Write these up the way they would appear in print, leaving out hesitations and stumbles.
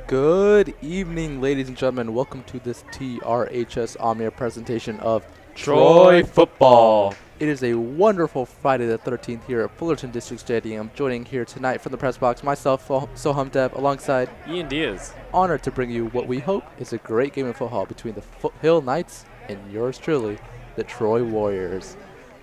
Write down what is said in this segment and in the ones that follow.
Good evening, ladies and gentlemen. Welcome to this TRHS Omnia presentation of Troy football. It is a wonderful Friday the 13th here at Fullerton District Stadium. Joining here tonight from the press box, myself, Soham Dev, alongside Ian Diaz. Honored to bring you what we hope is a great game of football between the Foothill Knights and yours truly, the Troy Warriors.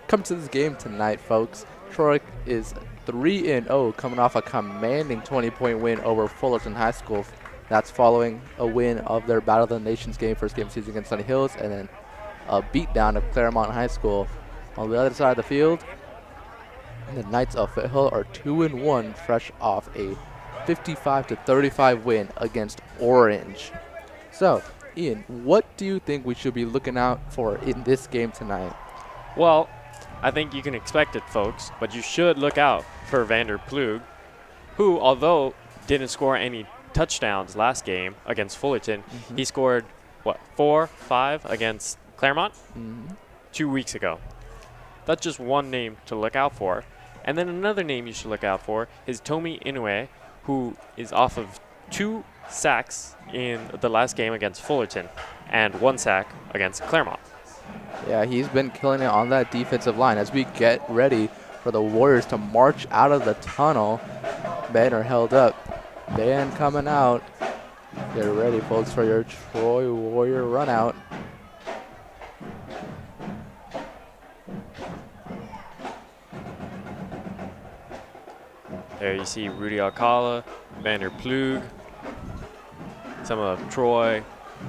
Come to this game tonight, folks. Troy is 3-0, coming off a commanding 20-point win over Fullerton High School. That's following a win of their Battle of the Nations game, first game of the season against Sunny Hills, and then a beatdown of Claremont High School. On the other side of the field, the Knights of Foothill are 2-1, fresh off a 55-35 win against Orange. So, Ian, what do you think we should be looking out for in this game tonight? Well, I think you can expect it, folks, but you should look out for Vander Plug, who, although didn't score any touchdowns last game against Fullerton, he scored, 4, 5 against Claremont 2 weeks ago. That's just one name to look out for. And then another name you should look out for is Tomi Inoue, who is off of 2 sacks in the last game against Fullerton and 1 sack against Claremont. Yeah, he's been killing it on that defensive line as we get ready for the Warriors to march out of the tunnel. Banner held up. Band coming out. Get ready, folks, for your Troy Warrior run out. There you see Rudy Alcala, Vander Plug, some of Troy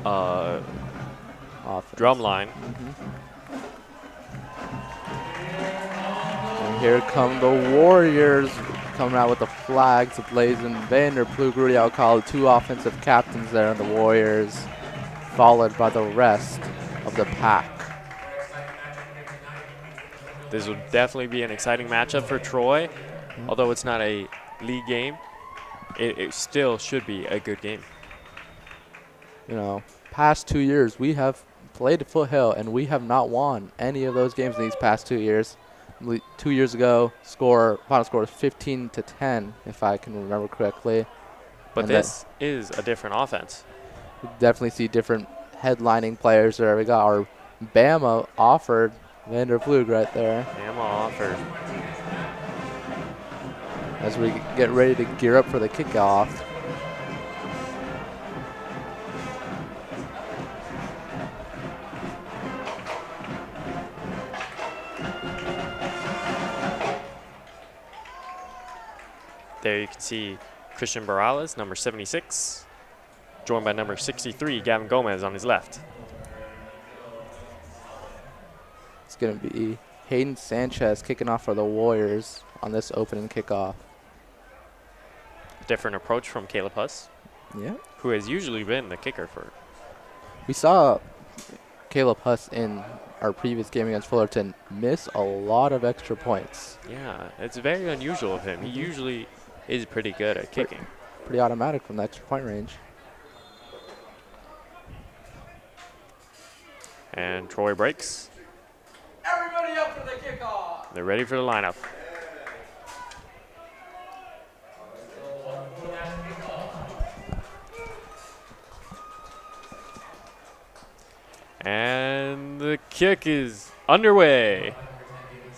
drum line. And here come the Warriors coming out with the flags blazing. Vander Plug, Rudy Alcala, 2 offensive captains there in the Warriors, followed by the rest of the pack. This will definitely be an exciting matchup for Troy. Although it's not a league game, it still should be a good game. You know, past 2 years, we have played Foothill, and we have not won any of those games in these past 2 years. 2 years ago, final score was 15-10, if I can remember correctly. But this is a different offense. We definitely see different headlining players there. We got our Bama offered, Vander Plug right there. Bama offered. As we get ready to gear up for the kickoff. There you can see Christian Barales, number 76, joined by number 63, Gavin Gomez on his left. It's going to be Hayden Sanchez kicking off for the Warriors on this opening kickoff. Different approach from Caleb Huss, who has usually been the kicker for. We saw Caleb Huss in our previous game against Fullerton miss a lot of extra points. Yeah, it's very unusual of him. He usually is pretty good at kicking. Pretty automatic from the extra point range. And Troy breaks. Everybody up for the kickoff. They're ready for the lineup. And the kick is underway.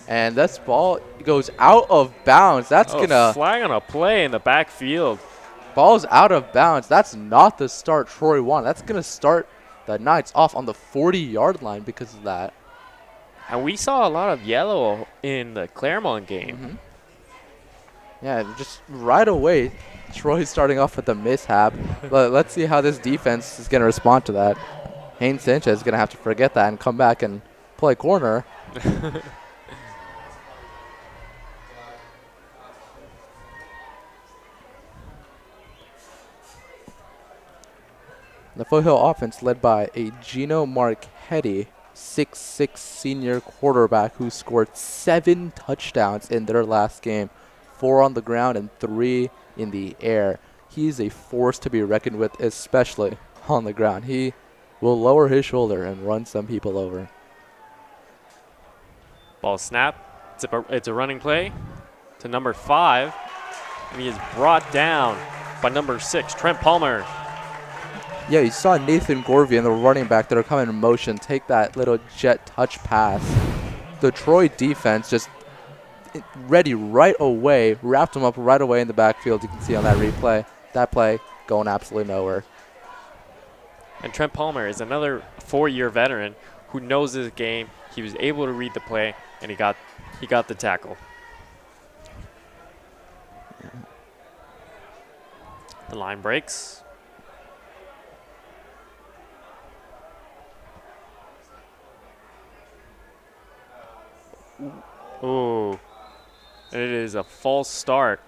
And this ball goes out of bounds. That's gonna flag on a play in the backfield. Ball's out of bounds. That's not the start Troy wanted. That's gonna start the Knights off on the 40-yard line because of that. And we saw a lot of yellow in the Claremont game. Yeah, just right away, Troy's starting off with a mishap. But let's see how this defense is gonna respond to that. Hayden Sanchez is gonna have to forget that and come back and play corner. The Foothill offense led by a Gino Marchetti, 6'6" senior quarterback who scored 7 touchdowns in their last game, 4 on the ground and 3 in the air. He's a force to be reckoned with, especially on the ground. He will lower his shoulder and run some people over. Ball snap. It's a running play to number 5. And he is brought down by number 6, Trent Palmer. Yeah, you saw Nathan Gorvian, the running back that are coming in motion, take that little jet touch pass. The Troy defense just ready right away, wrapped him up right away in the backfield. You can see on that replay. That play going absolutely nowhere. And Trent Palmer is another 4-year veteran who knows his game. He was able to read the play, and he got the tackle. The line breaks. Ooh. And it is a false start.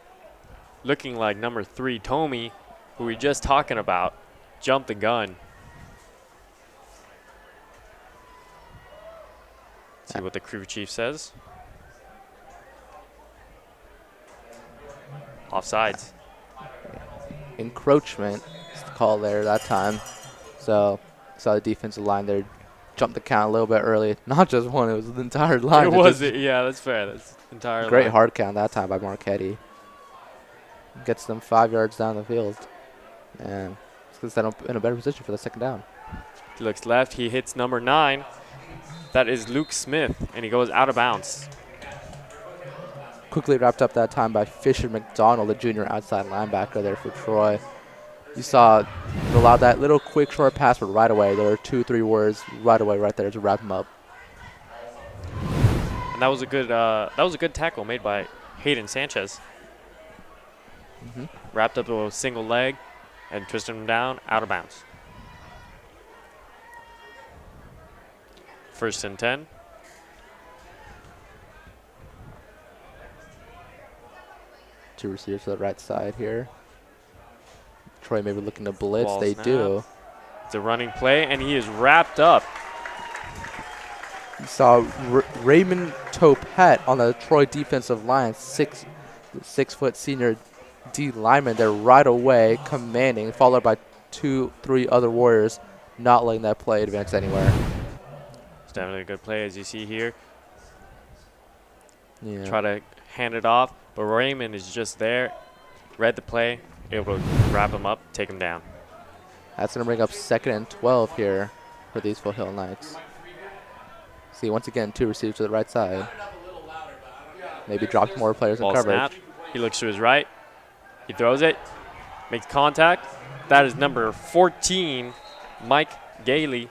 Looking like number 3, Tommy, who we were just talking about, jumped the gun. See what the crew chief says. Offsides. Encroachment is the call there that time. So saw the defensive line there jump the count a little bit early. Not just one, it was the entire line. Yeah, that's fair. That's entire great line. hard count that time by Marchetti. Gets them 5 yards down the field. And puts them in a better position for the second down. He looks left. He hits number 9. That is Luke Smith, and he goes out of bounds. Quickly wrapped up that time by Fisher McDonald, the junior outside linebacker there for Troy. You saw allowed that little quick short pass, but right away there were 2-3 words right away right there to wrap him up. And that was a good tackle made by Hayden Sanchez. Wrapped up with a single leg and twisted him down out of bounds. 1st and 10. Two receivers to the right side here. Troy maybe looking to blitz. Ball they snap. do. It's a running play, and he is wrapped up. You saw Raymond Topet on the Troy defensive line, 6-foot senior D lineman there right away, commanding, followed by 2-3 other Warriors, not letting that play advance anywhere. It's definitely a good play, as you see here. Yeah. Try to hand it off, but Raymond is just there, read the play, able to wrap him up, take him down. That's going to bring up 2nd and 12 here for these Foothill Knights. See, once again, 2 receivers to the right side. Maybe dropped more players in Ball coverage. snap. He looks to his right. He throws it, makes contact. That is number 14, Mike Gailey.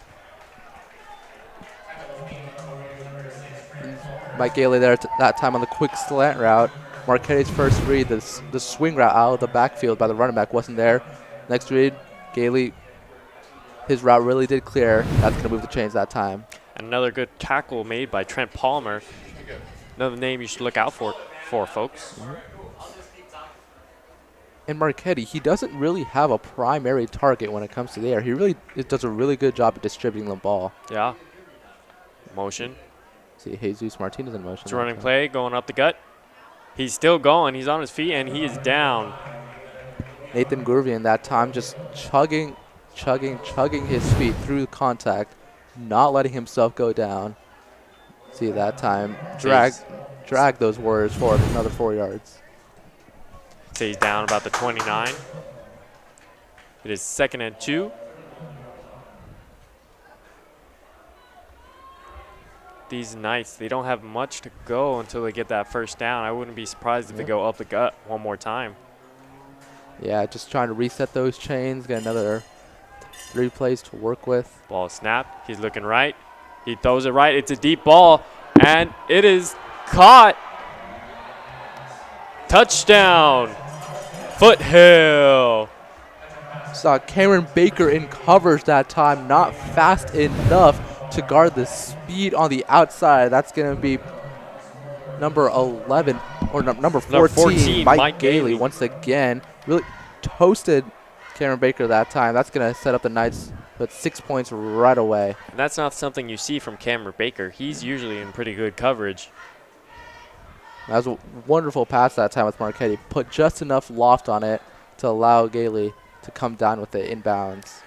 Mike Gailey there that time on the quick slant route. Marchetti's first read, the swing route out of the backfield by the running back wasn't there. Next read, Gailey, his route really did clear. That's going to move the chains that time. Another good tackle made by Trent Palmer. Another name you should look out for folks. And Marchetti, he doesn't really have a primary target when it comes to the air. He really does a really good job of distributing the ball. Yeah. Motion. See, Jesus Martinez in motion. It's a running play going up the gut. He's still going. He's on his feet, and he is down. Nathan Gurvian that time just chugging his feet through the contact, not letting himself go down. See, that time, drag those Warriors forward another 4 yards. So he's down about the 29. It is 2nd and 2. These Knights, they don't have much to go until they get that first down. I wouldn't be surprised if they go up the gut one more time. Yeah, just trying to reset those chains, get another 3 plays to work with. Ball snapped. He's looking right. He throws it right. It's a deep ball, and it is caught. Touchdown, Foothill. Saw Cameron Baker in coverage that time, not fast enough to guard the speed on the outside. That's going to be number 11 or number 14, Mike Gailey once again. Really toasted Cameron Baker that time. That's going to set up the Knights with 6 points right away. And that's not something you see from Cameron Baker. He's usually in pretty good coverage. That was a wonderful pass that time with Marchetti. Put just enough loft on it to allow Gailey to come down with it inbounds.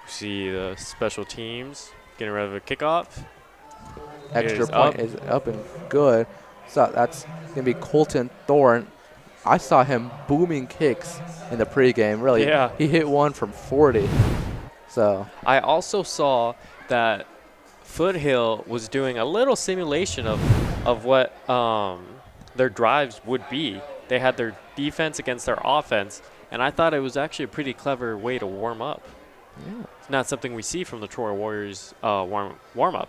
See the special teams getting rid of a kickoff. Extra point is up and good. So that's going to be Colton Thorne I saw him booming kicks in the pregame. Really, Yeah. he hit one from 40. So I also saw that Foothill was doing a little simulation of what their drives would be. They had their defense against their offense, and I thought it was actually a pretty clever way to warm up. yeah. It's not something we see from the Troy Warriors warm up.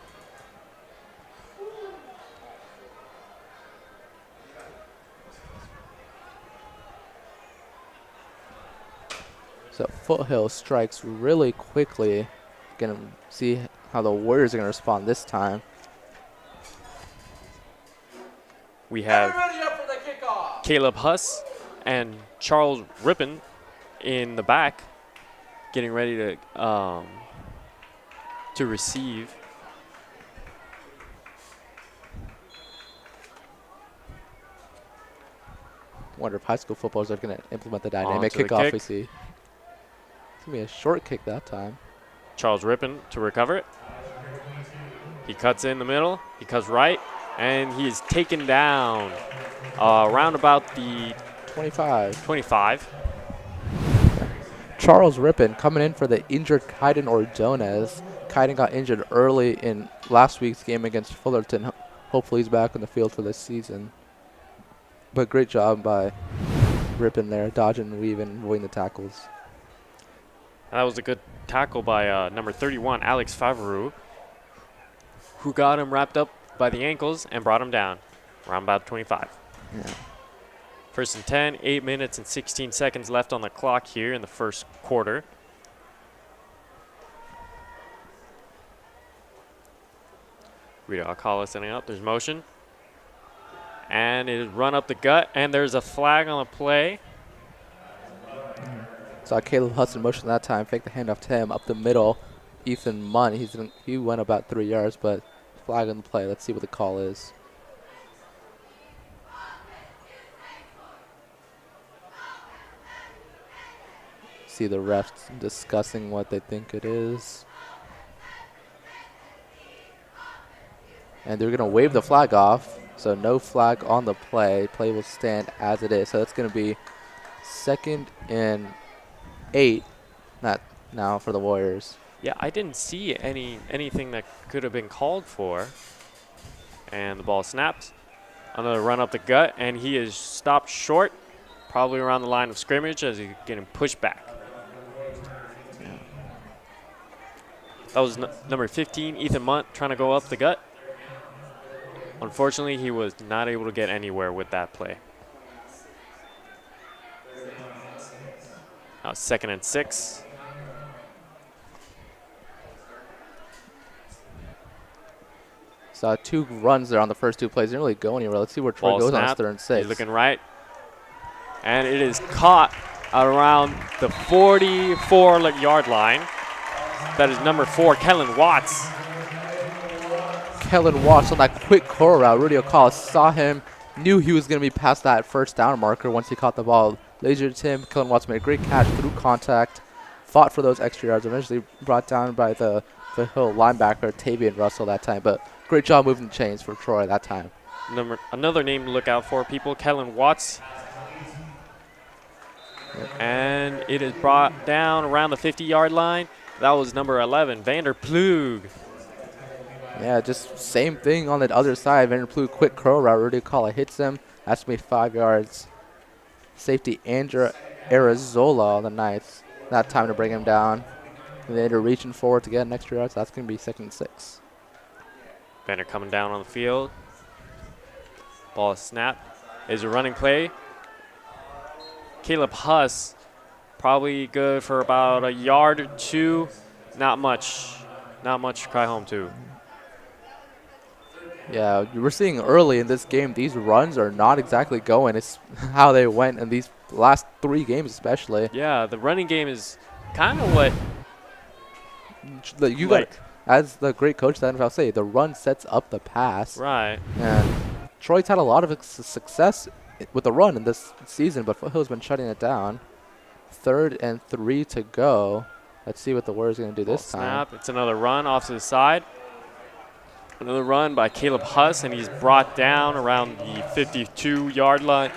So Foothill strikes really quickly. Gonna see how the Warriors are gonna respond this time. We have Everybody up for the kickoff. Caleb Huss and Charles Rippon in the back, getting ready to receive. Wonder if high school footballers are gonna implement the dynamic Onto the kickoff kick. we see. It's gonna be a short kick that time. Charles Rippon to recover it. He cuts in the middle. He cuts right, and he is taken down around about the 25. 25. Charles Rippon coming in for the injured Kaiden Ordonez. Kaiden got injured early in last week's game against Fullerton. Hopefully he's back on the field for this season. But great job by Rippon there, dodging and weaving, avoiding the tackles. That was a good tackle by number 31, Alex Favreau, who got him wrapped up by the ankles and brought him down around about 25. Yeah. First and 10, 8 minutes and 16 seconds left on the clock here in the first quarter. Rita Alcala setting up. There's motion. And it is run up the gut, and there's a flag on the play. Saw Caleb Hudson motion that time, fake the handoff to him up the middle. Ethan Munn, he went about 3 yards, but flag on the play. Let's see what the call is. See the refs discussing what they think it is. And they're going to wave the flag off, so no flag on the play. Play will stand as it is. So it's going to be 2nd and 8 now for the Warriors. Yeah, I didn't see anything that could have been called for. And the ball snaps. Another run up the gut, and he is stopped short, probably around the line of scrimmage as he's getting pushed back. That was number 15, Ethan Munt, trying to go up the gut. Unfortunately, he was not able to get anywhere with that play. Now 2nd and 6. Saw 2 runs there on the first 2 plays. Didn't really go anywhere. Let's see where Troy Ball goes snap. on 3rd and 6. He's looking right. And it is caught out around the 44-yard line. That is number 4, Kellen Watts. Kellen Watts on that quick curl route. Rudy O'Call saw him, knew he was going to be past that first down marker once he caught the ball. Lasered him. Kellen Watts made a great catch through contact, fought for those extra yards, eventually brought down by the Hill linebacker, Tavian Russell that time. But great job moving the chains for Troy that time. Another name to look out for, people, Kellen Watts. And it is brought down around the 50-yard line. That was number 11, Vander Plug. Yeah, just same thing on the other side. Vander Plug, quick curl route. Rudy O'Call hits him. That's going to be 5 yards. Safety Andrew Arizola on the Knights. Not time to bring him down. And they're reaching forward to get an extra yard, so that's going to be 2nd and 6. Vander coming down on the field. Ball snap. Is a running play. Caleb Huss, probably good for about a yard or 2. Not much. Not much to cry home to. Yeah, we're seeing early in this game, these runs are not exactly going. It's how they went in these last 3 games especially. Yeah, the running game is kind of what You got, as the great coach of the NFL say, the run sets up the pass. Right. And Troy's had a lot of success with the run in this season, but Foothill's been shutting it down. 3rd and 3 to go. Let's see what the Warriors are going to do this time. Snap. It's another run off to the side. Another run by Caleb Huss, and he's brought down around the 52-yard line.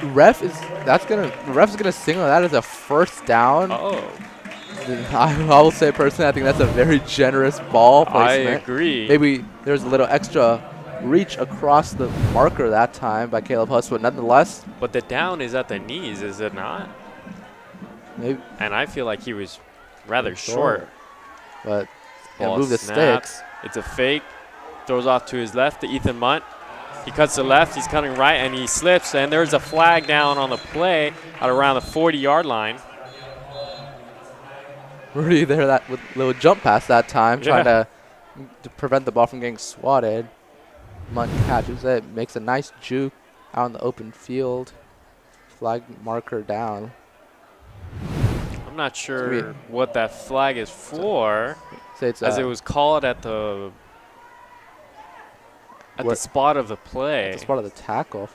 The ref's gonna signal that as a first down. Oh, I will say personally, I think that's a very generous ball placement. I agree. Maybe there's a little extra reach across the marker that time by Caleb Huss, but nonetheless. But the down is at the knees, is it not? Maybe. And I feel like he was rather short. But Ball move the snaps. sticks. It's a fake. Throws off to his left to Ethan Munt. He cuts to left, he's cutting right, and he slips. And there's a flag down on the play at around the 40-yard line. Rudy there that with a little jump pass that time, trying to prevent the ball from getting swatted. Munt catches it, makes a nice juke out in the open field. Flag marker down. I'm not sure what that flag is for, as it was called at the spot of the play. At the spot of the tackle.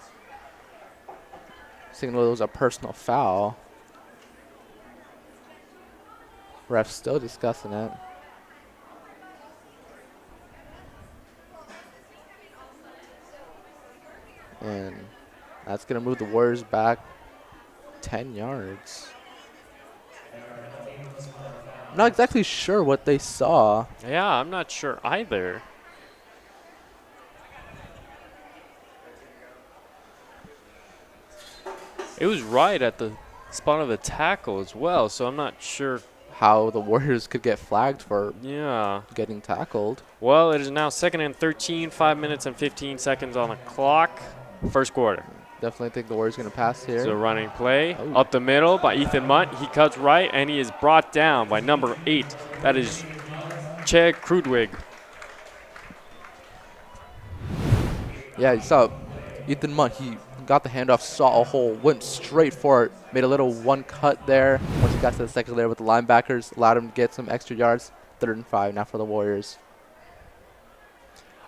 Signal it was a personal foul. Ref's still discussing it. And that's going to move the Warriors back 10 yards. I'm not exactly sure what they saw. Yeah, I'm not sure either. It was right at the spot of the tackle as well, so I'm not sure how the Warriors could get flagged for getting tackled. Well, it is now 2nd and 13, 5 minutes and 15 seconds on the clock. First quarter. Definitely think the Warriors going to pass here. It's a running play up the middle by Ethan Munt. He cuts right, and he is brought down by number 8. That is Che Krudwig. Yeah, you saw Ethan Munt. He got the handoff, saw a hole, went straight for it, made a little one cut there. Once he got to the second layer with the linebackers, allowed him to get some extra yards. 3rd and 5 now for the Warriors.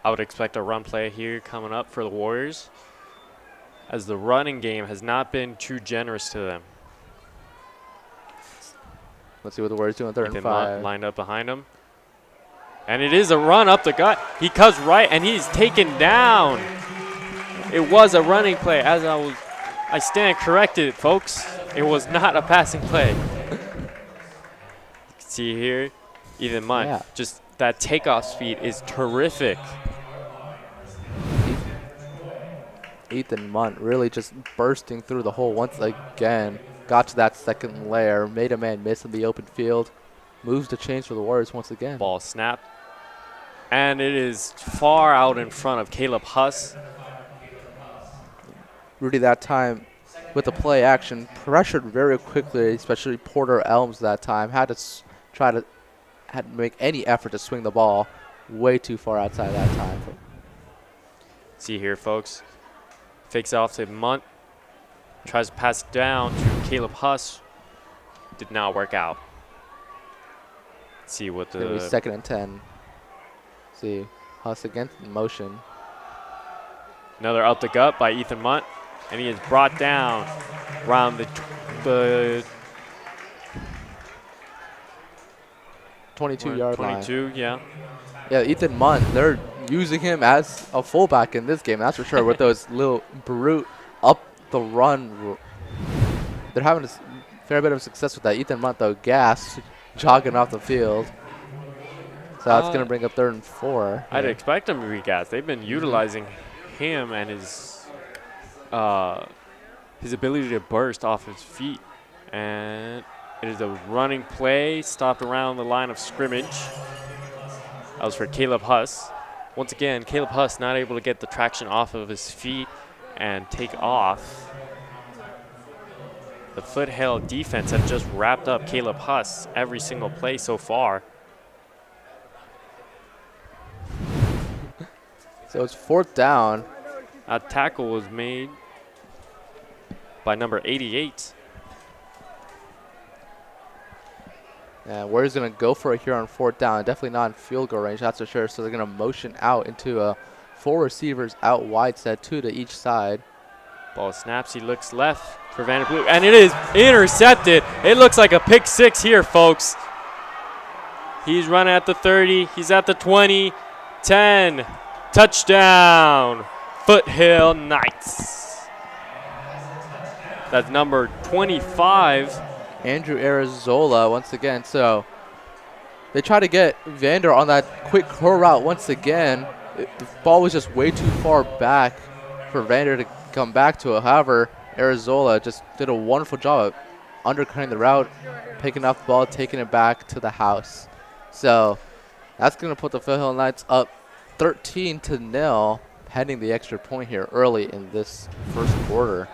I would expect a run play here coming up for the Warriors, as the running game has not been too generous to them. Let's see what the Warriors do on 3rd and 5. Lined up behind him. And it is a run up the gut. He cuts right, and he's taken down. It was a running play, as I stand corrected, folks. It was not a passing play. You can see here, Ethan Munt, just that takeoff speed is terrific. Ethan Munt really just bursting through the hole once again. Got to that second layer, made a man miss in the open field. Moves the chains for the Warriors once again. Ball snapped. And it is far out in front of Caleb Huss. Rudy that time with the play action pressured very quickly, especially Porter Elms that time. Had to make any effort to swing the ball way too far outside that time. See here, folks. Fakes off to Munt. Tries to pass it down to Caleb Huss. Did not work out. Let's see what the... 2nd and 10. See, Huss against motion. Another up the gut by Ethan Munt. And he is brought down around the 22-yard line. 22, yeah. Yeah, Ethan Munt, they're using him as a fullback in this game, that's for sure, with those little brute up the run. They're having a fair bit of success with that. Ethan Munt, though, gas, jogging off the field. So that's going to bring up 3rd and 4. I'd expect him to be gassed. They've been utilizing him and his ability to burst off his feet. And it is a running play, stopped around the line of scrimmage. That was for Caleb Huss. Once again, Caleb Huss not able to get the traction off of his feet and take off. The Foothill defense have just wrapped up Caleb Huss every single play so far. So it's 4th down. A tackle was made by number 88. And Warriors going to go for it here on 4th down. Definitely not in field goal range, that's for sure. So they're going to motion out into 4 receivers out wide set, 2 to each side. Ball snaps. He looks left for Vanderbilt, and it is intercepted. It looks like a pick 6 here, folks. He's running at the 30. He's at the 20. 10. Touchdown. Foothill Knights. That's number 25. Andrew Arizola once again. So they try to get Vander on that quick curl route once again. The ball was just way too far back for Vander to come back to it. However, Arizola just did a wonderful job of undercutting the route, picking up the ball, taking it back to the house. So that's going to put the Foothill Knights up 13-0, pending the extra point here early in this first quarter.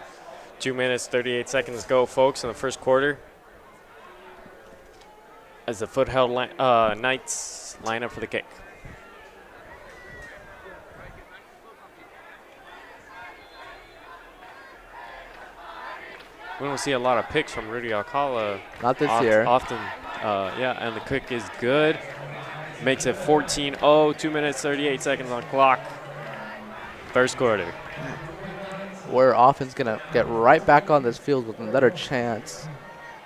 2 minutes, 38 seconds to go, folks, in the first quarter. As the Foothill Knights line up for the kick. We don't see a lot of picks from Rudy Alcala. Not this year. Often, yeah, and the kick is good. Makes it 14-0, 2 minutes, 38 seconds on clock. First quarter. We're often's going to get right back on this field with another chance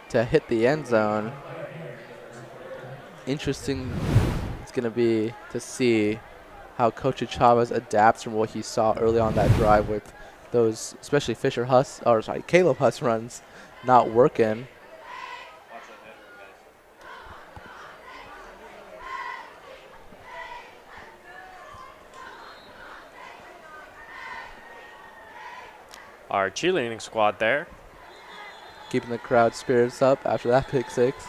to hit the end zone. Interesting it's going to be to see how Coach Chavez adapts from what he saw early on that drive with those, especially Caleb Huss runs not working. Our cheerleading squad there. Keeping the crowd spirits up after that pick six.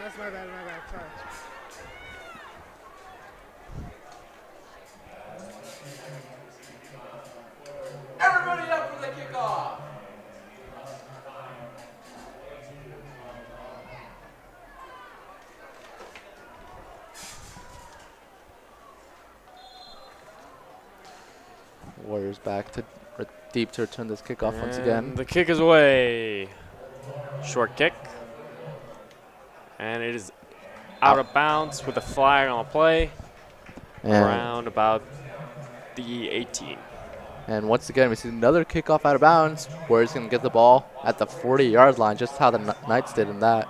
That's my bad, sorry. Everybody up for the kickoff. Warriors back to deep to return this kickoff once again. The kick is away. Short kick. And it is out of bounds with a flag on the play. Around about the 18. And once again, we see another kickoff out of bounds. Warriors going to get the ball at the 40-yard line, just how the Knights did in that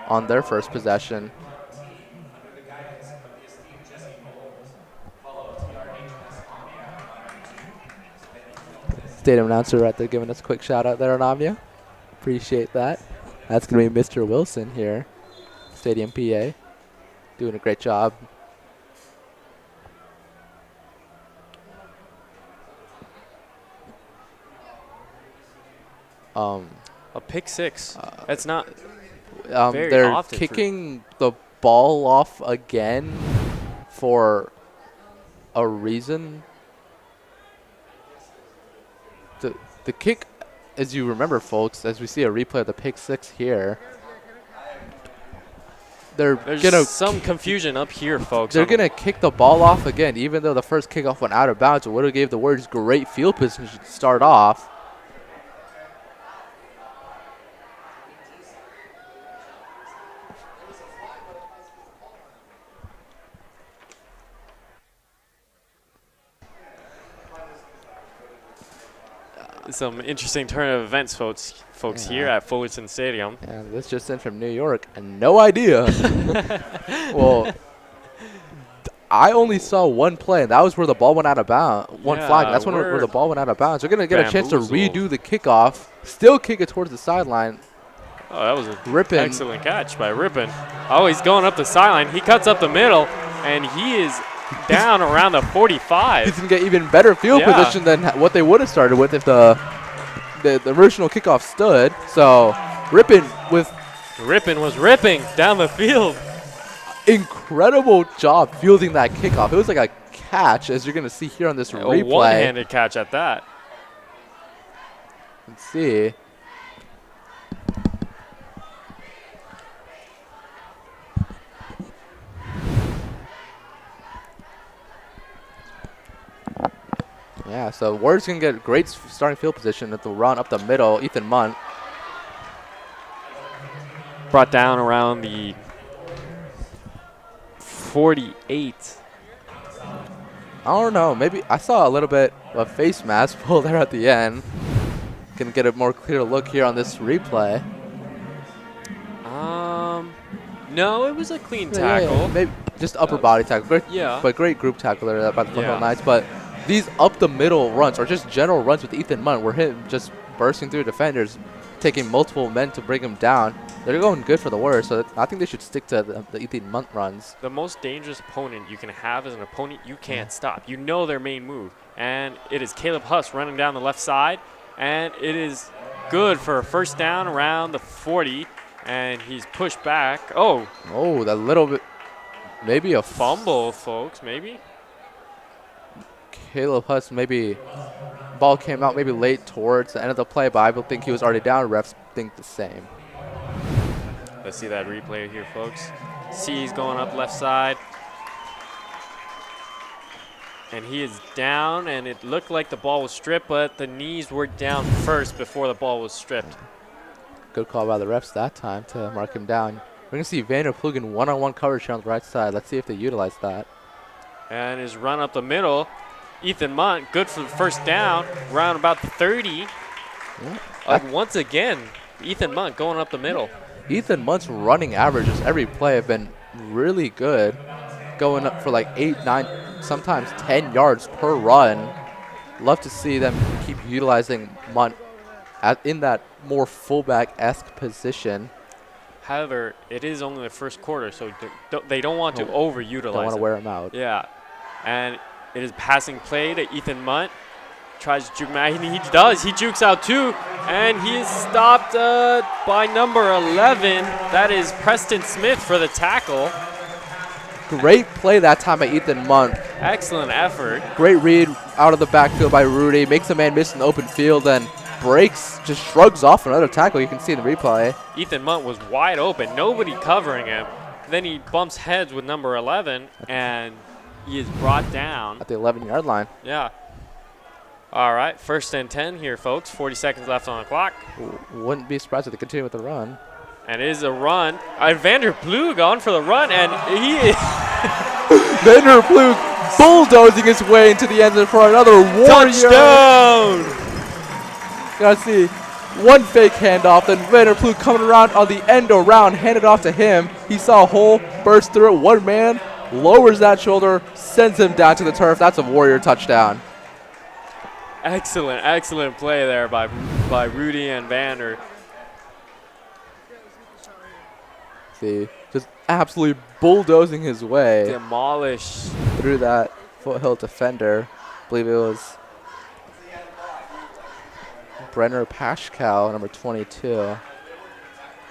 on their first possession. Stadium announcer right there giving us a quick shout out there on Omnia. Appreciate that. That's going to be Mr. Wilson here, Stadium PA, doing a great job. A pick six. That's not very they're often kicking the ball off again for a reason. The kick, as you remember, folks, as we see a replay of the pick six here, There's some confusion up here, folks. They're going to kick the ball off again, even though the first kickoff went out of bounds. It would have gave the Warriors great field position to start off. Some interesting turn of events, folks here at Fullerton Stadium. And this just in from New York, and no idea. Well, I only saw one play, and that was where the ball went out of bounds. One flag, that's where the ball went out of bounds. They're going to get a chance to redo the kickoff, still kick it towards the sideline. Oh, that was a Rippin. Excellent catch by Rippin. Oh, he's going up the sideline. He cuts up the middle, and he is down around the 45. He's going to get even better field position than what they would have started with if the original kickoff stood. So Rippin was ripping down the field. Incredible job fielding that kickoff. It was like a catch, as you're going to see here on this replay. A one-handed catch at that. Let's see. Yeah, so Warriors can get great starting field position at the run up the middle. Ethan Munt. Brought down around the 48. I don't know. Maybe I saw a little bit of a face mask pull there at the end. Can get a more clear look here on this replay. No, it was a clean tackle. Yeah. Maybe just upper body tackle. Yeah. But great group tackle there by the Foothill Knights. But these up the middle runs or just general runs with Ethan Munt were him just bursting through defenders, taking multiple men to bring him down. They're going good for the Warriors, so I think they should stick to the Ethan Munt runs. The most dangerous opponent you can have is an opponent you can't stop. You know their main move, and it is Caleb Huss running down the left side, and it is good for a first down around the 40, and he's pushed back. Oh, that little bit, maybe a fumble, folks, maybe. Caleb Huss, maybe ball came out maybe late towards the end of the play, but I don't think he was already down. Refs think the same. Let's see that replay here, folks. C's going up left side. And he is down, and it looked like the ball was stripped, but the knees were down first before the ball was stripped. Good call by the refs that time to mark him down. We're going to see Vander Plug in one-on-one coverage here on the right side. Let's see if they utilize that. And his run up the middle. Ethan Munt, good for the first down, around about the 30. Yeah. Once again, Ethan Munt going up the middle. Ethan Munt's running averages every play have been really good, going up for like 8, 9, sometimes 10 yards per run. Love to see them keep utilizing Munt in that more fullback-esque position. However, it is only the first quarter, so they don't want to overutilize. Don't want to wear him out. Yeah, and it is passing play to Ethan Munt. Tries to juke him out. He does. He jukes out too, and he is stopped by number 11. That is Preston Smith for the tackle. Great play that time by Ethan Munt. Excellent effort. Great read out of the backfield by Rudy. Makes a man miss in the open field and breaks, just shrugs off another tackle. You can see in the replay. Ethan Munt was wide open. Nobody covering him. Then he bumps heads with number 11, and he is brought down. At the 11-yard line. Yeah. All right, 1st and 10 here, folks. 40 seconds left on the clock. Wouldn't be surprised if they continue with the run. And it is a run. Vander Plug on for the run, and he is Vander Plug bulldozing his way into the end zone for another Warrior. Touchdown! Gotta see one fake handoff, then Vander Plug coming around on the end around, handed off to him. He saw a hole, burst through it. One man lowers that shoulder, sends him down to the turf. That's a Warrior touchdown. Excellent, excellent play there by Rudy and Vander. See, just absolutely bulldozing his way. Demolish. Through that Foothill defender. I believe it was Brenner Pashkow, number 22.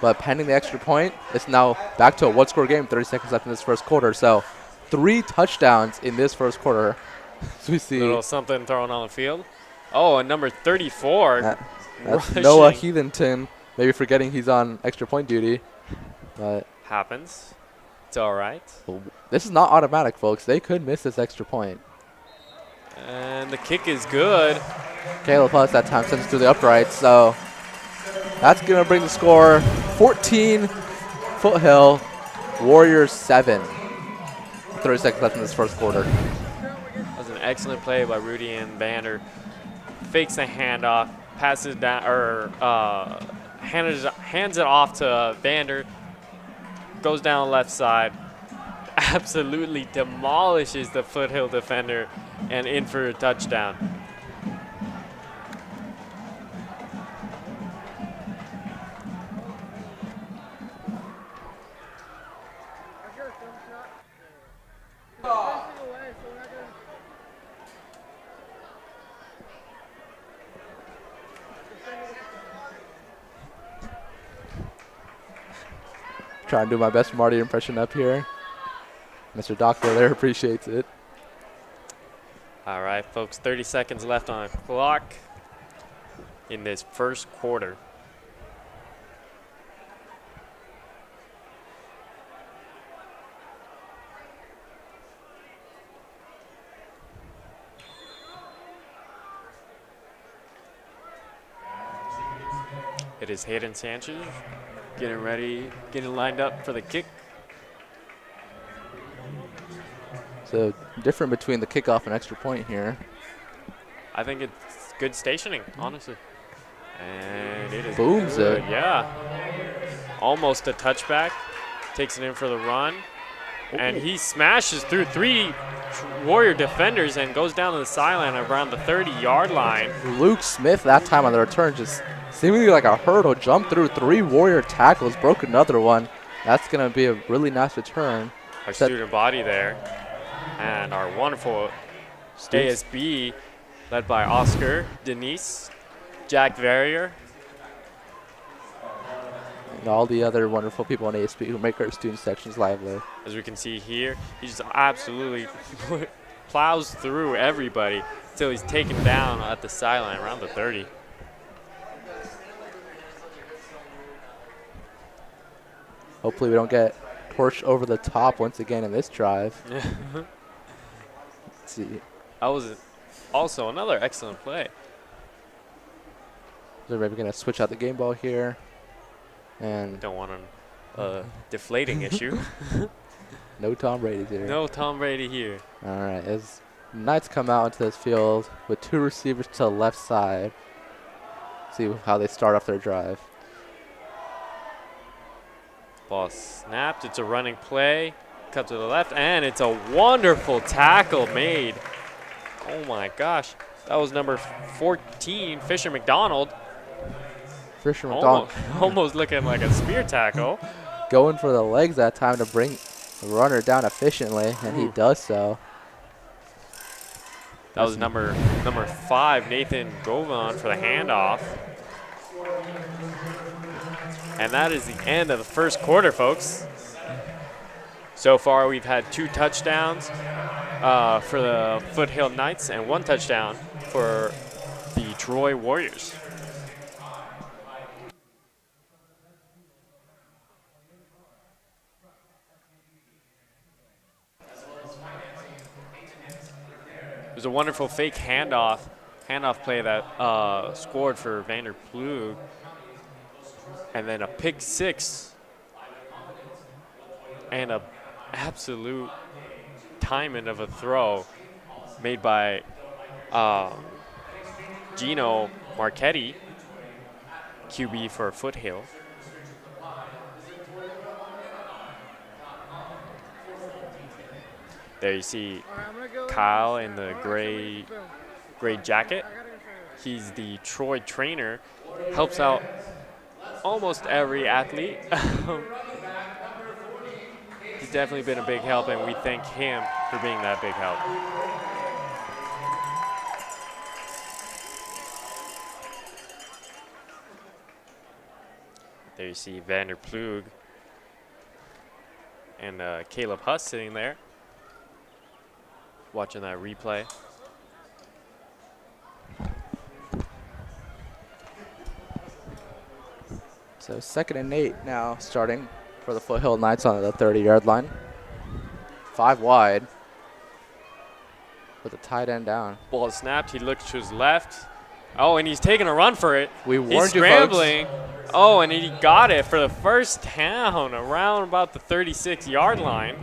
But pending the extra point, it's now back to a one-score game, 30 seconds left in this first quarter. So 3 touchdowns in this first quarter. So we see a little something thrown on the field. Oh, and number 34. That's Noah Heathenton. Maybe forgetting he's on extra point duty. But happens. It's all right. This is not automatic, folks. They could miss this extra point. And the kick is good. Caleb Huss that time sends it through the uprights. So that's going to bring the score 14 Foothill, Warriors 7. 30 seconds left in this first quarter. That was an excellent play by Rudy and Vander. Fakes the handoff, passes down, or hands it off to Vander. Goes down the left side. Absolutely demolishes the Foothill defender and in for a touchdown. Trying to do my best Marty impression up here. Mr. Doctor there appreciates it. All right, folks, 30 seconds left on the clock in this first quarter. It is Hayden Sanchez getting ready, getting lined up for the kick. So different between the kickoff and extra point here. I think it's good stationing, honestly. And it is booms good. it. Yeah. Almost a touchback. Takes it in for the run. Ooh. And he smashes through 3 Warrior defenders and goes down to the sideline around the 30-yard line. Luke Smith that time on the return just seemingly like a hurdle, jumped through 3 Warrior tackles, broke another one. That's going to be a really nice return. Our student body there. And our wonderful ASB led by Oscar, Denise, Jack Verrier. And all the other wonderful people on ASB who make our student sections lively. As we can see here, he just absolutely plows through everybody until he's taken down at the sideline around the 30. Hopefully we don't get torched over the top once again in this drive. Let's see. That was also another excellent play. They're maybe going to switch out the game ball here. And don't want a deflating issue. no Tom Brady here. No Tom Brady here. All right, as Knights come out into this field with 2 receivers to the left side. See how they start off their drive. Ball snapped. It's a running play. Cut to the left, and it's a wonderful tackle made. Oh my gosh. That was number 14, Fisher McDonald. Fisher McDonald. Almost looking like a spear tackle. Going for the legs that time to bring the runner down efficiently, and he does so. That was number 5, Nathan Govan, for the handoff. And that is the end of the first quarter, folks. So far, we've had 2 touchdowns for the Foothill Knights and 1 touchdown for the Troy Warriors. It was a wonderful fake handoff play that scored for Vander Plug. And then a pick 6 and a absolute timing of a throw made by Gino Marchetti, QB for Foothill. There you see Kyle in the gray jacket. He's the Troy trainer, helps out almost every athlete. He's definitely been a big help, and we thank him for being that big help. There you see Vander Plug and Caleb Huss sitting there watching that replay. So 2nd and 8 now starting for the Foothill Knights on the 30-yard line. 5 wide with the tight end down. Ball snapped. He looks to his left. Oh, and he's taking a run for it. We warned he's scrambling. Oh, and he got it for the first down around about the 36-yard line.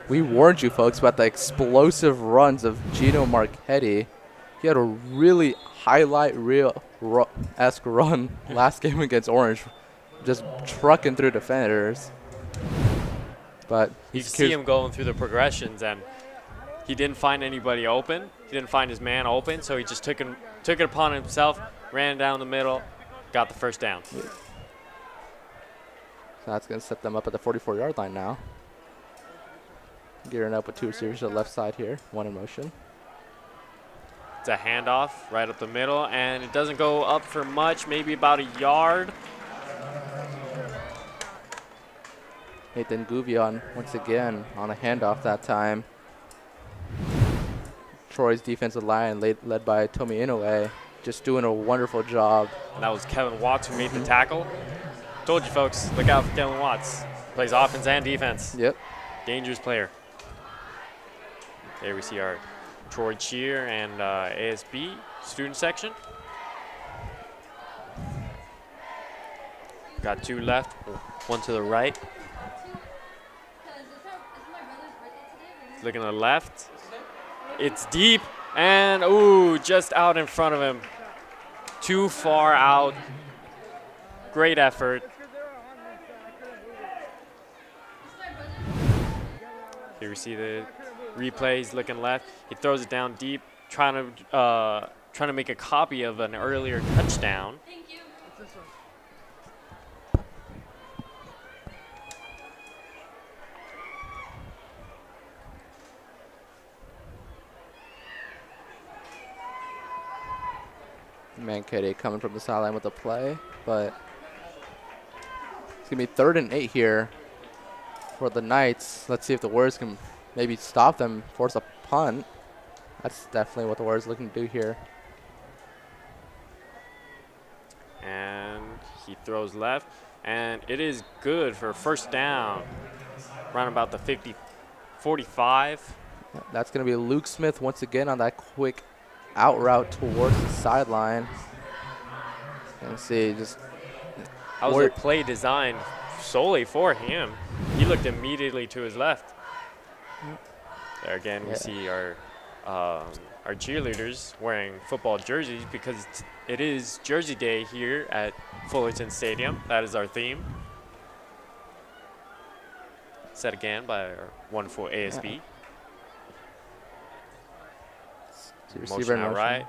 We warned you folks about the explosive runs of Gino Marchetti. He had a really highlight reel-esque run last game against Orange, just trucking through defenders. But you see him going through the progressions, and he didn't find anybody open. He didn't find his man open, so he just took it upon himself, ran down the middle, got the first down. Yeah. So that's going to set them up at the 44-yard line now. Gearing up with 2 receivers to the left side here, 1 in motion. It's a handoff right up the middle, and it doesn't go up for much, maybe about a yard. Nathan Gouvion once again on a handoff that time. Troy's defensive line led by Tomi Inoue just doing a wonderful job. And that was Kevin Watts who made the tackle. Told you folks, look out for Kevin Watts. Plays offense and defense. Yep. Dangerous player. There we see our Troy cheer and ASB student section. Got 2 left, 1 to the right. Looking to the left. It's deep, and ooh, just out in front of him. Too far out. Great effort. Here we see the Replays looking left. He throws it down deep, trying to make a copy of an earlier touchdown. Mankaty coming from the sideline with a play, but it's going to be 3rd and 8 here for the Knights. Let's see if the Warriors can maybe stop them, force a punt. That's definitely what the Warriors are looking to do here. And he throws left, and it is good for 1st down, around about the 45. That's going to be Luke Smith once again on that quick out route towards the sideline. And see, just that was a play designed solely for him. He looked immediately to his left. There again, we see our cheerleaders wearing football jerseys because it is Jersey Day here at Fullerton Stadium. That is our theme. Set again by our wonderful ASB. Receiver motion out right.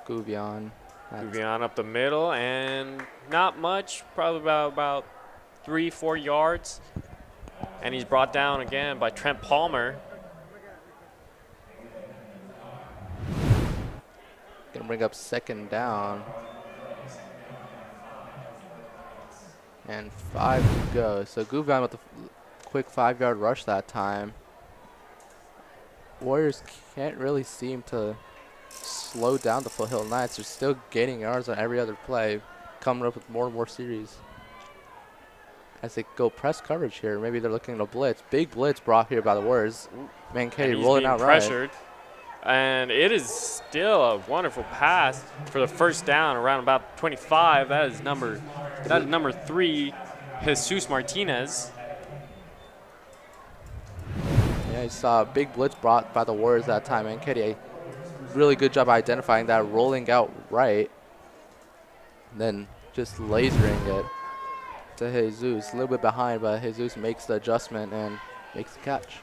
Gouvion. Gouvion up the middle, and not much, probably about 3-4 yards. And he's brought down again by Trent Palmer. Gonna bring up 2nd down. And 5 to go. So Gouvion with a quick 5-yard rush that time. Warriors can't really seem to slow down the Foothill Knights. They're still gaining yards on every other play, coming up with more and more series. As they go press coverage here, maybe they're looking at a blitz. Big blitz brought here by the Warriors. Mankaty rolling out pressured. And it is still a wonderful pass for the 1st down around about 25. That is number 3, Jesus Martinez. Yeah, you saw a big blitz brought by the Warriors that time. Mankaty, really good job identifying that, rolling out right, and then just lasering it to Jesus. A little bit behind, but Jesus makes the adjustment and makes the catch.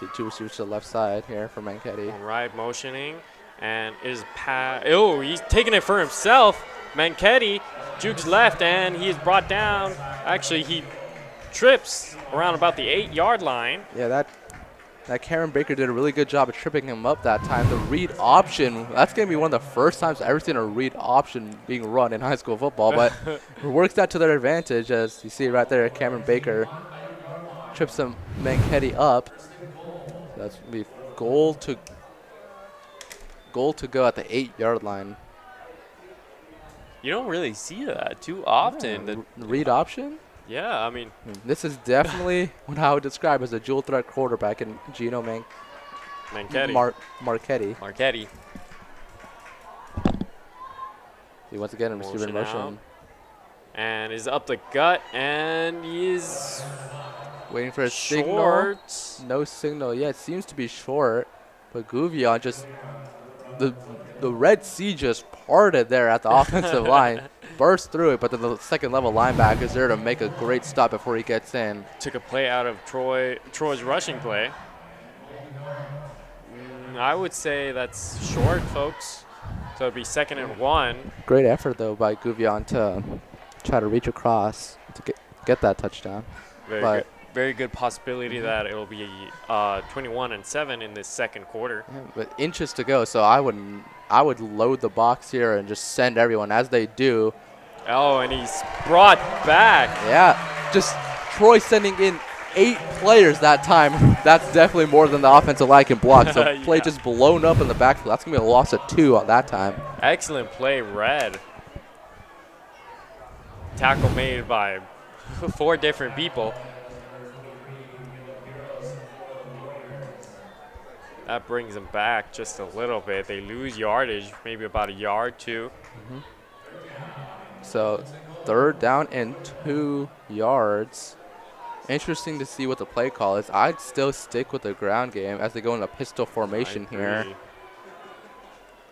See 2 receivers to the left side here for Mankaty. All right, motioning. And is oh, he's taking it for himself. Mankaty jukes left, and he is brought down. Actually, he trips around about the 8-yard line. Yeah, that Karen Baker did a really good job of tripping him up that time. The read option, that's going to be one of the first times I've ever seen a read option being run in high school football, but it works out to their advantage, as you see right there. Cameron Baker trips some Mankaty up. That's going to be goal to go at the 8-yard line. You don't really see that too often. Yeah, the read option? Yeah, I mean. This is definitely what I would describe as a dual threat quarterback in Gino Mankaty. Marchetti. He once again in receiver motion. And is up the gut, and he is waiting for a short signal. No signal. Yeah, it seems to be short. But Gouvion just, the Red Sea just parted there at the offensive line. Burst through it, but then the 2nd level linebacker is there to make a great stop before he gets in. Took a play out of Troy's rushing play. I would say that's short, folks. So it'd be 2nd and 1. Great effort, though, by Gouvion to try to reach across to get that touchdown. Very good possibility that it'll be 21 and 7 in this 2nd quarter. Yeah, but inches to go, so I would load the box here and just send everyone as they do. Oh, and he's brought back. Yeah, just Troy sending in 8 players that time. That's definitely more than the offensive line can block. So yeah. Play just blown up in the backfield. That's gonna be a loss of 2 on that time. Excellent play, Red. Tackle made by 4 different people. That brings them back just a little bit. They lose yardage, maybe about a yard, 2. So 3rd down and 2 yards. Interesting to see what the play call is. I'd still stick with the ground game as they go in a pistol formation here.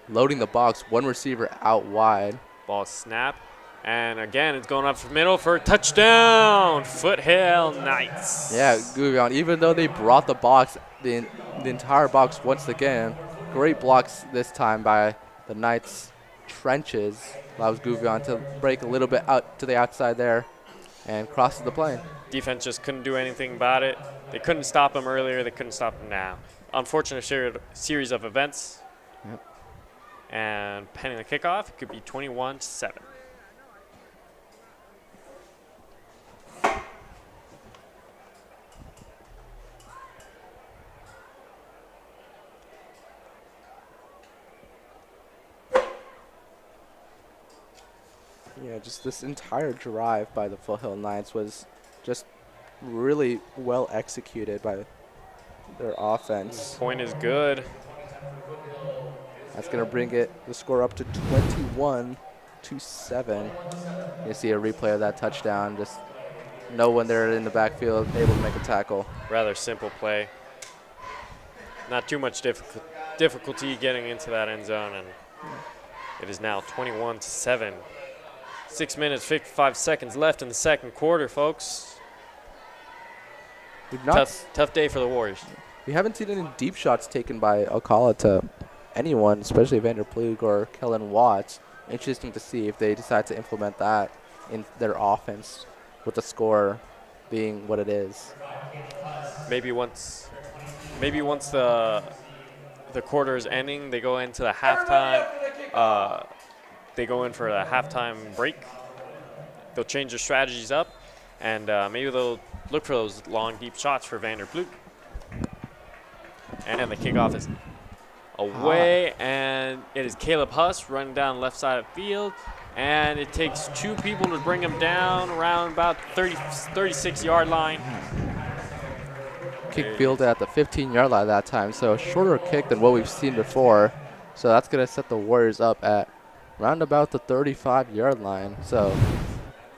Loading the box, 1 receiver out wide. Ball snap. And again, it's going up the middle for a touchdown. Foothill Knights. Yeah, Guvion, even though they brought the box, the entire box once again, great blocks this time by the Knights trenches. Allows Guvion to break a little bit out to the outside there and crosses the plane. Defense just couldn't do anything about it. They couldn't stop him earlier. They couldn't stop him now. Unfortunate series of events. Yep. And pending the kickoff, it could be 21-7. Yeah, just this entire drive by the Foothill Knights was just really well executed by their offense. Point is good. That's going to bring the score up to 21-7. You see a replay of that touchdown. Just know when they're in the backfield, able to make a tackle. Rather simple play. Not too much difficulty getting into that end zone, and it is now 21-7. 6 minutes, 55 seconds left in the second quarter, folks. Tough day for the Warriors. We haven't seen any deep shots taken by Alcala to anyone, especially Vander Plug or Kellen Watts. Interesting to see if they decide to implement that in their offense with the score being what it is. Maybe once the quarter is ending, they go into the halftime. They go in for a halftime break. They'll change their strategies up, and maybe they'll look for those long, deep shots for Vander Plug. And the kickoff is away, and it is Caleb Huss running down left side of the field, and it takes two people to bring him down around about 36-yard line. Kick fielded at the 15-yard line that time, so a shorter kick than what we've seen before. So that's going to set the Warriors up at round about the 35-yard line. So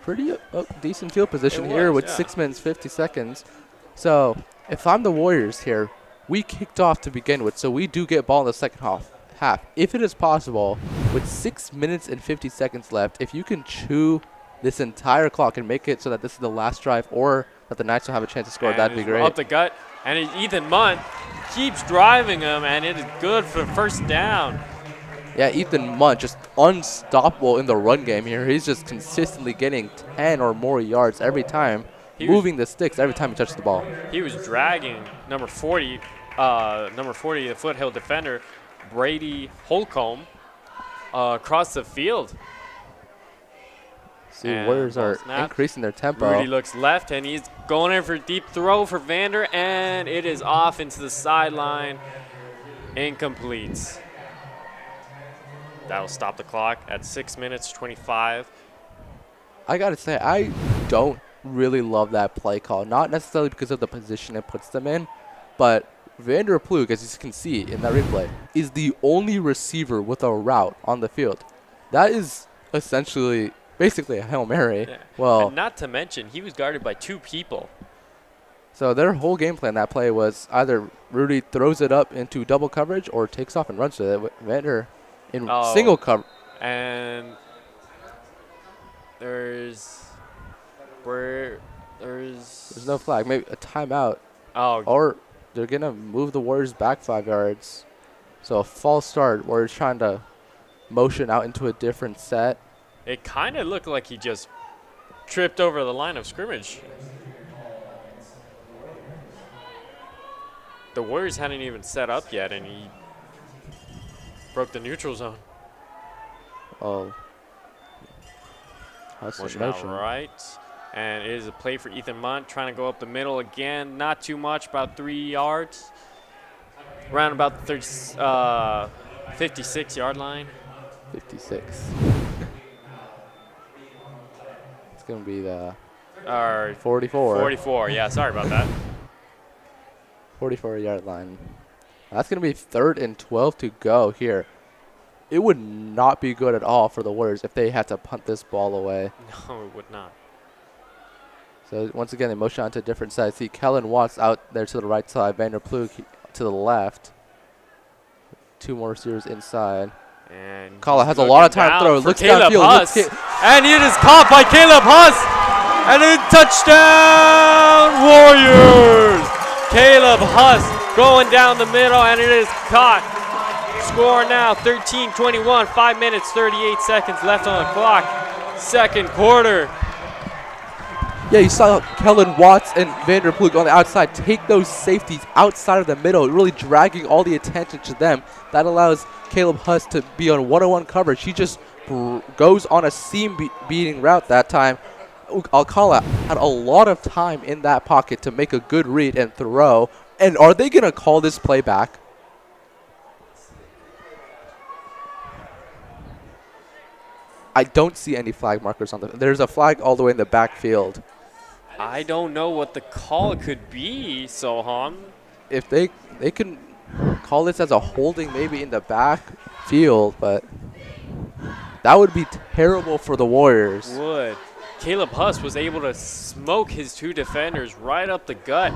pretty decent field position here with 6 minutes, 50 seconds. So if I'm the Warriors here, we kicked off to begin with, so we do get ball in the second half. If it is possible, with 6 minutes and 50 seconds left, if you can chew this entire clock and make it so that this is the last drive or that the Knights will have a chance to score, that'd be great. Up the gut, and Ethan Munt keeps driving him, and it is good for the first down. Yeah, Ethan Munt just unstoppable in the run game here. He's just consistently getting 10 or more yards every time, moving the sticks every time he touches the ball. He was dragging number 40, the Foothill defender, Brady Holcomb, across the field. See, Warriors are increasing their tempo. Rudy looks left, and he's going in for a deep throw for Vander, and it is off into the sideline. Incomplete. That'll stop the clock at 6 minutes, 25. I got to say, I don't really love that play call. Not necessarily because of the position it puts them in, but Vander Plug, as you can see in that replay, is the only receiver with a route on the field. That is essentially basically a Hail Mary. Yeah. Well, and not to mention, he was guarded by two people. So their whole game plan that play was either Rudy throws it up into double coverage or takes off and runs with it. Vander in single cover. And there's no flag. Maybe a timeout. Oh. Or they're going to move the Warriors back 5 yards. So a false start. Warriors trying to motion out into a different set. It kind of looked like he just tripped over the line of scrimmage. The Warriors hadn't even set up yet, and he broke the neutral zone. Oh. That's motion out right. And it is a play for Ethan Munt, trying to go up the middle again. Not too much, about 3 yards. Around about the 56-yard line. 56. It's going to be the 44. 44, yeah, sorry about that. 44-yard line. That's going to be 3rd and 12 to go here. It would not be good at all for the Warriors if they had to punt this ball away. No, it would not. So once again, they motion on to a different side. See Kellen Watts out there to the right side, Vander Plug to the left. 2 more receivers inside. And Kala he's has a lot of looking time to throw. for Looks Caleb downfield. Huss. And it is caught by Caleb Huss. And a touchdown, Warriors. Caleb Huss going down the middle, and it is caught. Score now 13-21, 5 minutes, 38 seconds left on the clock. Second quarter. Yeah, you saw Kellen Watts and Vanderploeg on the outside take those safeties outside of the middle, really dragging all the attention to them. That allows Caleb Huss to be on one-on-one coverage. He just goes on a seam-beating route that time. Alcala had a lot of time in that pocket to make a good read and throw. And are they going to call this play back? I don't see any flag markers on there's a flag all the way in the backfield. I don't know what the call could be, Soham. If they can call this as a holding maybe in the backfield, but that would be terrible for the Warriors. Would. Caleb Huss was able to smoke his two defenders right up the gut.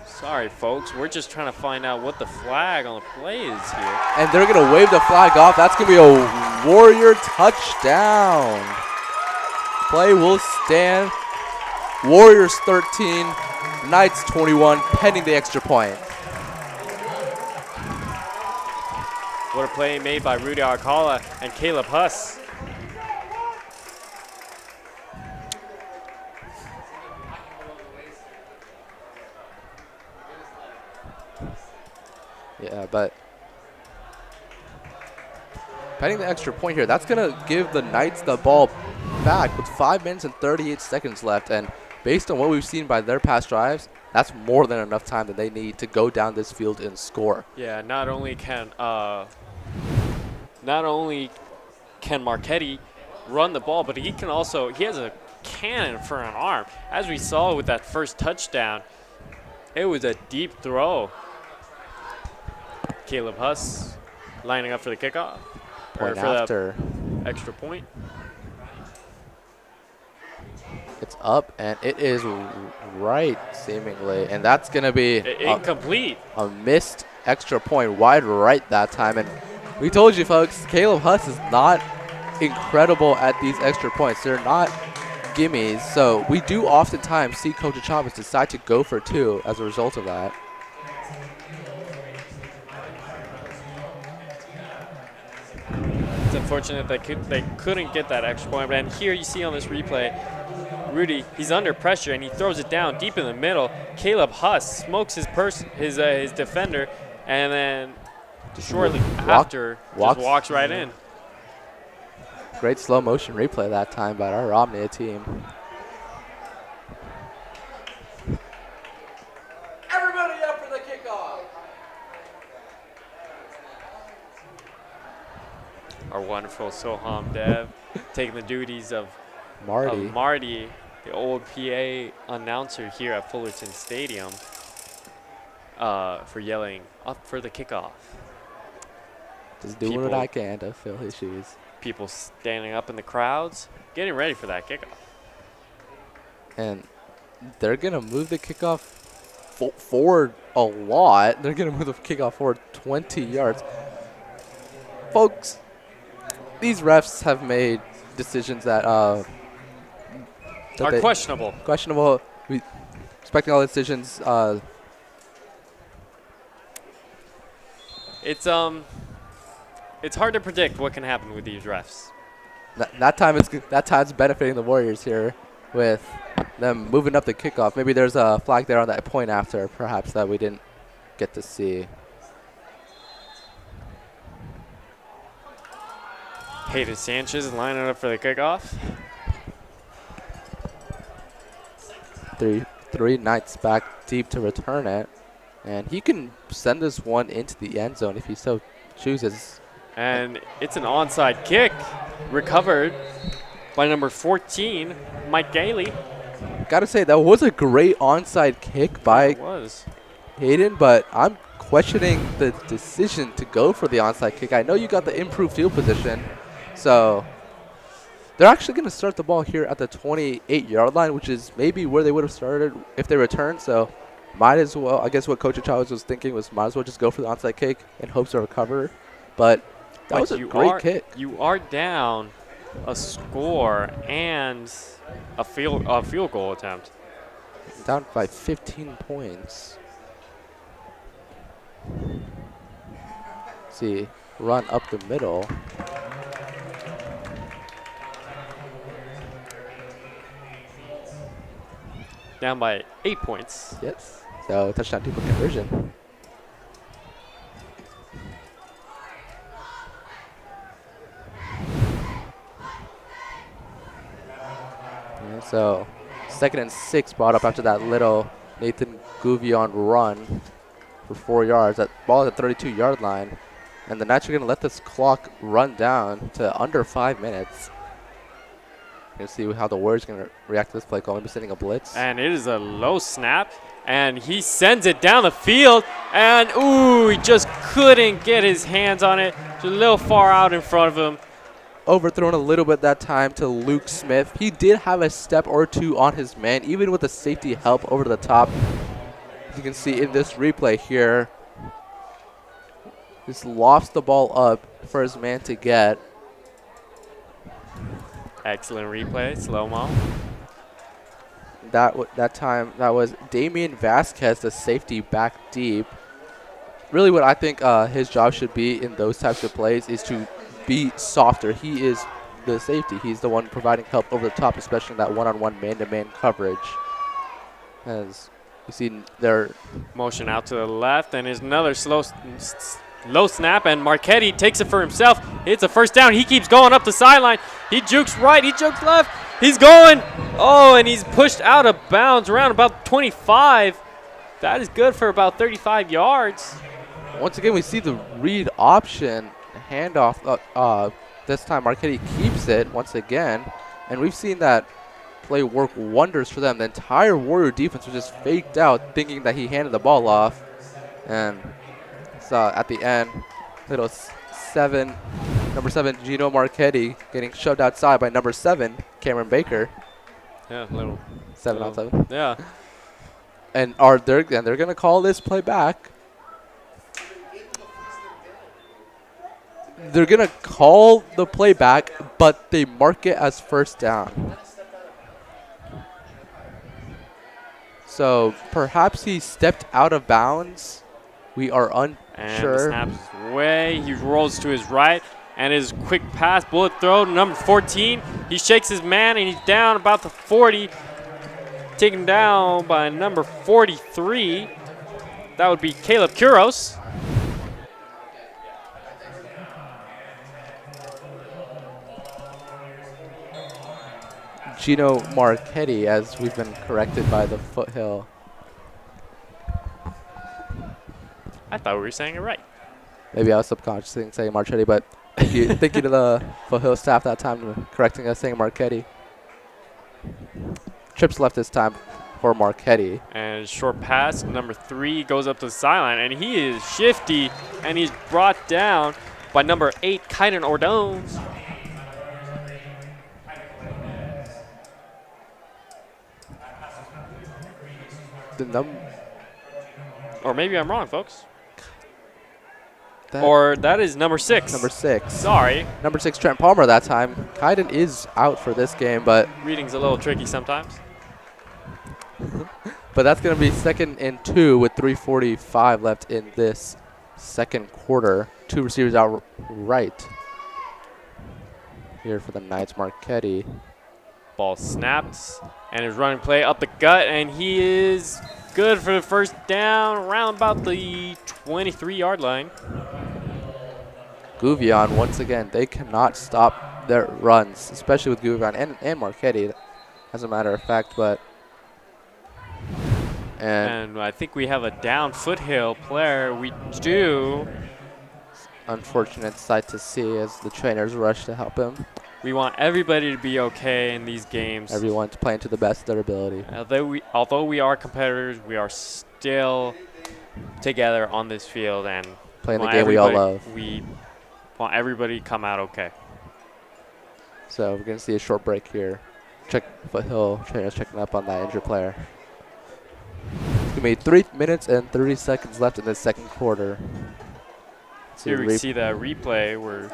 Sorry, folks. We're just trying to find out what the flag on the play is here. And they're going to wave the flag off. That's going to be a Warrior touchdown. Play will stand. Warriors 13, Knights 21, pending the extra point. What a play made by Rudy Alcala and Caleb Huss. Yeah, but pending the extra point here, that's going to give the Knights the ball back with 5 minutes and 38 seconds left. And based on what we've seen by their past drives, that's more than enough time that they need to go down this field and score. Yeah, not only can Marchetti run the ball, but he has a cannon for an arm. As we saw with that first touchdown, it was a deep throw. Caleb Huss lining up for the kickoff. Point for after. The extra point. It's up, and it is right, seemingly. And that's going to be incomplete. A missed extra point wide right that time. And we told you, folks, Caleb Huss is not incredible at these extra points. They're not gimmies. So we do oftentimes see Coach Chavez decide to go for two as a result of that. It's unfortunate they couldn't get that extra point. And here you see on this replay, Rudy, he's under pressure and he throws it down deep in the middle. Caleb Huss smokes his defender, and then shortly after just walks right in. Great slow motion replay that time by our Omnia team. Everybody up for the kickoff. Our wonderful Soham Dev taking the duties of Marty, the old PA announcer here at Fullerton Stadium, for yelling up for the kickoff. Just doing what I can to fill his shoes. People standing up in the crowds, getting ready for that kickoff. And they're going to move the kickoff forward a lot. They're going to move the kickoff forward 20 yards. Folks, these refs have made decisions that are questionable. Questionable. We respecting all the decisions. It's hard to predict what can happen with these refs. That time's benefiting the Warriors here with them moving up the kickoff. Maybe there's a flag there on that point after, perhaps, that we didn't get to see. Hayden Sanchez lining up for the kickoff. Three Knights back deep to return it. And he can send this one into the end zone if he so chooses. And it's an onside kick, recovered by number 14, Mike Gailey. Gotta say, that was a great onside kick by Hayden, but I'm questioning the decision to go for the onside kick. I know you got the improved field position, so they're actually going to start the ball here at the 28-yard line, which is maybe where they would have started if they returned. So Might as well, I guess what Coach Chavez was thinking was might as well just go for the onside kick in hopes of recover. But that was a great kick. You are down a score and a field goal attempt. Down by 15 points. See, run up the middle. Down by 8 points. Yes. So touchdown 2-point conversion. And so 2nd and 6 brought up after that little Nathan Gouvion run for 4 yards. That ball at the 32-yard line. And the Knights are going to let this clock run down to under 5 minutes. You'll see how the Warriors are going to react to this play call. Maybe sending a blitz. And it is a low snap. And he sends it down the field. And, ooh, he just couldn't get his hands on it. Just a little far out in front of him. Overthrown a little bit that time to Luke Smith. He did have a step or two on his man, even with the safety help over the top. As you can see in this replay here, just lofts the ball up for his man to get. Excellent replay, slow-mo. That time, that was Damian Vasquez, the safety, back deep. Really what I think his job should be in those types of plays is to be softer. He is the safety. He's the one providing help over the top, especially in that one-on-one man-to-man coverage. As you see there. Motion out to the left, and is another low snap, and Marchetti takes it for himself. It's a first down. He keeps going up the sideline. He jukes right. He jukes left. He's going. Oh, and he's pushed out of bounds around about 25. That is good for about 35 yards. Once again, we see the read option handoff. This time, Marchetti keeps it once again, and we've seen that play work wonders for them. The entire Warrior defense was just faked out, thinking that he handed the ball off, and at the end, number 7, Gino Marchetti getting shoved outside by number 7, Cameron Baker. Yeah, little 7 on 7. Yeah. And they're going to call this play back. They're going to call the play back, but they mark it as first down. So perhaps he stepped out of bounds. We are unsure. And the snap's away. He rolls to his right, and his quick pass, bullet throw, number 14. He shakes his man, and he's down about the 40. Taken down by number 43. That would be Caleb Kuros. Gino Marchetti, as we've been corrected by the Foothill. I thought we were saying it right. Maybe I was subconsciously saying Marchetti, but thank you to the Foothill staff that time for correcting us saying Marchetti. Trips left this time for Marchetti. And short pass, number 3 goes up to the sideline, and he is shifty, and he's brought down by number 8, Kaiden Ordonez. Or maybe I'm wrong, folks. Or that is number 6. Number 6. Sorry. Number 6, Trent Palmer that time. Kaiden is out for this game, but reading's a little tricky sometimes. But that's going to be 2nd and 2 with 3:45 left in this second quarter. 2 receivers out right. Here for the Knights, Marchetti. Ball snapped, and his running play up the gut, and he is good for the first down around about the 23-yard line. Gouvion, once again, they cannot stop their runs, especially with Gouvion and Marchetti, as a matter of fact. But and I think we have a down Foothill player. We do. Unfortunate sight to see as the trainers rush to help him. We want everybody to be okay in these games. Everyone's playing to the best of their ability. Although we are competitors, we are still together on this field and playing the game we all love. We want everybody to come out okay. So we're going to see a short break here. Foothill trainers checking up on that injured player. We made 3 minutes and 30 seconds left in the second quarter. Here we see that replay where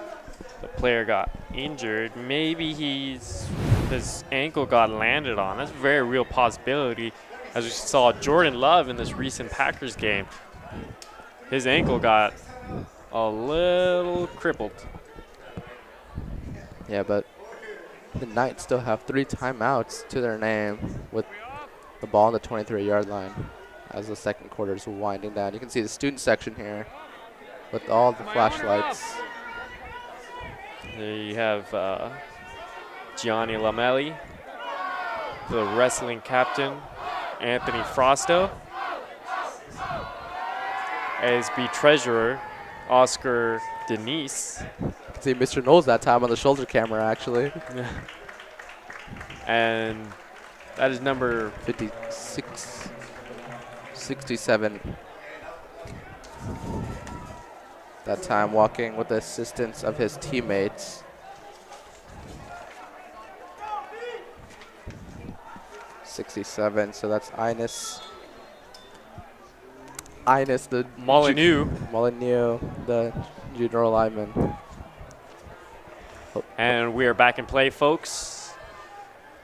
the player got injured. Maybe his ankle got landed on. That's a very real possibility. As we saw Jordan Love in this recent Packers game, his ankle got a little crippled. Yeah, but the Knights still have 3 timeouts to their name with the ball on the 23-yard line as the second quarter is winding down. You can see the student section here with all the flashlights. There you have Gianni Lamelli, the wrestling captain, Anthony Frosto, ASB treasurer, Oscar Denise. You can see Mr. Knowles that time on the shoulder camera, actually. And that is number 56, 67. That time walking with the assistance of his teammates. 67, so that's Ines the Molyneux, the junior lineman. And we are back in play, folks.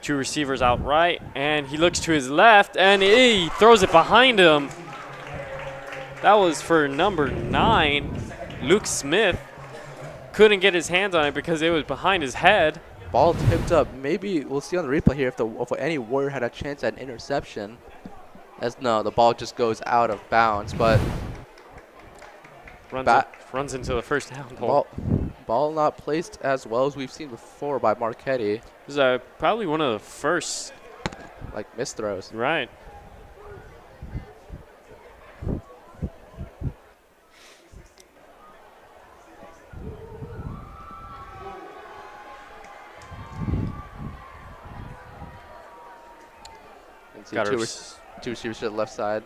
2 receivers out right, and he looks to his left, and he throws it behind him. That was for number 9, Luke Smith. Couldn't get his hands on it because it was behind his head. Ball tipped up. Maybe we'll see on the replay here if any Warrior had a chance at an interception. No, the ball just goes out of bounds, but runs into the first down hole. Ball not placed as well as we've seen before by Marchetti. This is probably one of the first missed throws. Right. Got two receivers to the left side.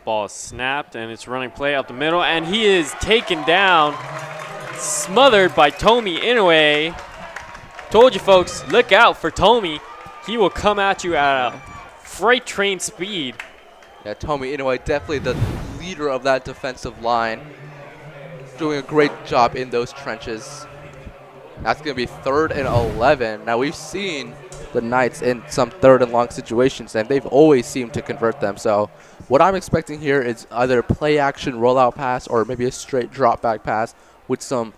Ball is snapped, and it's running play up the middle, and he is taken down, smothered by Tomi Inoue. Told you, folks, look out for Tomi. He will come at you at a freight train speed. Yeah, Tomi Inoue, definitely the leader of that defensive line. Doing a great job in those trenches. That's going to be 3rd and 11. Now, we've seen the Knights in some 3rd and long situations, and they've always seemed to convert them. So what I'm expecting here is either play action rollout pass or maybe a straight drop back pass with some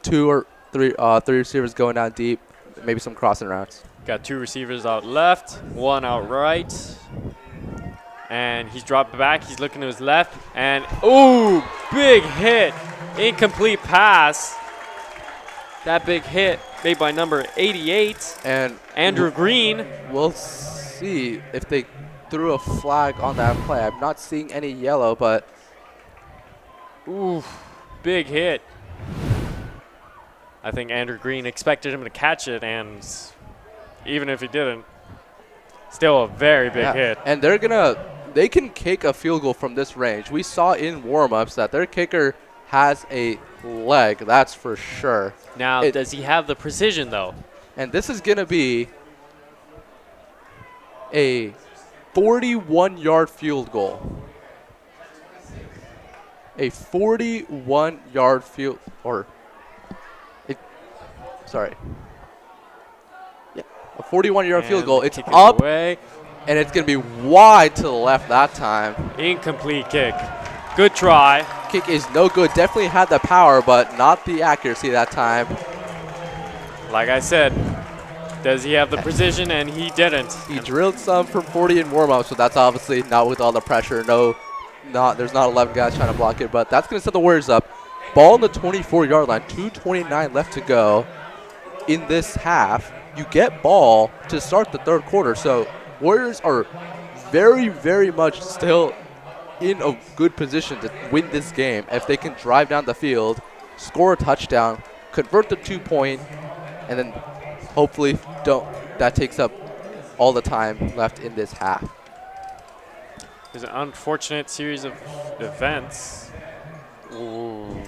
2 or 3 receivers going down deep, maybe some crossing routes. Got 2 receivers out left, 1 out right. And he's dropped back. He's looking to his left. And, ooh, big hit. Incomplete pass. That big hit made by number 88, and Andrew Green. We'll see if they threw a flag on that play. I'm not seeing any yellow, but ooh, big hit. I think Andrew Green expected him to catch it, and even if he didn't, still a very big hit. And they can kick a field goal from this range. We saw in warm-ups that their kicker has a leg, that's for sure. Now, does he have the precision, though? And this is going to be a 41-yard field goal. A 41-yard field, a 41-yard field goal. It's up, and it's going to be wide to the left that time. Incomplete kick. Good try. Kick is no good. Definitely had the power, but not the accuracy that time. Like I said, does he have the precision? And he didn't. He drilled some from 40 in warm-up, so that's obviously not with all the pressure. There's not 11 guys trying to block it, but that's going to set the Warriors up. Ball on the 24-yard line, 2:29 left to go in this half. You get ball to start the 3rd quarter, so Warriors are very, very much still in a good position to win this game if they can drive down the field, score a touchdown, convert the 2-point, and then hopefully that takes up all the time left in this half. There's an unfortunate series of events. Ooh.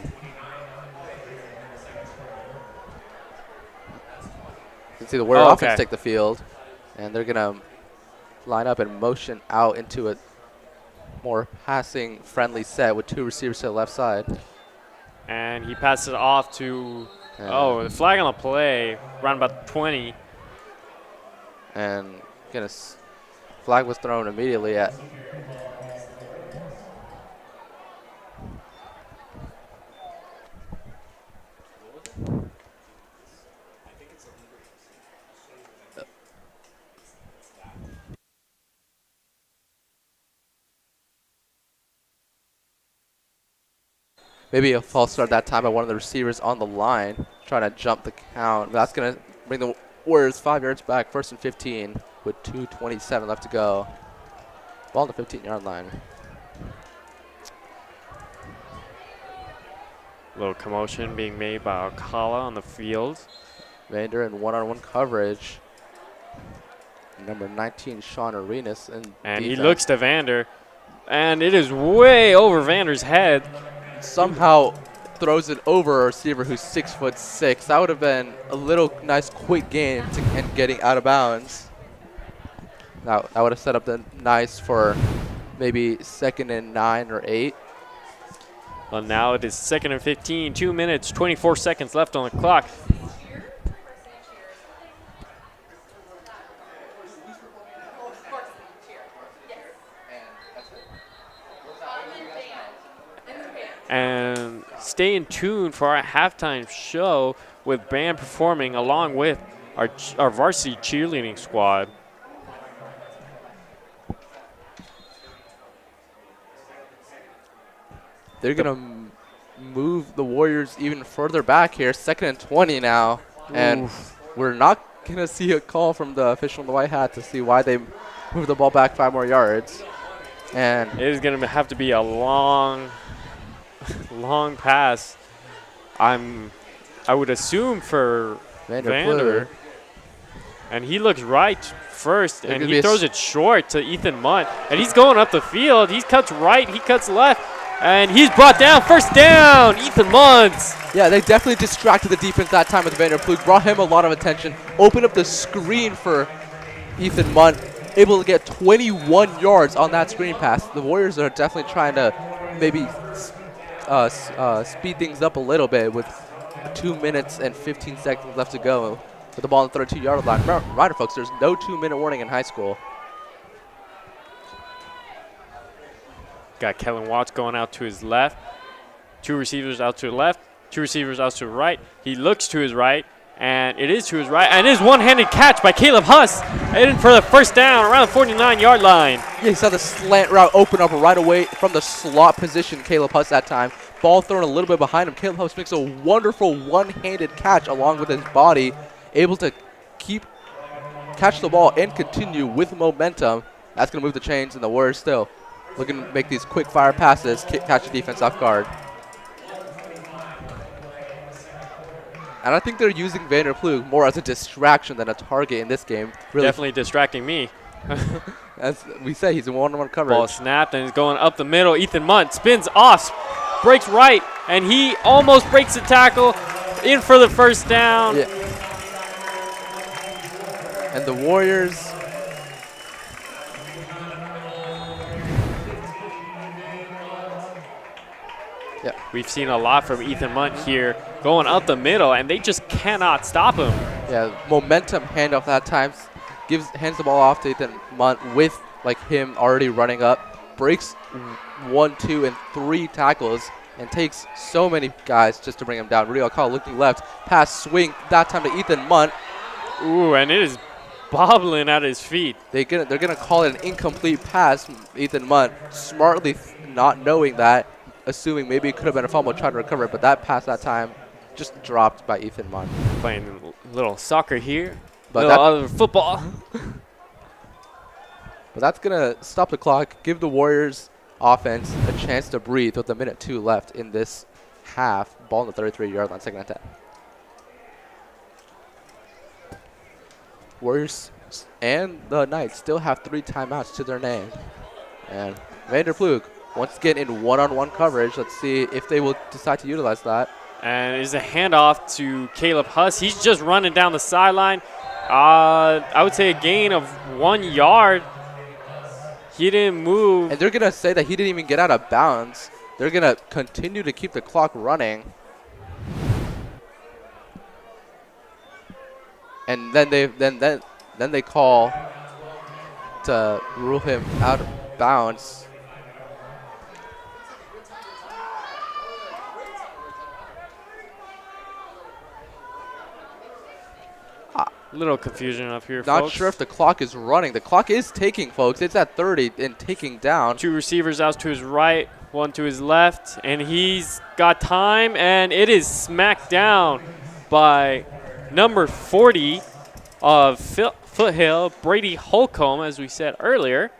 You can see the Warrior offense take the field, and they're going to line up and motion out into a more passing friendly set with 2 receivers to the left side. And he passes it off to, the flag on the play, around about 20. And flag was thrown immediately at. Maybe a false start that time by one of the receivers on the line, trying to jump the count. That's going to bring the Warriors 5 yards back, 1st and 15 with 2:27 left to go. Ball on the 15-yard line. A little commotion being made by Alcala on the field. Vander in one-on-one coverage. Number 19, Sean Arenas. And he looks to Vander, and it is way over Vander's head. Somehow throws it over a receiver who's 6'6". That would have been a little nice quick gain and getting out of bounds. That would have set up the nice for maybe 2nd and 9 or 8. Well, now it is 2nd and 15, 2 minutes, 24 seconds left on the clock. And stay in tune for our halftime show with band performing along with our varsity cheerleading squad. They're going to move the Warriors even further back here. 2nd and 20 now. And we're not going to see a call from the official in the white hat to see why they moved the ball back 5 more yards. And it is going to have to be a long pass. I would assume for Vander. And he looks right first, and he throws it short to Ethan Munt. And he's going up the field. He cuts right, he cuts left, and he's brought down. 1st down, Ethan Munt. Yeah, they definitely distracted the defense that time with Vander Plug, brought him a lot of attention, opened up the screen for Ethan Munt, able to get 21 yards on that screen pass. The Warriors are definitely trying to maybe speed things up a little bit with 2 minutes and 15 seconds left to go with the ball on the 32-yard line. Reminder, folks, there's no 2-minute warning in high school. Got Kellen Watts going out to his left. 2 receivers out to the left. 2 receivers out to the right. He looks to his right, and it is to his right. And it is one-handed catch by Caleb Huss in for the 1st down around the 49-yard line. Yeah, he saw the slant route open up right away from the slot position, Caleb Huss that time. Ball thrown a little bit behind him. Caleb Huss makes a wonderful one-handed catch along with his body, able to catch the ball and continue with momentum. That's going to move the chains, and the Warriors still looking to make these quick fire passes, catch the defense off guard. And I think they're using Vander Plug more as a distraction than a target in this game. Really definitely distracting me. As we say, he's in one-on-one coverage. Ball snapped, and he's going up the middle. Ethan Munt spins off, breaks right, and he almost breaks the tackle, in for the 1st down. Yeah. And the Warriors we've seen a lot from Ethan Munt here, going up the middle, and they just cannot stop him. Yeah, momentum handoff that time. Hands the ball off to Ethan Munt with him already running up. Breaks 1, 2, and 3 tackles and takes so many guys just to bring him down. Rudy Alcala looking left. Pass swing that time to Ethan Munt. Ooh, and it is bobbling at his feet. They're gonna call it an incomplete pass. Ethan Munt smartly not knowing that, assuming maybe it could have been a fumble, trying to recover it, but that pass that time just dropped by Ethan Munt. Playing a little soccer here, but other football. But that's going to stop the clock, give the Warriors offense a chance to breathe with 1:02 left in this half. Ball on the 33-yard line, 2nd and 10. Warriors and the Knights still have 3 timeouts to their name. And Vander Plug once again in one-on-one coverage. Let's see if they will decide to utilize that. And it is a handoff to Caleb Huss. He's just running down the sideline. I would say a gain of 1 yard. He didn't move. And they're going to say that he didn't even get out of bounds. They're going to continue to keep the clock running. And then they call to rule him out of bounds. Little confusion up here, Not folks. sure if the clock is running. The clock is ticking, folks. It's at 30 and ticking down. 2 receivers out to his right, 1 to his left, and he's got time, and it is smacked down by number 40 of Foothill, Brady Holcomb, as we said earlier.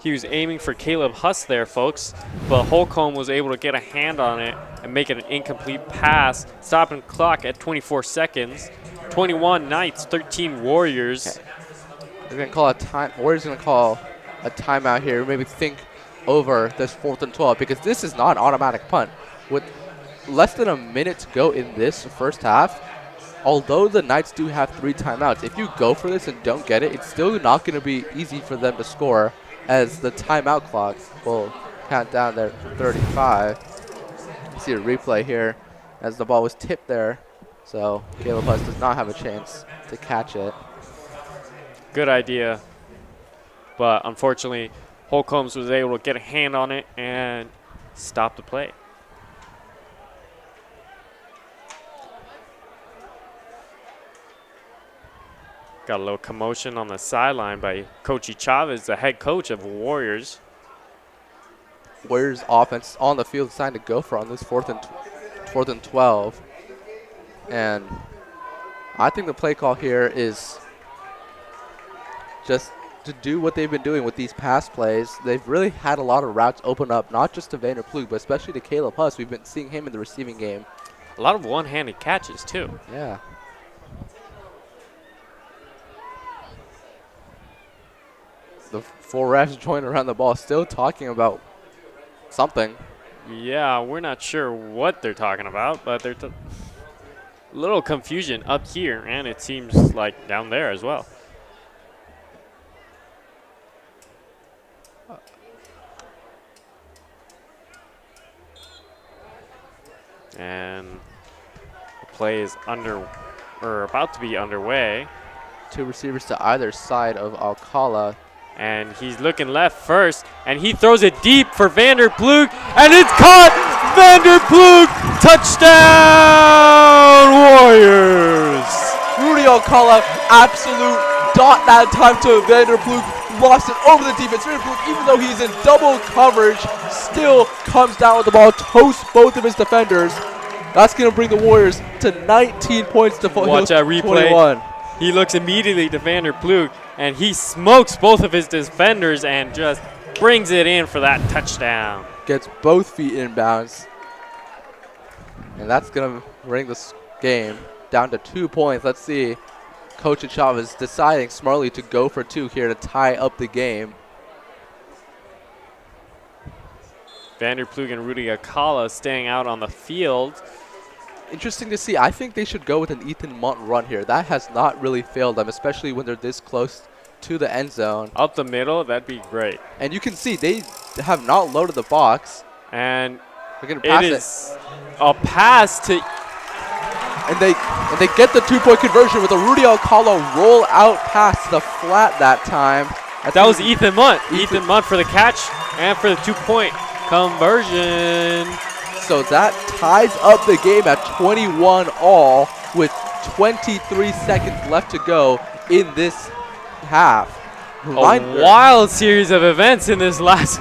He was aiming for Caleb Huss there, folks, but Holcomb was able to get a hand on it and make it an incomplete pass, stopping the clock at 24 seconds. 21 Knights, 13 Warriors. They're going to call a time. Warriors going to call a timeout here. Maybe think over this 4th and 12 because this is not an automatic punt. With less than a minute to go in this first half, although the Knights do have 3 timeouts, if you go for this and don't get it, it's still not going to be easy for them to score, as the timeout clock will count down there for 35. You see a replay here as the ball was tipped there. So Caleb Huss does not have a chance to catch it. Good idea. But unfortunately, Holcombs was able to get a hand on it and stop the play. Got a little commotion on the sideline by Coach Chavez, the head coach of Warriors. Warriors offense on the field deciding to go for on this 4th and 12. And I think the play call here is just to do what they've been doing with these pass plays. They've really had a lot of routes open up, not just to Vander Plug, but especially to Caleb Huss. We've been seeing him in the receiving game. A lot of one-handed catches, too. Yeah. The 4 refs joined around the ball, still talking about something. Yeah, we're not sure what they're talking about, but there's a little confusion up here, and it seems like down there as well. And the play is about to be underway. 2 receivers to either side of Alcala. And he's looking left first, and he throws it deep for Vander Plug, and it's caught! Vander Plug, touchdown Warriors! Rudy Alcala, absolute dot that time to Vander Plug. Lost it over the defense. Vander Plug, even though he's in double coverage, still comes down with the ball, toasts both of his defenders. That's going to bring the Warriors to 19 points to Foothill. Watch that replay. 21. He looks immediately to Vander Plug, and he smokes both of his defenders and just brings it in for that touchdown. Gets both feet inbounds. And that's going to bring this game down to 2 points. Let's see. Coach Chavez deciding smartly to go for 2 here to tie up the game. Vander Plug and Rudy Alcala staying out on the field. Interesting to see. I think they should go with an Ethan Munt run here. That has not really failed them, especially when they're this close to the end zone. Up the middle, that'd be great. And you can see they have not loaded the box. And they're going to pass it is a pass to... And they get the 2-point conversion with a Rudy Alcala roll out pass to the flat that time. That was Ethan Munt. Ethan Munt for the catch and for the 2-point conversion. So that ties up the game at 21 all with 23 seconds left to go in this half. A wild series of events in this last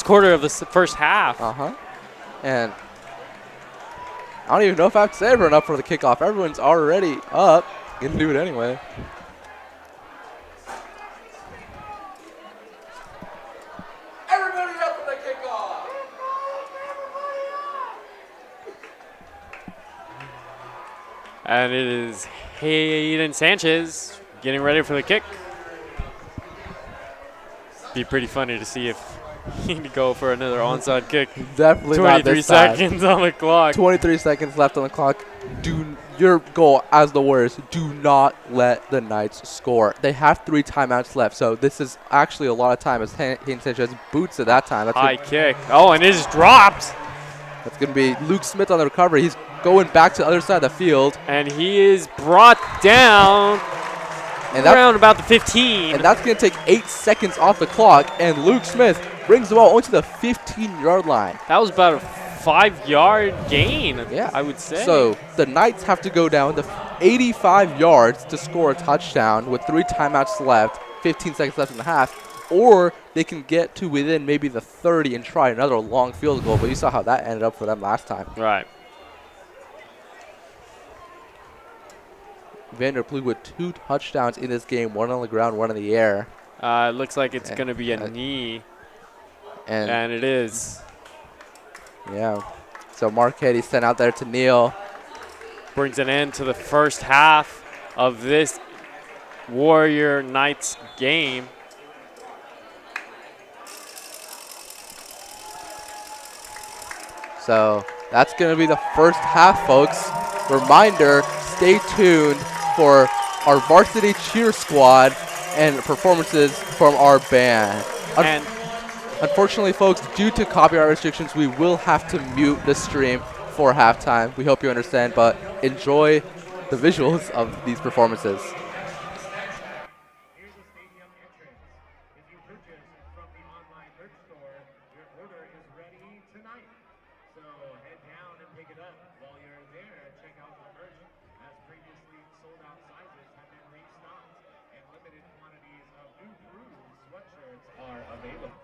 quarter of the first half. And I don't even know if I have to say everyone up for the kickoff. Everyone's already up. Gonna do it anyway. Everybody up for the kickoff. And it is Hayden Sanchez getting ready for the kick. Be pretty funny to see if Need to go for another onside kick. Definitely not 23 this time. seconds on the clock. 23 seconds left on the clock. Your goal as the Warriors, do not let the Knights score. They have 3 timeouts left, so this is actually a lot of time as Hayden Sanchez boots at that time. That's High kick. Oh, and it just dropped. That's going to be Luke Smith on the recovery. He's going back to the other side of the field. And he is brought down around about the 15. And that's going to take 8 seconds off the clock, and Luke Smith brings the ball only to the 15-yard line. That was about a 5-yard gain, Yeah. I would say. So the Knights have to go down to 85 yards to score a touchdown with 3 timeouts left, 15 seconds left in the half, or they can get to within maybe the 30 and try another long field goal, but you saw how that ended up for them last time. Right. Vanderploeg with 2 touchdowns in this game, 1 on the ground, 1 in the air. It looks like it's going to be a knee, and it is. Yeah. So Marquette sent out there to kneel. Brings an end to the first half of this Warrior Knights game. So that's going to be the first half, folks. Reminder, stay tuned for our varsity cheer squad and performances from our band. And Unfortunately, folks, due to copyright restrictions, we will have to mute the stream for halftime. We hope you understand, but enjoy the visuals of these performances. Here's the stadium entrance. If you purchase from the online merch store, your order is ready tonight. So head down and pick it up. While you're there, check out the merch, as previously sold out sizes have been restocked and limited quantities of new Brews sweatshirts are available.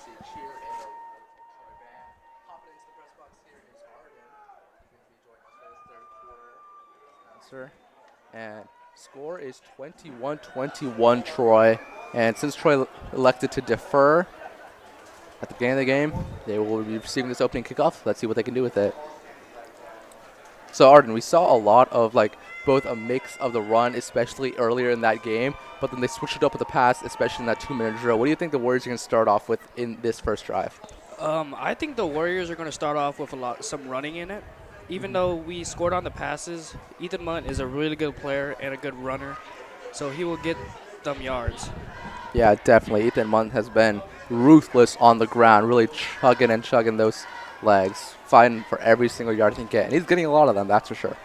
see cheer and a Troy band. Hopping into the press box here is Arden. He's going to be joining us for his third quarter. Spencer. And score is 21-21 Troy. And since Troy elected to defer at the beginning of the game, they will be receiving this opening kickoff. Let's see what they can do with it. So Arden, we saw a lot of both a mix of the run, especially earlier in that game, but then they switched it up with the pass, especially in that 2-minute drill. What do you think the Warriors are going to start off with in this first drive? I think the Warriors are going to start off with some running in it. Even though we scored on the passes, Ethan Munt is a really good player and a good runner, so he will get them yards. Yeah, definitely. Ethan Munt has been ruthless on the ground, really chugging those legs, fighting for every single yard he can get. And he's getting a lot of them, that's for sure.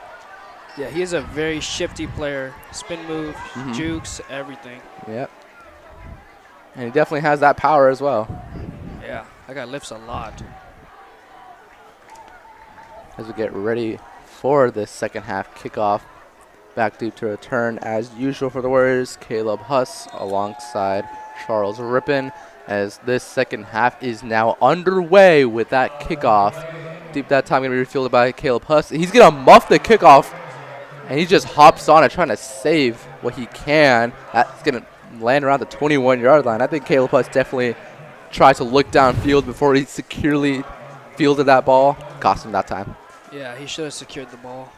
Yeah, he is a very shifty player. Spin move, jukes, everything. Yep. And he definitely has that power as well. Yeah, that guy lifts a lot. As we get ready for this second half kickoff, back deep to return as usual for the Warriors, Caleb Huss alongside Charles Rippon, as this second half is now underway with that kickoff. Deep that time going to be refielded by Caleb Huss. He's going to muff the kickoff, and he just hops on it trying to save what he can. That's going to land around the 21-yard line. I think Caleb Huss definitely tried to look downfield before he securely fielded that ball. Cost him that time. Yeah, he should have secured the ball.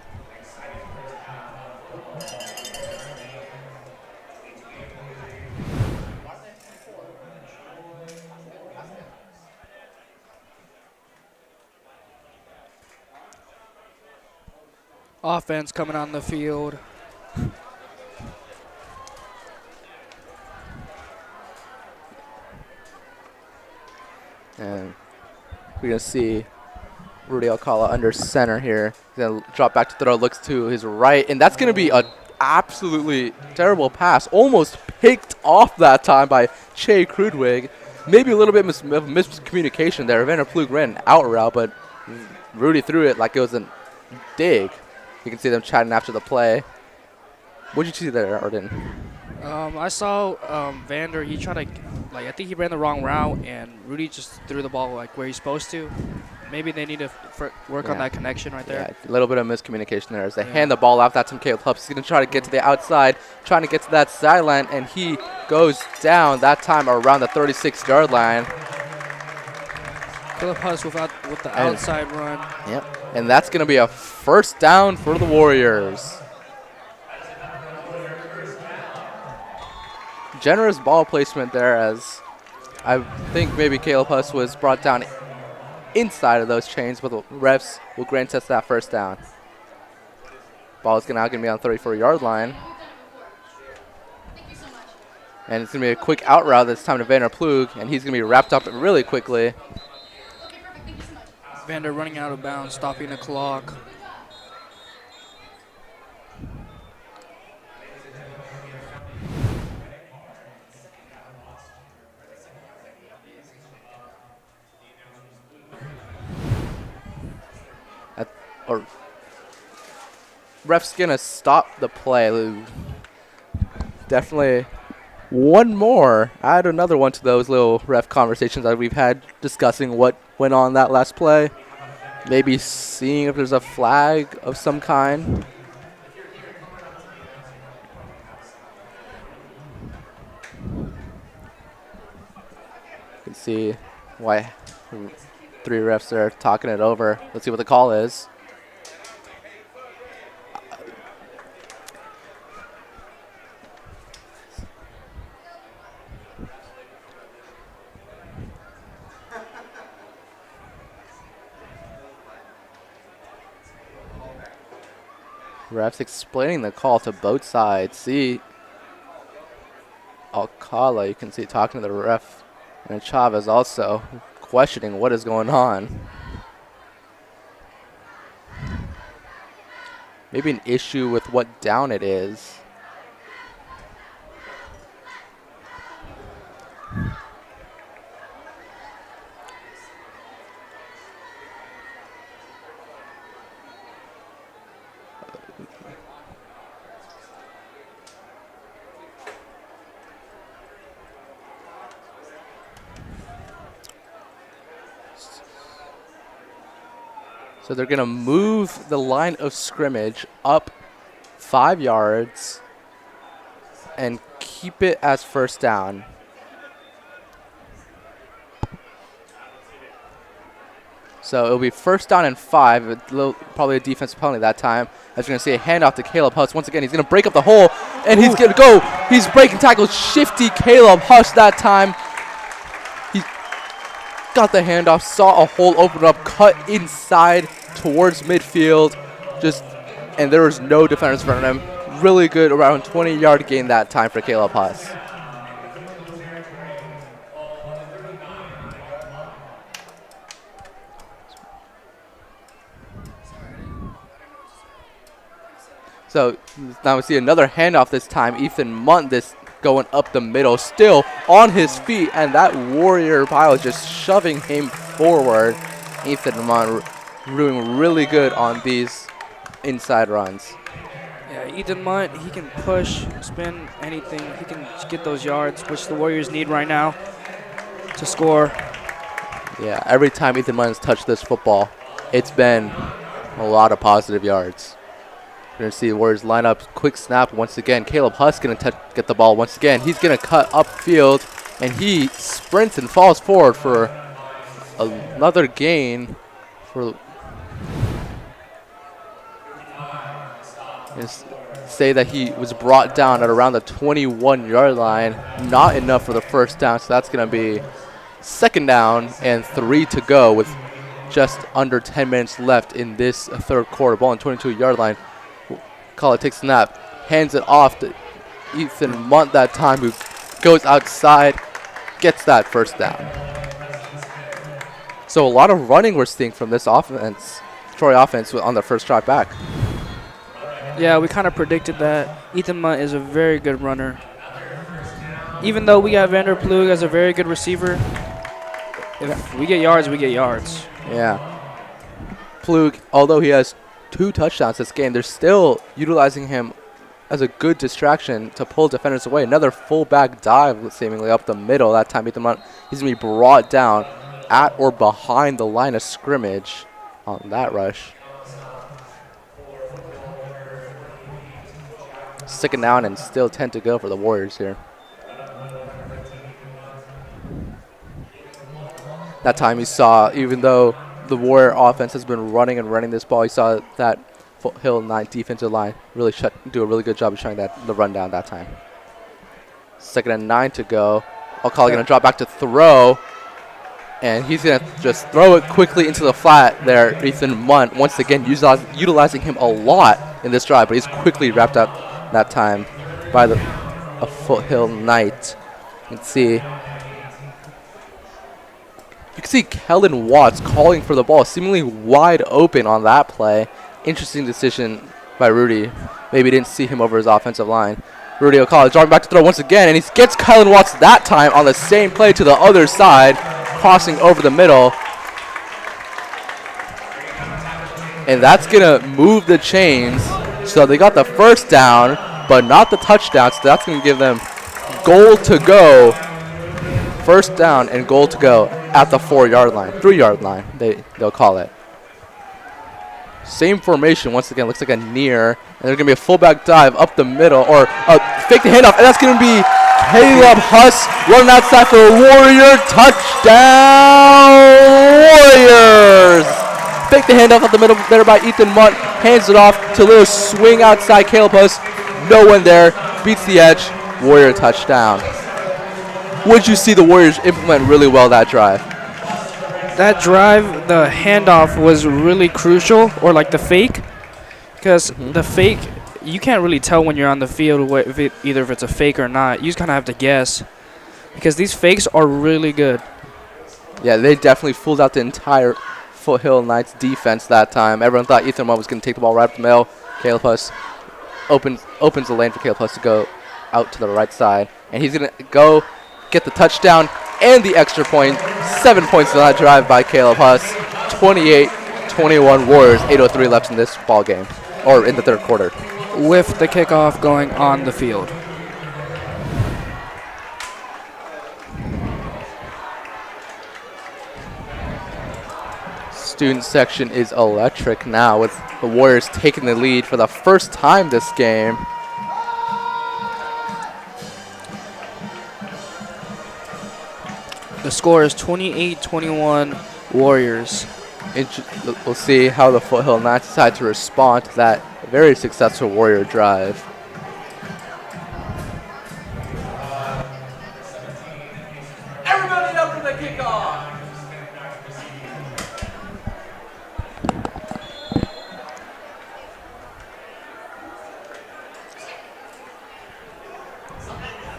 Offense coming on the field. And we're going to see Rudy Alcala under center here. He's going to drop back to throw, looks to his right, and that's going to be an absolutely terrible pass. Almost picked off that time by Che Krudwig. Maybe a little bit of miscommunication there. Vander Plug ran an out route, but Rudy threw it like it was a dig. You can see them chatting after the play. What did you see there, Arden? I saw Vander, he tried to, I think he ran the wrong route, and Rudy just threw the ball where he's supposed to. Maybe they need to work on that connection right there. Yeah, a little bit of miscommunication there as they hand the ball off. That's from Caleb Huss. He's going to try to get to the outside, trying to get to that sideline, and he goes down that time around the 36-yard line. Caleb Huss with the outside run. Yep, and that's going to be a first down for the Warriors. Generous ball placement there, as I think maybe Caleb Huss was brought down inside of those chains, but the refs will grant us that first down. Ball is now going to be on the 34-yard line. And it's going to be a quick out route this time to Vander Plug, and he's going to be wrapped up really quickly. Vander running out of bounds, stopping the clock. Or ref's gonna stop the play. Definitely one more. Add another one to those little ref conversations that we've had discussing what went on that last play. Maybe seeing if there's a flag of some kind. You can see why three refs are talking it over. Let's see what the call is. Refs explaining the call to both sides. See Alcala, you can see talking to the ref, and Chavez also questioning what is going on. Maybe an issue with what down it is. So they're going to move the line of scrimmage up 5 yards and keep it as first down. So it'll be first down and 5, probably a defensive penalty that time. As you're going to see a handoff to Caleb Huss. Once again, he's going to break up the hole, and he's going to go. He's breaking tackles. Shifty Caleb Huss that time. He got the handoff, saw a hole open up, cut inside towards midfield, and there was no defenders in front of him. Really good, around 20-yard gain that time for Caleb Huss. So now we see another handoff this time. Ethan Munt going up the middle, still on his feet, and that Warrior pilot just shoving him forward. Ethan Munt doing really good on these inside runs. Yeah, Ethan Munt, he can push, spin, anything. He can get those yards, which the Warriors need right now to score. Yeah, every time Ethan Munt has touched this football, it's been a lot of positive yards. You're going to see the Warriors line up, quick snap once again. Caleb Huss going to get the ball once again. He's going to cut upfield, and he sprints and falls forward for another gain. Say that he was brought down at around the 21-yard line. Not enough for the first down, so that's going to be second down and 3 to go with just under 10 minutes left in this third quarter. Ball on 22-yard line. Call it, takes snap, hands it off to Ethan Munt that time, who goes outside, gets that first down. So a lot of running we're seeing from this offense, Troy offense, on their first drive back. Yeah, we kind of predicted that. Ethan Munt is a very good runner. Even though we got Vander Plug as a very good receiver, if we get yards, we get yards. Yeah. Plug, although he has 2 touchdowns this game, they're still utilizing him as a good distraction to pull defenders away. Another fullback dive seemingly up the middle. That time Ethan Munt, he's going to be brought down at or behind the line of scrimmage on that rush. Second down and still 10 to go for the Warriors here. That time you saw, even though the Warrior offense has been running this ball, you saw that Foothill 9 defensive line really do a really good job of shutting the run down that time. Second and 9 to go. Alcala going to drop back to throw, and he's going to just throw it quickly into the flat there. Ethan Munt, once again, utilizing him a lot in this drive, but he's quickly wrapped up that time by a Foothill Knight. You can see Kellen Watts calling for the ball, seemingly wide open on that play. Interesting decision by Rudy. Maybe didn't see him over his offensive line. Rudy O'Connell dropping back to throw once again, and he gets Kellen Watts that time on the same play to the other side, crossing over the middle. And that's going to move the chains. So they got the first down, but not the touchdown, so that's going to give them goal to go. First down and goal to go at the 4-yard line, 3-yard line, they'll call it. Same formation once again, looks like a near, and there's going to be a fullback dive up the middle, or fake the handoff, and that's going to be Caleb Huss running outside for a Warrior touchdown. Warriors! Fake the handoff up the middle there by Ethan Munt, hands it off to a little swing outside Caleb Huss. No one there, beats the edge, Warrior touchdown. Would you see the Warriors implement really well that drive? That drive, the handoff was really crucial, or like the fake, because the fake, you can't really tell when you're on the field either if it's a fake or not. You just kind of have to guess, because these fakes are really good. Yeah, they definitely fooled out the entire Foothill Knights defense that time. Everyone thought Ethan Munt was going to take the ball right up the middle. Caleb Huss opens the lane for Caleb Huss to go out to the right side, and he's going to go get the touchdown and the extra point. 7 points on that drive by Caleb Huss. 28-21 Warriors. 8:03 left in this ball game, or in the third quarter. With the kickoff going on the field. student section is electric now, with the Warriors taking the lead for the first time this game. The score is 28-21 Warriors. We'll see how the Foothill Knights decide to respond to that very successful Warrior drive. Everybody up for the kickoff.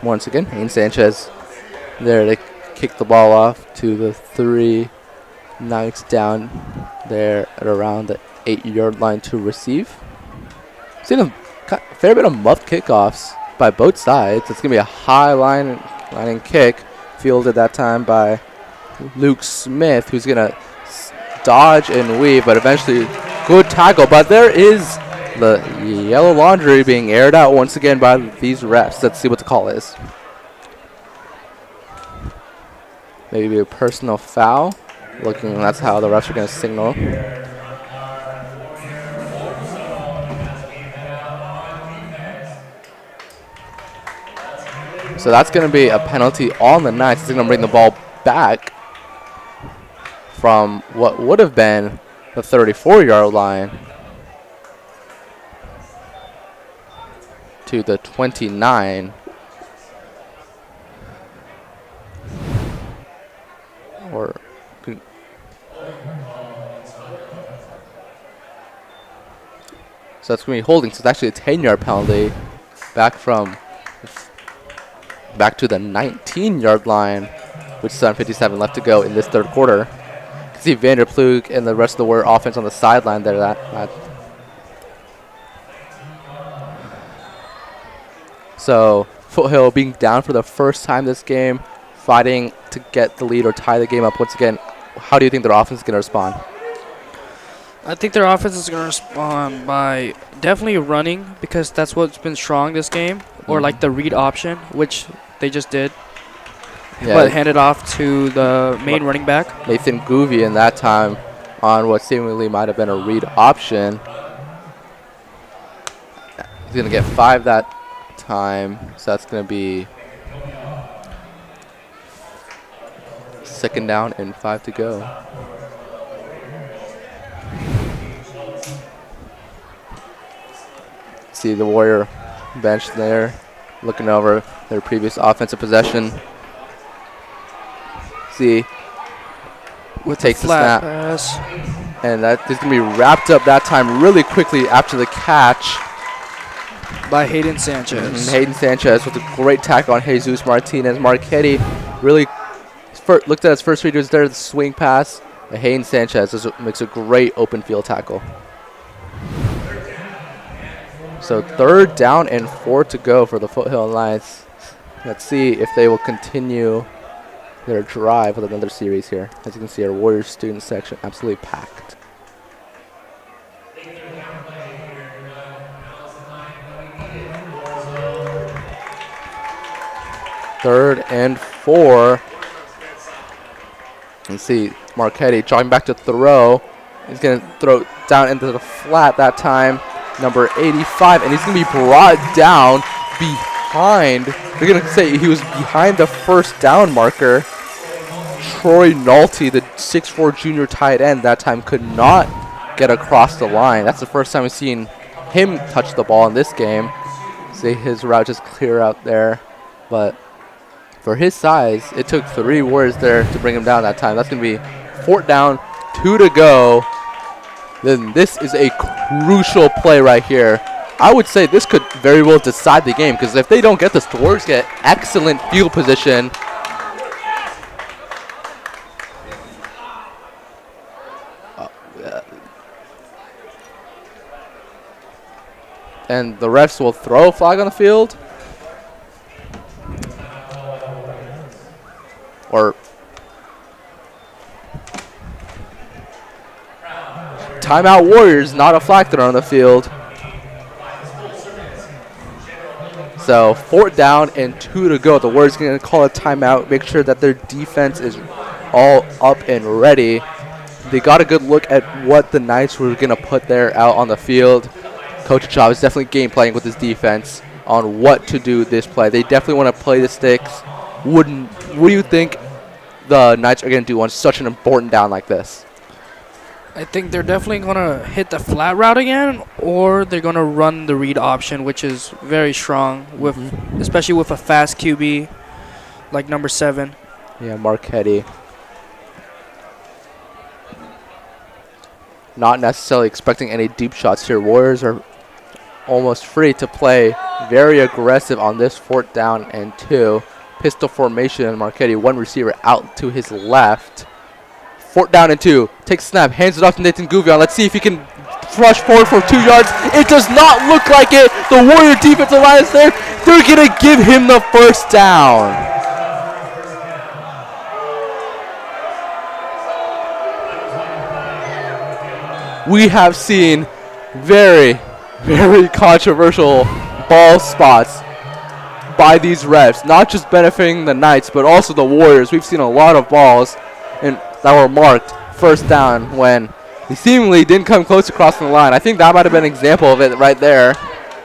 Once again, Hayden Sanchez there to kick the ball off to the 3 Knights down there at around the 8-yard line to receive. Seen a fair bit of muffed kickoffs by both sides. It's going to be a high lining kick, fielded that time by Luke Smith, who's going to dodge and weave, but eventually good tackle. But there is the yellow laundry being aired out once again by these refs. Let's see what the call is. Maybe a personal foul. Looking, that's how the refs are going to signal. So that's going to be a penalty on the Knights. It's going to bring the ball back from what would have been the 34-yard line to the 29. Or so that's going to be holding. So it's actually a 10-yard penalty back to the 19-yard line with 7:57 left to go in this third quarter. You can see Vanderplug and the rest of the Warrior offense on the sideline there. So Foothill being down for the first time this game, fighting to get the lead or tie the game up once again. How do you think their offense is going to respond? I think their offense is going to respond by definitely running, because that's what's been strong this game, or like the read option, which they just did. Yeah. But handed off to the main running back. Nathan Gouvy in that time on what seemingly might have been a read option. He's going to get 5 that time, so that's going to be 2nd down and 5 to go. See the Warrior bench there, looking over their previous offensive possession. See with takes the snap pass, and that is going to be wrapped up that time really quickly after the catch by Hayden Sanchez. Hayden Sanchez with a great tackle on Jesus Martinez. Marchetti really looked at his first read. Was there the swing pass? And Hayden Sanchez makes a great open field tackle. So 3rd down and 4 to go for the Foothill Knights. Let's see if they will continue their drive with another series here. As you can see, our Warriors student section absolutely packed. Third and 4. You can see Marchetti dropping back to throw. He's going to throw down into the flat that time. Number 85, and he's going to be brought down behind. They're going to say he was behind the first down marker. Troy Nolte, the 6'4 junior tight end, that time could not get across the line. That's the first time we've seen him touch the ball in this game. See his route just clear out there. But for his size, it took 3 Warriors there to bring him down that time. That's going to be 4th down, 2 to go. Then this is a crucial play right here. I would say this could very well decide the game, because if they don't get this, the Warriors get excellent field position. And the refs will throw a flag on the field. Or timeout Warriors, not a flag thrown on the field. So 4th down and 2 to go. The Warriors going to call a timeout, make sure that their defense is all up and ready. they got a good look at what the Knights were going to put there out on the field. Coach Chop is definitely game playing with his defense on what to do this play. They definitely want to play the sticks. What do you think the Knights are going to do on such an important down like this? I think they're definitely going to hit the flat route again, or they're going to run the read option, which is very strong, with especially with a fast QB like number 7. Yeah, Marquetti. Not necessarily expecting any deep shots here. Warriors are almost free to play very aggressive on this 4th down and 2. Pistol formation, Marquetti, one receiver out to his left. 4th down and 2. Takes snap, hands it off to Nathan Gouvion. Let's see if he can rush forward for 2 yards. It does not look like it. The Warrior defensive line is there. They're going to give him the 1st down. We have seen very, very controversial ball spots by these refs, not just benefiting the Knights, but also the Warriors. We've seen a lot of balls that were marked 1st down when he seemingly didn't come close to crossing the line. I think that might have been an example of it right there.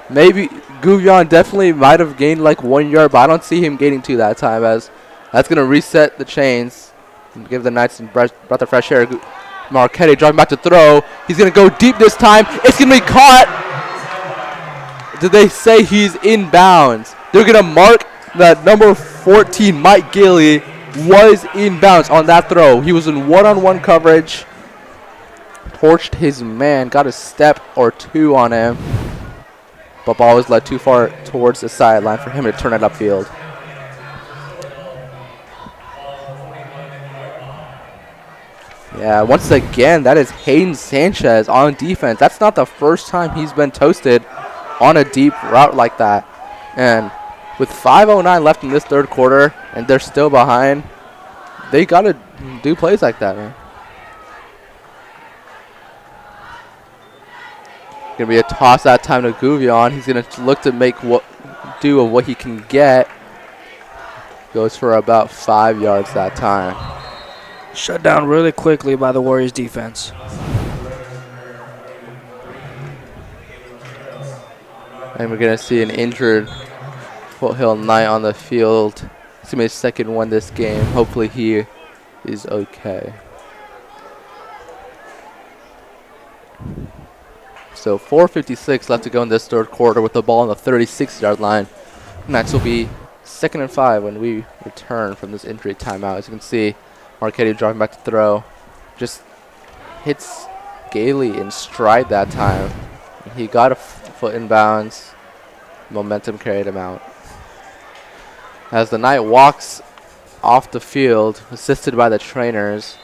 Maybe Gouvion definitely might have gained like 1 yard, but I don't see him gaining 2 that time, as that's going to reset the chains and give the Knights some breath of fresh air. Marquetti driving back to throw. He's going to go deep this time. It's going to be caught. Did they say he's in bounds? They're going to mark that number 14, Mike Gilly, was in bounds on that throw. He was in one-on-one coverage. Torched his man. Got a step or 2 on him. But ball was led too far towards the sideline for him to turn it upfield. Yeah, once again, that is Hayden Sanchez on defense. That's not the first time he's been toasted on a deep route like that. And with 5:09 left in this 3rd quarter, and they're still behind, they got to do plays like that, man. Going to be a toss that time to Gouvion. He's going to look to make do of what he can get. Goes for about 5 yards that time. Shut down really quickly by the Warriors defense. And we're going to see an injured Foothill Knight on the field. It's going to be his 2nd one this game. Hopefully he is okay. So 4:56 left to go in this 3rd quarter with the ball on the 36-yard line. Knights will be 2nd and 5 when we return from this injury timeout. As you can see, Marquetti driving back to throw. Just hits Gailey in stride that time. He got a foot in bounds. Momentum carried him out. As the Knight walks off the field, assisted by the trainers.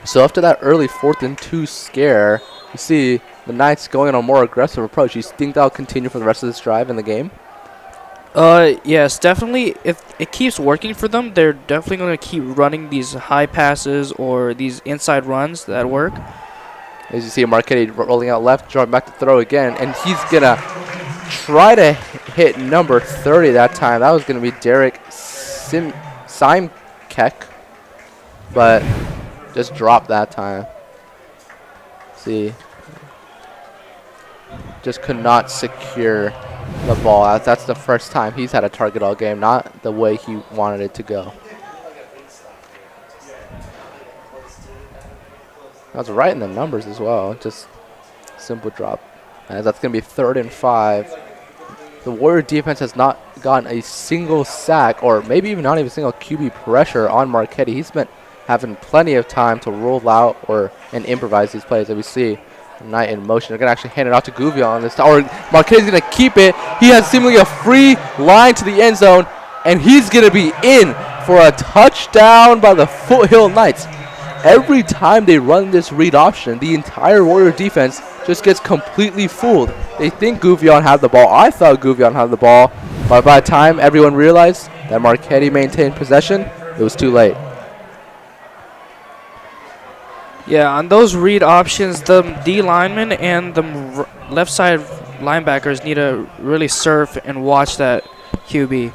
So after that early 4th and 2 scare, you see the Knights going on a more aggressive approach. You think that'll continue for the rest of this drive in the game? Yes, definitely. If it keeps working for them, they're definitely going to keep running these high passes or these inside runs that work. As you see Marquetti rolling out left, drawing back to throw again, and he's going to try to hit number 30 that time. That was going to be Derek Simkek, but just dropped that time. See, just could not secure the ball. That's the first time he's had a target all game, not the way he wanted it to go. That was right in the numbers as well. Just simple drop. And that's going to be 3rd and 5. The Warrior defense has not gotten a single sack, or maybe even not even a single QB pressure on Marquetti. He's been having plenty of time to roll out and improvise these plays that we see. Knight in motion. They're going to actually hand it off to Gouvion on this time. Or Marquetti's going to keep it. He has seemingly a free line to the end zone, and he's going to be in for a touchdown by the Foothill Knights. Every time they run this read option, the entire Warrior defense just gets completely fooled. They think Gouvion had the ball. I thought Gouvion had the ball, but by the time everyone realized that Marquetti maintained possession, it was too late. Yeah, on those read options, the D linemen and the left side linebackers need to really surf and watch that QB.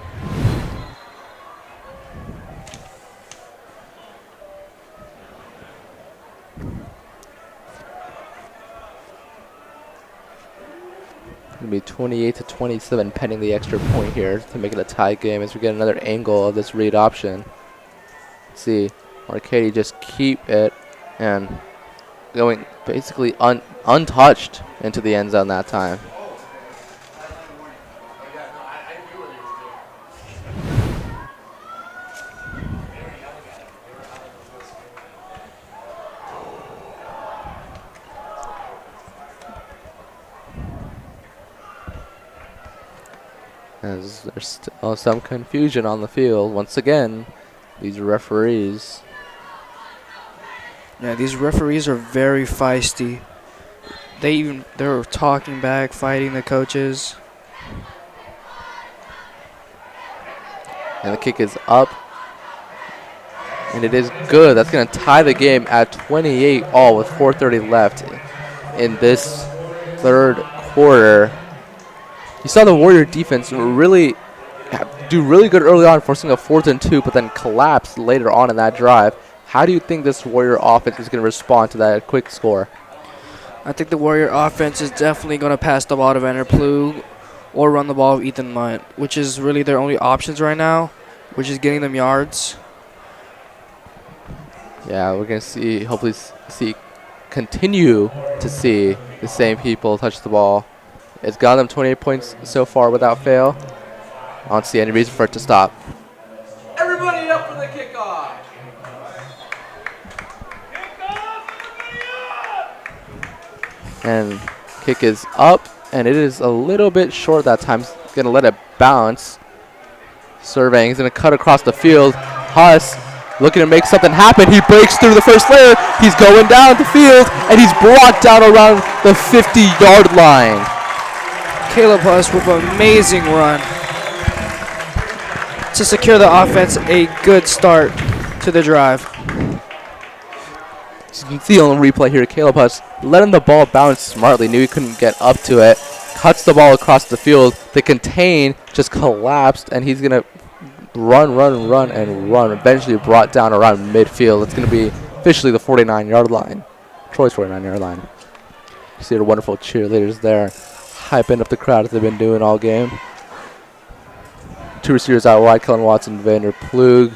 Gonna be 28-27 pending the extra point here to make it a tie game as we get another angle of this read option. Let's see, Arcady just keep it and going basically untouched into the end zone that time. As there's still some confusion on the field. Once again, these referees. Yeah, these referees are very feisty. They're talking back, fighting the coaches. And the kick is up. And it is good. That's going to tie the game at 28 all with 4:30 left in this third quarter. You saw the Warrior defense really do really good early on, forcing a 4th and 2, but then collapse later on in that drive. How do you think this Warrior offense is going to respond to that quick score? I think the Warrior offense is definitely going to pass the ball to Vander Plug or run the ball with Ethan Munt, which is really their only options right now, which is getting them yards. Yeah, we're going to hopefully continue to see the same people touch the ball. It's got them 28 points so far without fail. I don't see any reason for it to stop. Everybody up for the kickoff. And kick is up, and it is a little bit short that time. Going to let it bounce. Surveying, he's going to cut across the field. Huss looking to make something happen. He breaks through the first layer. He's going down the field, and he's brought down around the 50-yard line. Caleb Huss with an amazing run to secure the offense a good start to the drive. As you can see on the replay here, Caleb Huss letting the ball bounce smartly, knew he couldn't get up to it, cuts the ball across the field. The contain just collapsed, and he's going to run, eventually brought down around midfield. It's going to be officially the 49-yard line, Troy's 49-yard line. You see the wonderful cheerleaders there, hyping up the crowd as they've been doing all game. Two receivers out wide, Kellen Watson, Vander Plug.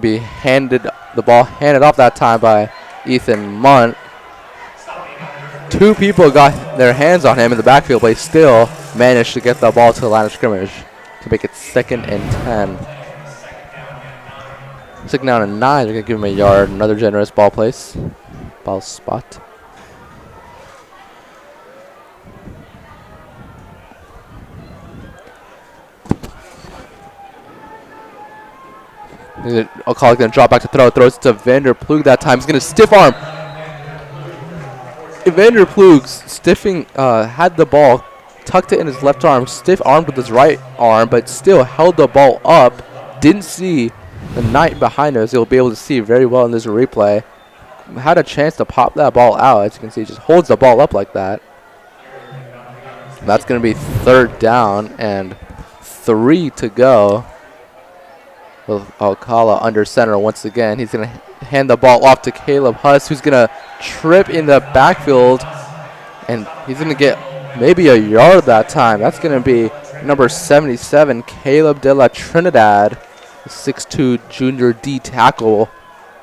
Be the ball handed off that time by Ethan Munt. Two people got their hands on him in the backfield, but he still managed to get the ball to the line of scrimmage to make it 2nd and 10. 2nd down and 9. They're going to give him a yard. Another generous ball spot. O'Connell's going to drop back to throw. Throws to Vander Plug that time. He's going to stiff arm. Vander Plug had the ball, tucked it in his left arm, stiff armed with his right arm, but still held the ball up. Didn't see the knight behind him, as you'll be able to see very well in this replay. Had a chance to pop that ball out. As you can see, just holds the ball up like that. That's going to be 3rd down and 3 to go. With Alcala under center once again. He's going to hand the ball off to Caleb Huss, who's going to trip in the backfield. And he's going to get maybe a yard that time. That's going to be number 77, Caleb De La Trinidad, the 6'2 junior D tackle,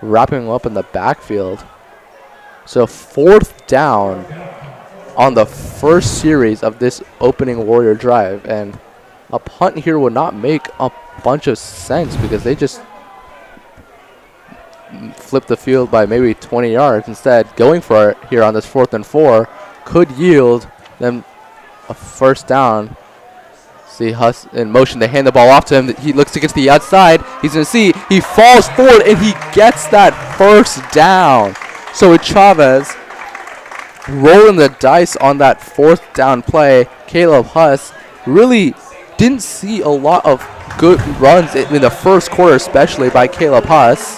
wrapping him up in the backfield. So 4th down on the first series of this opening Warrior drive. And a punt here would not make a bunch of sense because they just flipped the field by maybe 20 yards. Instead, going for it here on this 4th and 4 could yield them a 1st down. See Huss in motion. They hand the ball off to him. He looks to get to the outside. He's going to see. He falls forward, and he gets that 1st down. So with Chavez rolling the dice on that 4th down play, Caleb Huss really didn't see a lot of good runs in the first quarter, especially by Caleb Huss.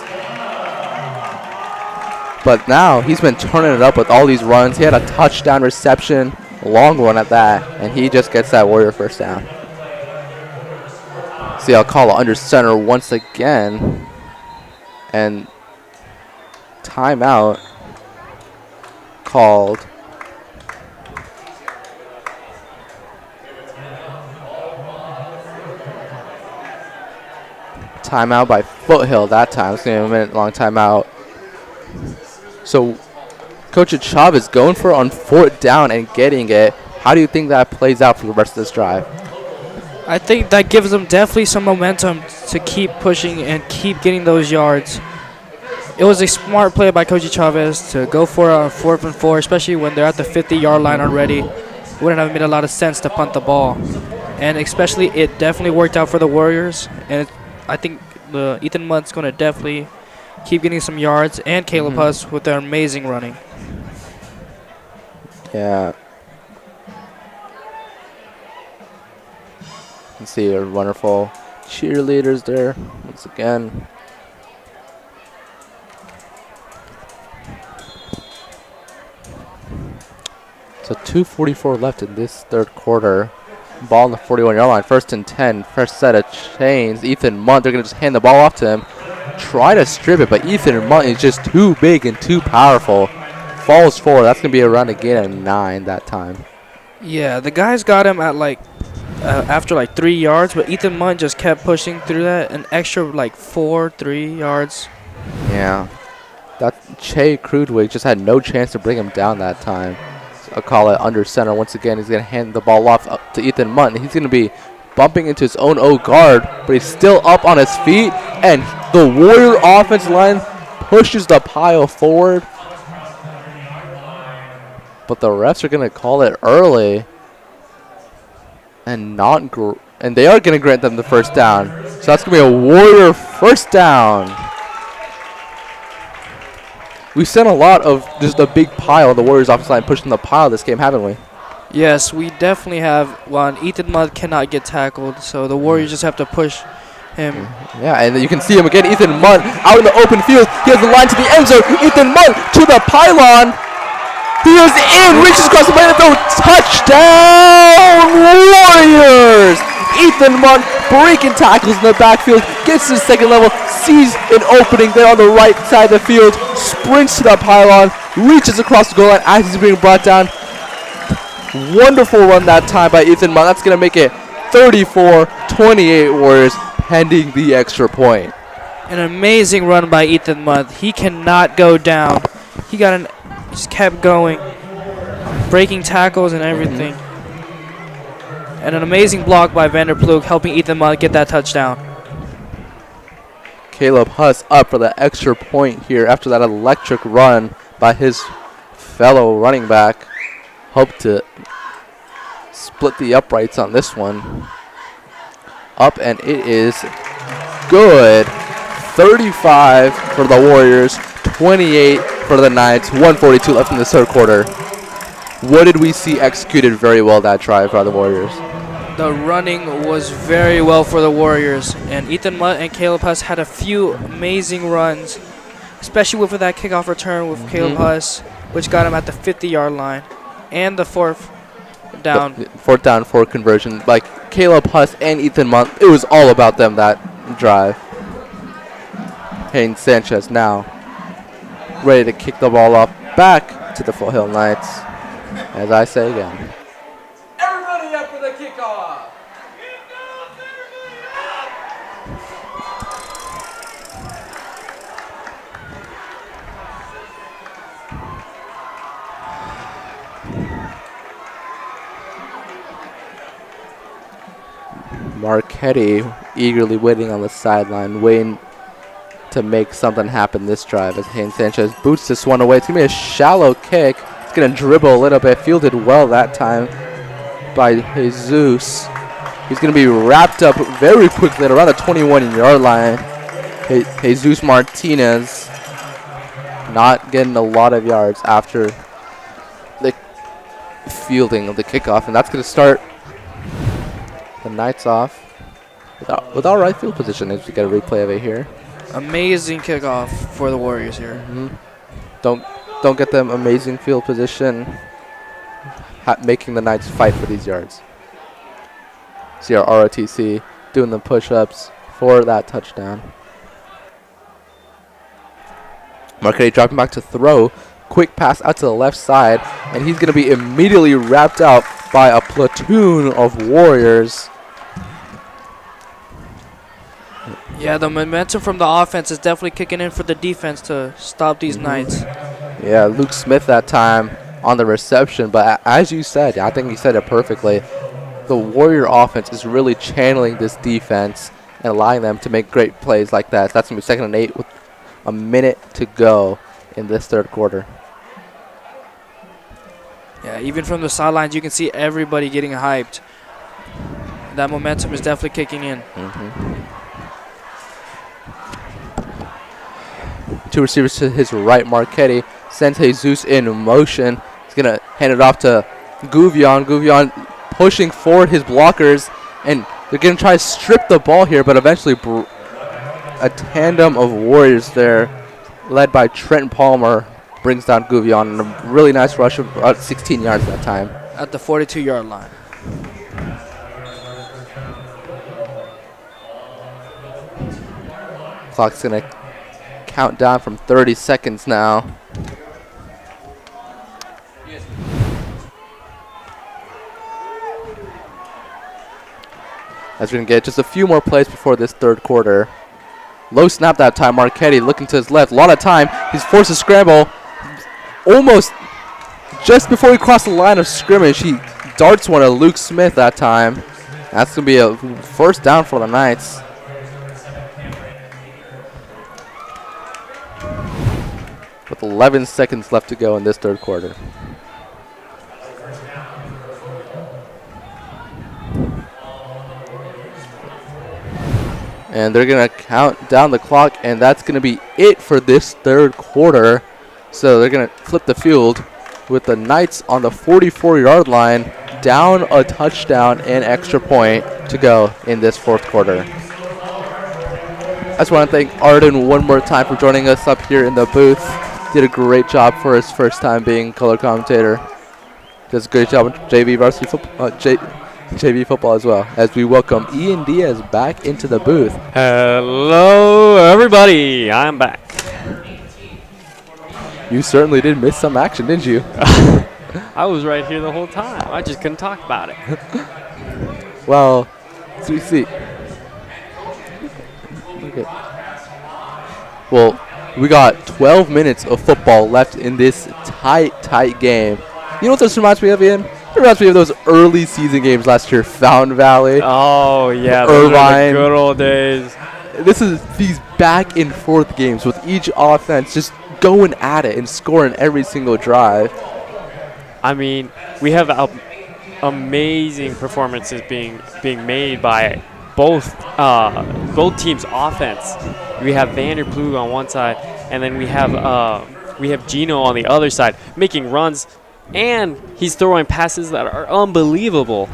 But now he's been turning it up with all these runs. He had a touchdown reception, a long one at that, and he just gets that Warrior 1st down. See Alcala under center once again. And timeout called timeout by Foothill that time. It's going to be a minute-long timeout. So Coach Chavez going for it on 4th down and getting it. How do you think that plays out for the rest of this drive? I think that gives them definitely some momentum to keep pushing and keep getting those yards. It was a smart play by Coach Chavez to go for a 4th and 4, especially when they're at the 50-yard line already. Wouldn't have made a lot of sense to punt the ball. And especially it definitely worked out for the Warriors. And I think Ethan Mudd's going to definitely keep getting some yards, and Caleb Huss with their amazing running. Yeah. You can see our wonderful cheerleaders there once again. So 2:44 left in this 3rd quarter. Ball on the 41-yard line. 1st and 10. Fresh set of chains. Ethan Munt, they're going to just hand the ball off to him. Try to strip it, but Ethan Munt is just too big and too powerful. Falls forward. That's going to be a run again at 9 that time. Yeah, the guys got him at after 3 yards, but Ethan Munt just kept pushing through that. An extra 3 yards. Yeah. That Che Crudwig just had no chance to bring him down that time. I'll call it under center. Once again, he's going to hand the ball off up to Ethan Munt. He's going to be bumping into his own guard, but he's still up on his feet. And the Warrior offensive line pushes the pile forward. But the refs are going to call it early. And they are going to grant them the 1st down. So that's going to be a Warrior 1st down. We've seen a lot of just a big pile on the Warriors offensive line pushing the pile this game, haven't we? Yes, we definitely have one. Ethan Mudd cannot get tackled, so the Warriors just have to push him. Yeah, and you can see him again. Ethan Mudd out in the open field. He has the line to the end zone. Ethan Mudd to the pylon. He is in, reaches across the plane and throws. Touchdown, Warriors! Ethan Mudd breaking tackles in the backfield, gets to the 2nd level, sees an opening there on the right side of the field, sprints to the pylon, reaches across the goal line as he's being brought down. Wonderful run that time by Ethan Mudd. That's going to make it 34-28 Warriors pending the extra point. An amazing run by Ethan Mudd. He cannot go down. He just kept going, breaking tackles and everything. And an amazing block by Vanderploeg helping Ethan Mudd get that touchdown. Caleb Huss up for the extra point here after that electric run by his fellow running back. Hope to split the uprights on this one. Up, and it is good. 35 for the Warriors, 28 for the Knights, 1:42 left in the 3rd quarter. What did we see executed very well that drive by the Warriors? The running was very well for the Warriors, and Ethan Mudd and Caleb Huss had a few amazing runs, especially with that kickoff return with Caleb Huss, which got him at the 50-yard line, and the 4th down. 4th down, 4 conversion. Like Caleb Huss and Ethan Mudd, it was all about them that drive. Hayden Sanchez now ready to kick the ball off back to the Foothill Knights. As I say again. Everybody up for the kickoff. Marchetti eagerly waiting on the sideline, waiting to make something happen this drive as Hayden Sanchez boots this one away. It's going to be a shallow kick. It's going to dribble a little bit. Fielded well that time by Jesus. He's going to be wrapped up very quickly at around the 21-yard line. Jesus Martinez not getting a lot of yards after the fielding of the kickoff. And that's going to start the Knights off with all right field position as we get a replay of it here. Amazing kickoff for the Warriors here. Don't get them amazing field position, making the Knights fight for these yards. See our ROTC doing the push-ups for that touchdown. Marchetti dropping back to throw. Quick pass out to the left side, and he's going to be immediately wrapped out by a platoon of Warriors. Yeah, the momentum from the offense is definitely kicking in for the defense to stop these Knights. Yeah, Luke Smith that time on the reception. But as you said, I think you said it perfectly. The Warrior offense is really channeling this defense and allowing them to make great plays like that. That's going to be 2nd and 8 with a minute to go in this third quarter. Yeah, even from the sidelines, you can see everybody getting hyped. That momentum is definitely kicking in. Two receivers to his right. Marchetti sends Jesus in motion. He's going to hand it off to Gouvion. Gouvion pushing forward his blockers, and they're going to try to strip the ball here, but eventually a tandem of Warriors there, led by Trenton Palmer, brings down Gouvion. And a really nice rush of about 16 yards that time. At the 42-yard line. Clock's going to count down from 30 seconds now. As we're going to get just a few more plays before this third quarter. Low snap that time. Marchetti looking to his left. A lot of time. He's forced to scramble. Almost just before he crossed the line of scrimmage, he darts one at Luke Smith that time. That's going to be a first down for the Knights. With 11 seconds left to go in this third quarter. And they're going to count down the clock, and that's going to be it for this third quarter. So they're going to flip the field with the Knights on the 44-yard line, down a touchdown and extra point to go in this fourth quarter. I just want to thank Arden one more time for joining us up here in the booth. Did a great job for his first time being color commentator. Does a great job with JV varsity football. JV football as well, as we welcome Ian Diaz back into the booth. Hello, everybody. I'm back. You certainly did miss some action, didn't you? I was right here the whole time. I just couldn't talk about it. Well, so we see. Okay. Well, we got 12 minutes of football left in this tight game. You know what this reminds me of, Ian? It reminds me of those early season games last year, Fountain Valley. Oh, yeah. Those are the good old days. This is these back and forth games with each offense just going at it and scoring every single drive. I mean, we have amazing performances being made by both teams' offense. We have Vanderploeg on one side, and then we have Gino on the other side making runs. And he's throwing passes that are unbelievable.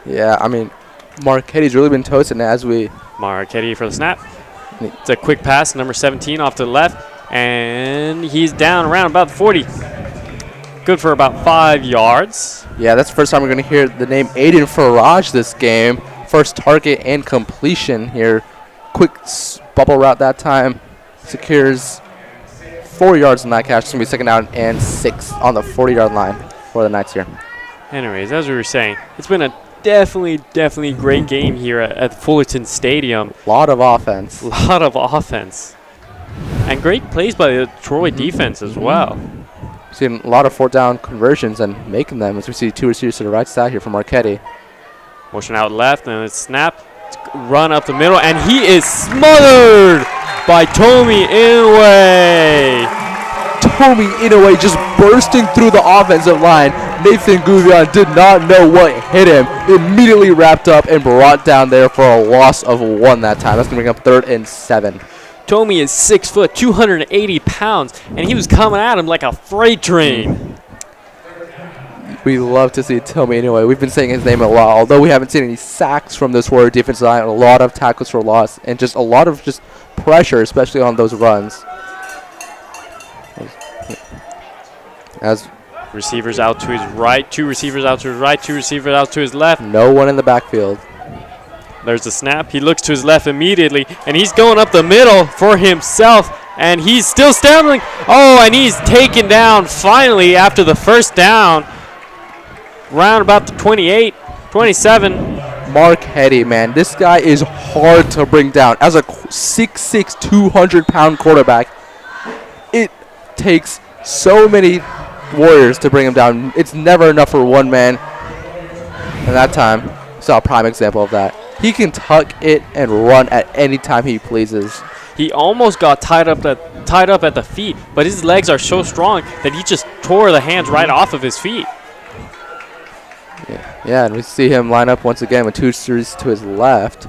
Yeah, I mean, Marchetti's really been toasting as we... Marchetti for the snap. It's a quick pass, number 17 off to the left. And he's down around about 40. Good for about 5 yards. Yeah, that's the first time we're going to hear the name Aiden Faraj this game. First target and completion here. Quick bubble route that time. Secures 4 yards in that catch. It's going to be 2nd down and 6 on the 40-yard line for the Knights here. Anyways, as we were saying, it's been a definitely great game here at Fullerton Stadium. A lot of offense. And great plays by the Troy defense as well. Seeing a lot of 4th down conversions and making them as we see 2 receivers to the right side here from Marchetti. Motion out left, and it's snap. Run up the middle, and he is smothered by Tomi Inoue. Tomi Inoue just bursting through the offensive line. Nathan Gouvion did not know what hit him. Immediately wrapped up and brought down there for a loss of 1 that time. That's going to bring up 3rd and 7. Tomi is 6 foot, 280 pounds, and he was coming at him like a freight train. We love to see Tomi Inoue. We've been saying his name a lot, although we haven't seen any sacks from this Warrior defensive line. A lot of tackles for loss and just a lot of just pressure, especially on those runs. As receivers out to his right, 2 receivers out to his right, 2 receivers out to his left. No one in the backfield. There's the snap. He looks to his left immediately, and he's going up the middle for himself, and he's still stumbling. Oh, and he's taken down finally after the first down. round about the 28, 27. Mark Hetty, man, this guy is hard to bring down. As a 6'6", 200-pound quarterback, it takes so many Warriors to bring him down. It's never enough for one man. And that time, saw a prime example of that. He can tuck it and run at any time he pleases. He almost got tied up at the feet, but his legs are so strong that he just tore the hands right off of his feet. Yeah, and we see him line up once again with two series to his left.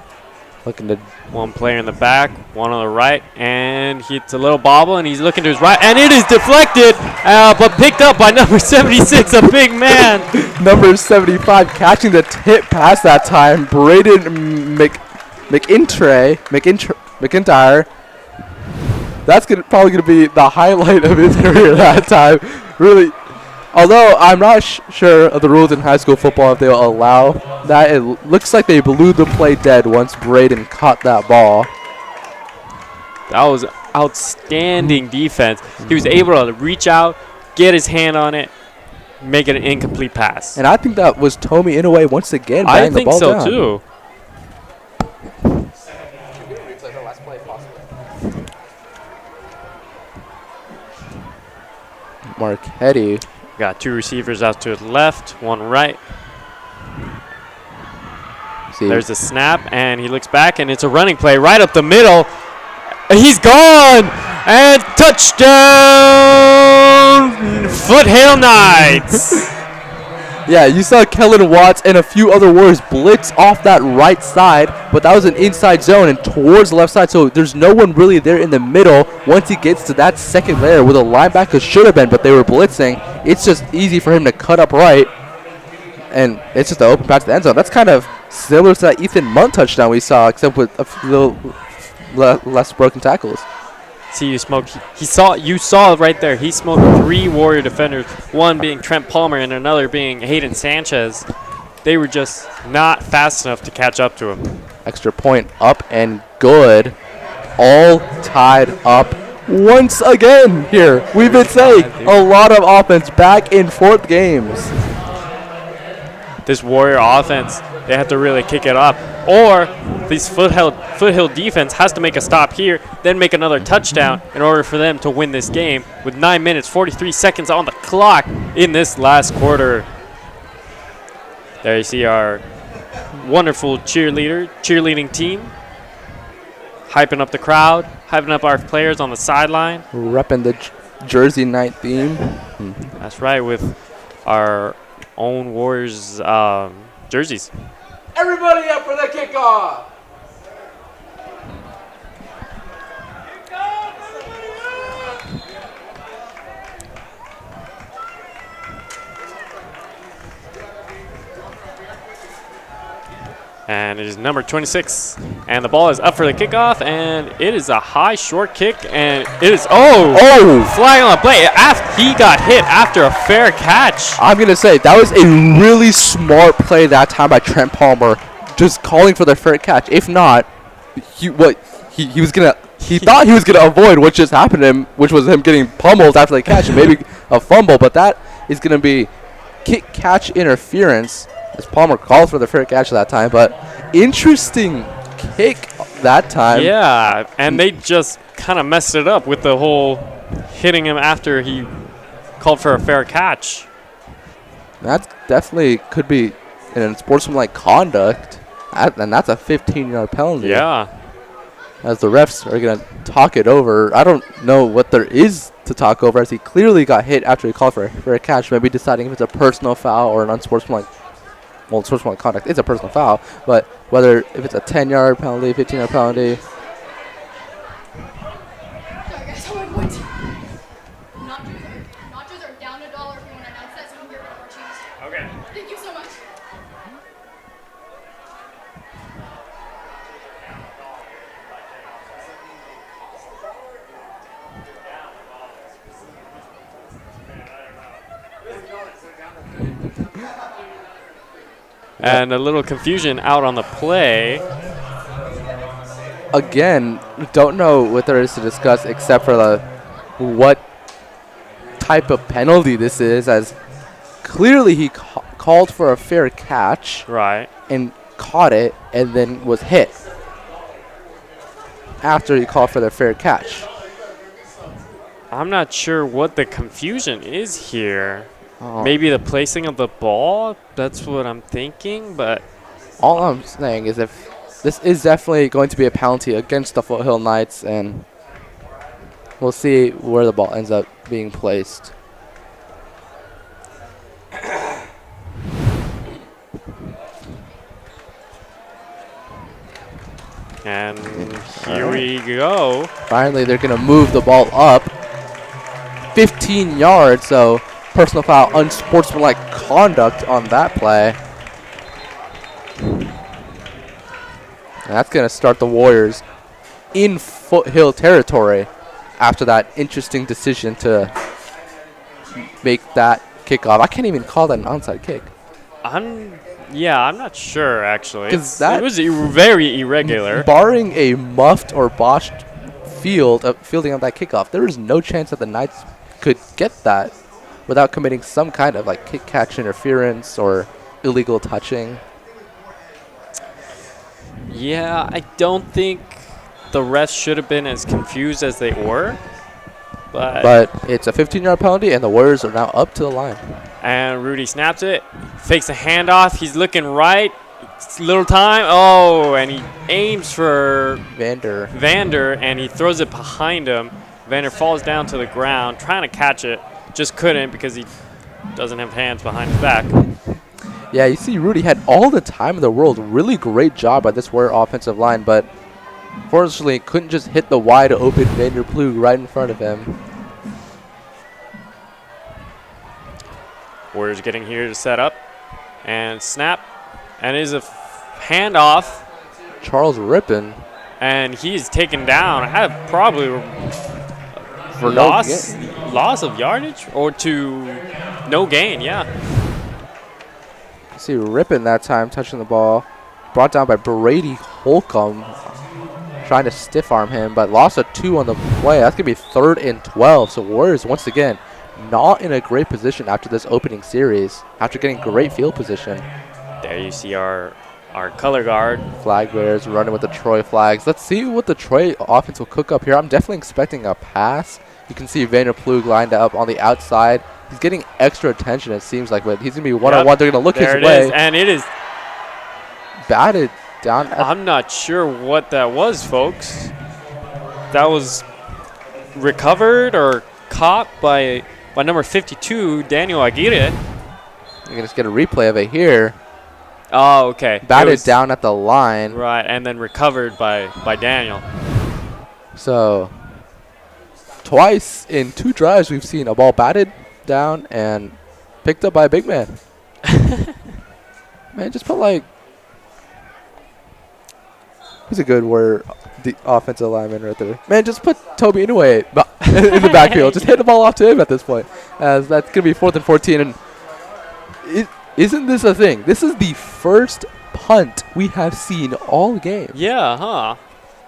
Looking to one player in the back, one on the right, and it's a little bobble, and he's looking to his right, and it is deflected, but picked up by number 76, a big man. Number 75 catching the tip pass that time. Braden McIntyre. That's probably going to be the highlight of his career that time. Really. Although I'm not sure of the rules in high school football if they'll allow that. It looks like they blew the play dead once Braden caught that ball. That was outstanding defense. He was able to reach out, get his hand on it, make it an incomplete pass. And I think that was Tomi Inoue once again I batting think the ball so down. too. Marchetti. Got two receivers out to the left, one right. There's a snap, and he looks back, and it's a running play right up the middle. And he's gone! And touchdown! Foothill Knights! Yeah, you saw Kellen Watts and a few other Warriors blitz off that right side, but that was an inside zone and towards the left side, so there's no one really there in the middle. Once he gets to that second layer where the linebacker should have been, but they were blitzing, it's just easy for him to cut up right, and it's just an open pass to the end zone. That's kind of similar to that Ethan Munt touchdown we saw, except with a little less broken tackles. See, you smoked. You saw right there. He smoked three Warrior defenders. One being Trent Palmer and another being Hayden Sanchez. They were just not fast enough to catch up to him. Extra point up and good. All tied up once again here. We've been saying a lot of offense back in fourth games. This Warrior offense, they have to really kick it up. Or this Foothill defense has to make a stop here, then make another touchdown in order for them to win this game with 9 minutes, 43 seconds on the clock in this last quarter. There you see our wonderful cheerleading team, hyping up the crowd, hyping up our players on the sideline. Repping the Jersey night theme. That's right, with our own Warriors jerseys. Everybody up for the kickoff. And it is number 26. And the ball is up for the kickoff, and it is a high short kick, and it is, flying on the play. He got hit after a fair catch. I'm going to say that was a really smart play that time by Trent Palmer, just calling for the fair catch. If not, he thought he was going to avoid what just happened to him, which was him getting pummeled after the catch and maybe a fumble, but that is going to be kick-catch interference. As Palmer called for the fair catch that time, but interesting kick that time. Yeah, and they just kind of messed it up with the whole hitting him after he called for a fair catch. That definitely could be in sportsmanlike conduct, and that's a 15-yard penalty. Yeah. As the refs are going to talk it over. I don't know what there is to talk over, as he clearly got hit after he called for a fair catch, maybe deciding if it's a personal foul or an unsportsmanlike. Well, sportsmanlike conduct is a personal foul, but whether if it's a 10-yard penalty, 15-yard penalty. Sorry guys, hold on, wait. Nachos are down $1 if you want to announce that, so we can get rid of our cheese. Okay. Thank you so much. And a little confusion out on the play. Again, don't know what there is to discuss except for what type of penalty this is, as clearly he called called for a fair catch Right. and caught it and then was hit after he called for the fair catch. I'm not sure what the confusion is here. Oh. Maybe the placing of the ball. That's what I'm thinking. But All I'm saying is if this is definitely going to be a penalty against the Foothill Knights, and we'll see where the ball ends up being placed. and here we go. Finally, they're going to move the ball up 15 yards, so personal foul, unsportsmanlike conduct on that play. And that's going to start the Warriors in Foothill territory after that interesting decision to make that kickoff. I can't even call that an onside kick. I'm not sure actually. 'Cause that- It was very irregular. Barring a muffed or botched fielding of that kickoff, there is no chance that the Knights could get that without committing some kind of like kick catch interference or illegal touching. Yeah, I don't think the refs should have been as confused as they were. But it's a 15-yard penalty, and the Warriors are now up to the line. And Rudy snaps it, fakes a handoff. He's looking right. It's little time. Oh, and he aims for Vander, and he throws it behind him. Vander falls down to the ground, trying to catch it. Just couldn't because he doesn't have hands behind his back. Yeah, you see Rudy had all the time in the world. Really great job by this Warrior offensive line, but fortunately couldn't just hit the wide open Vander Plug right in front of him. Warriors getting here to set up and snap, and it is a handoff, Charles Rippon. and he's taken down. Had probably For loss of yardage or to no gain. Yeah. You see Rippon that time touching the ball. Brought down by Brady Holcomb. Trying to stiff arm him, but lost a 2 on the play. That's going to be 3rd and 12. So Warriors, once again, not in a great position after this opening series, after getting great field position. There you see our color guard. Flag bearers running with the Troy flags. Let's see what the Troy offense will cook up here. I'm definitely expecting a pass. You can see Vander Plug lined up on the outside. He's getting extra attention, it seems like, but he's going to be one-on-one. They're going to look his way. There it is, and it is batted down. I'm not sure what that was, folks. That was recovered or caught by number 52, Daniel Aguirre. You're going to get a replay of it here. Oh, okay. Batted down at the line. Right, and then recovered by Daniel. So, twice in 2 drives we've seen a ball batted down and picked up by a big man. Man, just put like... He's a good word, the offensive lineman right there. Man, just put Toby Inoue in the backfield. Just hit the ball off to him at this point. As that's going to be 4th and 14. And isn't this a thing? This is the first punt we have seen all game. Yeah, huh?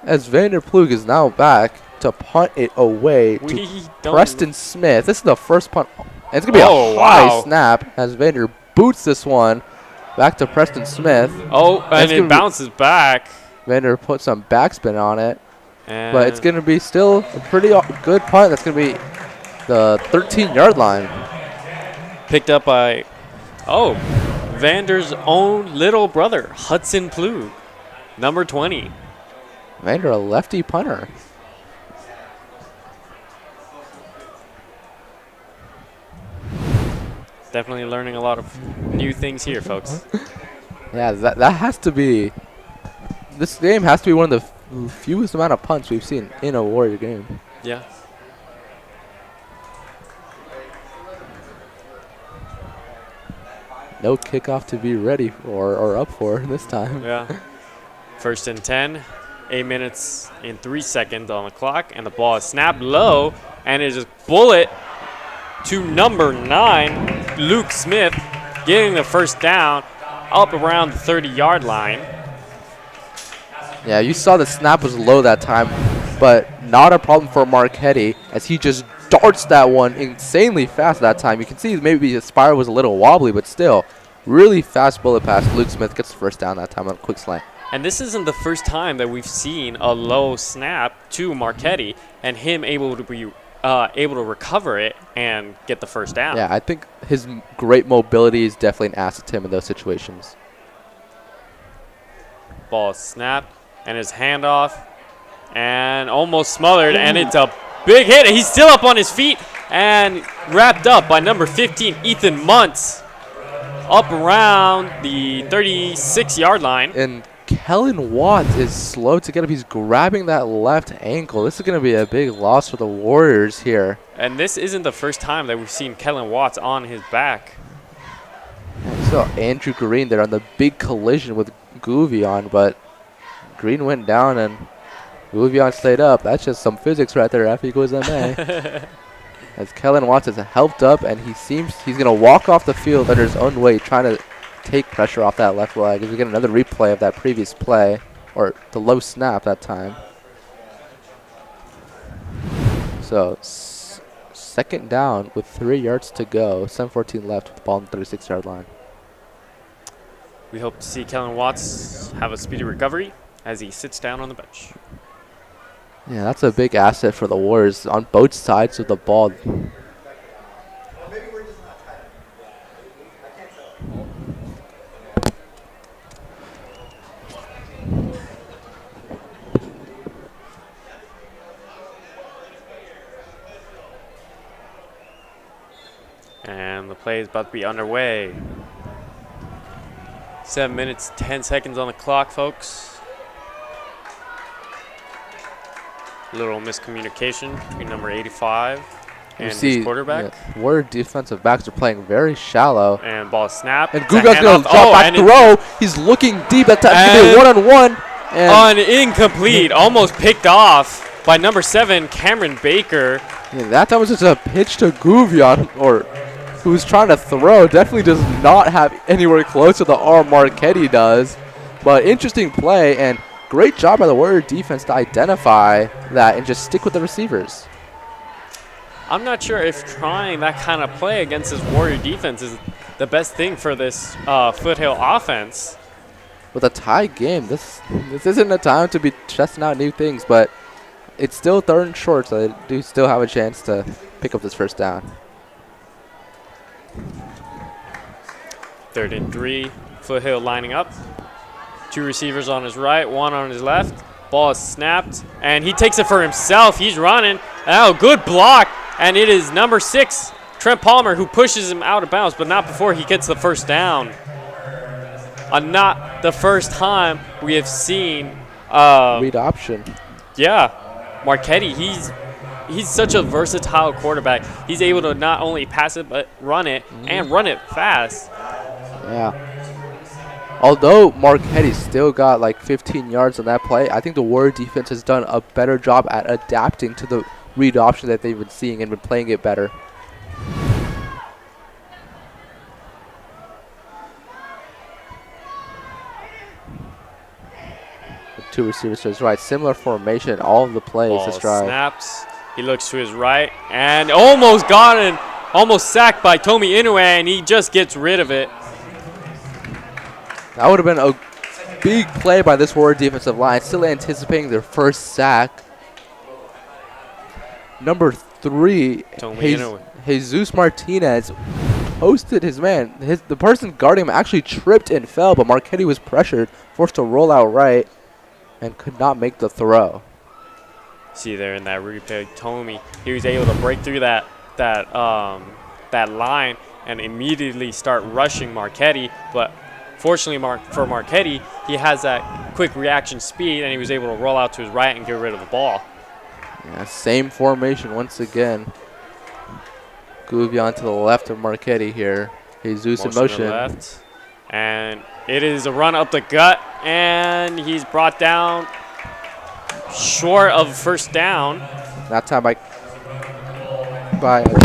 As Vander Plug is now back to punt it away to Preston Smith. This is the first punt. And it's going to be a high snap as Vander boots this one back to Preston Smith. Oh, and it bounces back. Vander put some backspin on it. But it's going to be still a pretty good punt. That's going to be the 13-yard line. Picked up by, Vander's own little brother, Hudson Plug, number 20. Vander, a lefty punter. Definitely learning a lot of new things here, folks. Yeah, that has to be... This game has to be one of the fewest amount of punts we've seen in a Warrior game. Yeah. No kickoff to be ready for or up for this time. Yeah. 1st and 10. 8 minutes and 3 seconds on the clock, and the ball is snapped low, and it is bullet to number 9, Luke Smith, getting the first down up around the 30-yard line. Yeah, you saw the snap was low that time, but not a problem for Marchetti as he just darts that one insanely fast that time. You can see maybe the spiral was a little wobbly, but still Really fast bullet pass. Luke Smith gets the first down that time on a quick slant. And this isn't the first time that we've seen a low snap to Marchetti and him able to recover it and get the first down. Yeah, I think his great mobility is definitely an asset to him in those situations. Ball snapped and his handoff and almost smothered, and it's a big hit. He's still up on his feet and wrapped up by number 15, Ethan Muntz, up around the 36-yard line. And Kellen Watts is slow to get up. He's grabbing that left ankle. This is going to be a big loss for the Warriors here. And this isn't the first time that we've seen Kellen Watts on his back. So Andrew Green there on the big collision with Gouvion, but Green went down and Gouvion stayed up. That's just some physics right there after he goes MA. As Kellen Watts is helped up, and he seems he's going to walk off the field under his own weight, trying to take pressure off that left leg. As we get another replay of that previous play, or the low snap that time. So second down with 3 yards to go, 7:14 left with the ball on the 36-yard line. We hope to see Kellen Watts have a speedy recovery as he sits down on the bench. Yeah, that's a big asset for the Warriors on both sides of the ball. And the play is about to be underway. 7 minutes, 10 seconds on the clock, folks. Little miscommunication between number 85 and his quarterback. Yeah, Warrior defensive backs are playing very shallow. And ball snap. And Guga's going to drop back throw. He's looking deep at that. One-on-one. On incomplete. Almost picked off by number 7, Cameron Baker. Yeah, that time was just a pitch to Gouvion, or who's trying to throw. Definitely does not have anywhere close to the arm Marchetti does. But interesting play, and great job by the Warrior defense to identify that and just stick with the receivers. I'm not sure if trying that kind of play against this Warrior defense is the best thing for this Foothill offense. With a tie game, this isn't a time to be testing out new things, but it's still 3rd and short, so they do still have a chance to pick up this first down. 3rd and 3, Foothill lining up. 2 receivers on his right, 1 on his left. Ball is snapped, and he takes it for himself. He's running. Oh, good block. And it is number 6, Trent Palmer, who pushes him out of bounds, but not before he gets the first down. Not the first time we have seen read option. Yeah, Marchetti, he's such a versatile quarterback. He's able to not only pass it, but run it, and run it fast. Yeah. Although Marchetti still got like 15 yards on that play, I think the Warrior defense has done a better job at adapting to the read option that they've been seeing and been playing it better. The 2 receivers to his right, similar formation, all of the plays this drive. Snaps, he looks to his right, and almost got it, almost sacked by Tomi Inoue, and he just gets rid of it. That would have been a big play by this Warrior defensive line, still anticipating their first sack. Number 3, Jesus Martinez posted his man. The person guarding him actually tripped and fell, but Marchetti was pressured, forced to roll out right, and could not make the throw. See there in that replay, Tomi, he was able to break through that line and immediately start rushing Marchetti, but fortunately for Marchetti, he has that quick reaction speed, and he was able to roll out to his right and get rid of the ball. Yeah, same formation once again. Gouvion to the left of Marchetti here. Jesus in motion. To the left. And it is a run up the gut, and he's brought down short of first down. That time by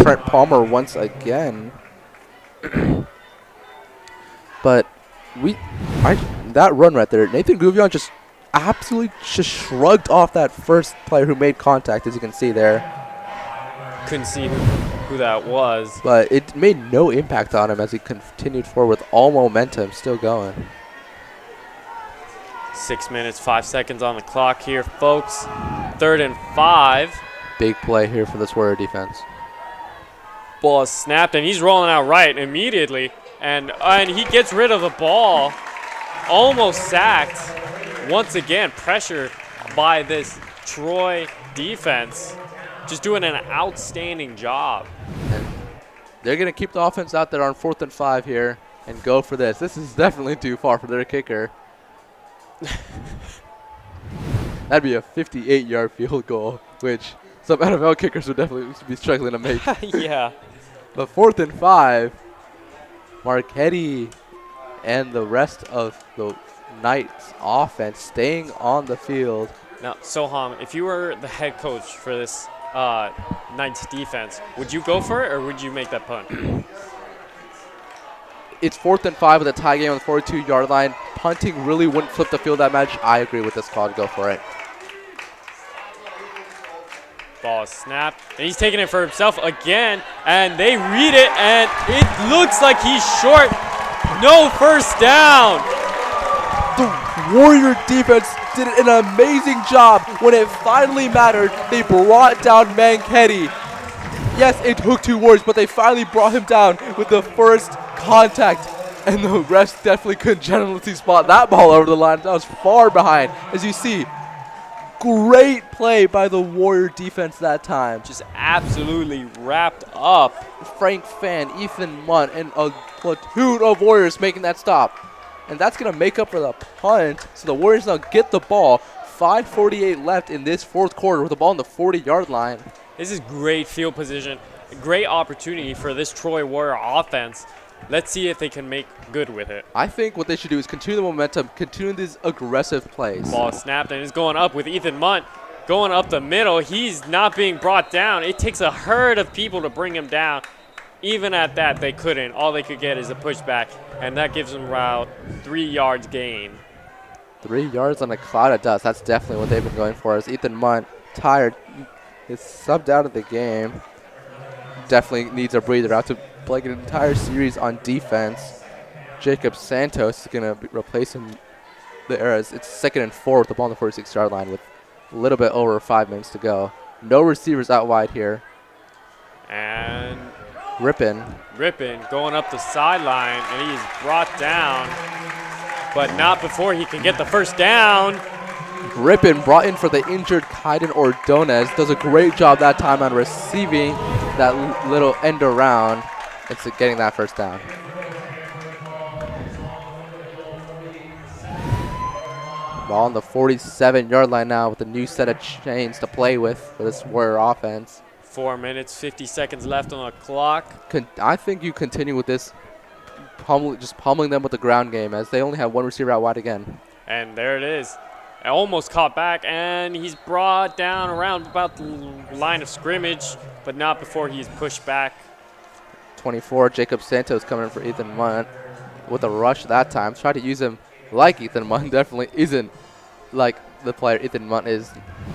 Trent Palmer once again. But that run right there, Nathan Gouvion just absolutely shrugged off that first player who made contact, as you can see there. Couldn't see him. who that was. But it made no impact on him as he continued forward with all momentum still going. 6 minutes, 5 seconds on the clock here, folks. 3rd and 5. Big play here for this Warrior defense. Ball is snapped, and he's rolling out right immediately. And he gets rid of the ball. Almost sacked. Once again, pressure by this Troy defense. Just doing an outstanding job. And they're going to keep the offense out there on 4th and 5 here and go for this. This is definitely too far for their kicker. That'd be a 58-yard field goal, which some NFL kickers would definitely be struggling to make. Yeah. But 4th and 5, Marquetti and the rest of the Knights offense staying on the field. Now, Soham, if you were the head coach for this Knights defense, would you go for it or would you make that punt? It's 4th and 5 with a tie game on the 42-yard line. Punting really wouldn't flip the field that much. I agree with this call to go for it. Ball is snapped, and he's taking it for himself again, and they read it, and it looks like he's short. No first down. The Warrior defense did an amazing job. When it finally mattered, they brought down Manketti. Yes, it took 2 Warriors, but they finally brought him down with the first contact. And the refs definitely couldn't generally spot that ball over the line. That was far behind. As you see, great play by the Warrior defense that time. Just absolutely wrapped up. Frank Fan, Ethan Munt, and a platoon of Warriors making that stop. And that's going to make up for the punt. So the Warriors now get the ball. 5:48 left in this 4th quarter with the ball on the 40-yard line. This is great field position. A great opportunity for this Troy Warrior offense. Let's see if they can make good with it. I think what they should do is continue the momentum, continue these aggressive plays. Ball snapped and is going up with Ethan Munt. Going up the middle. He's not being brought down. It takes a herd of people to bring him down. Even at that, they couldn't. All they could get is a pushback, and that gives them around 3 yards gain. 3 yards on a cloud of dust. That's definitely what they've been going for. As Ethan Munt, tired, is subbed out of the game. Definitely needs a breather out to play an entire series on defense. Jacob Santos is going to replace him there. It's 2nd and 4 with the ball on the 46-yard line with a little bit over 5 minutes to go. No receivers out wide here. And Rippin going up the sideline, and he's brought down, but not before he can get the first down. Rippin brought in for the injured Kaiden Ordonez. Does a great job that time on receiving that little end around. It's getting that first down. Ball on the 47-yard line now with a new set of chains to play with for this Warrior offense. 4 minutes, 50 seconds left on the clock. I think you continue with this, just pummeling them with the ground game as they only have 1 receiver out wide again. And there it is. Almost caught back, and he's brought down around about the line of scrimmage, but not before he's pushed back. 24, Jacob Santos coming in for Ethan Munt with a rush that time. Try to use him like Ethan Munt. Definitely isn't like the player Ethan Munt is.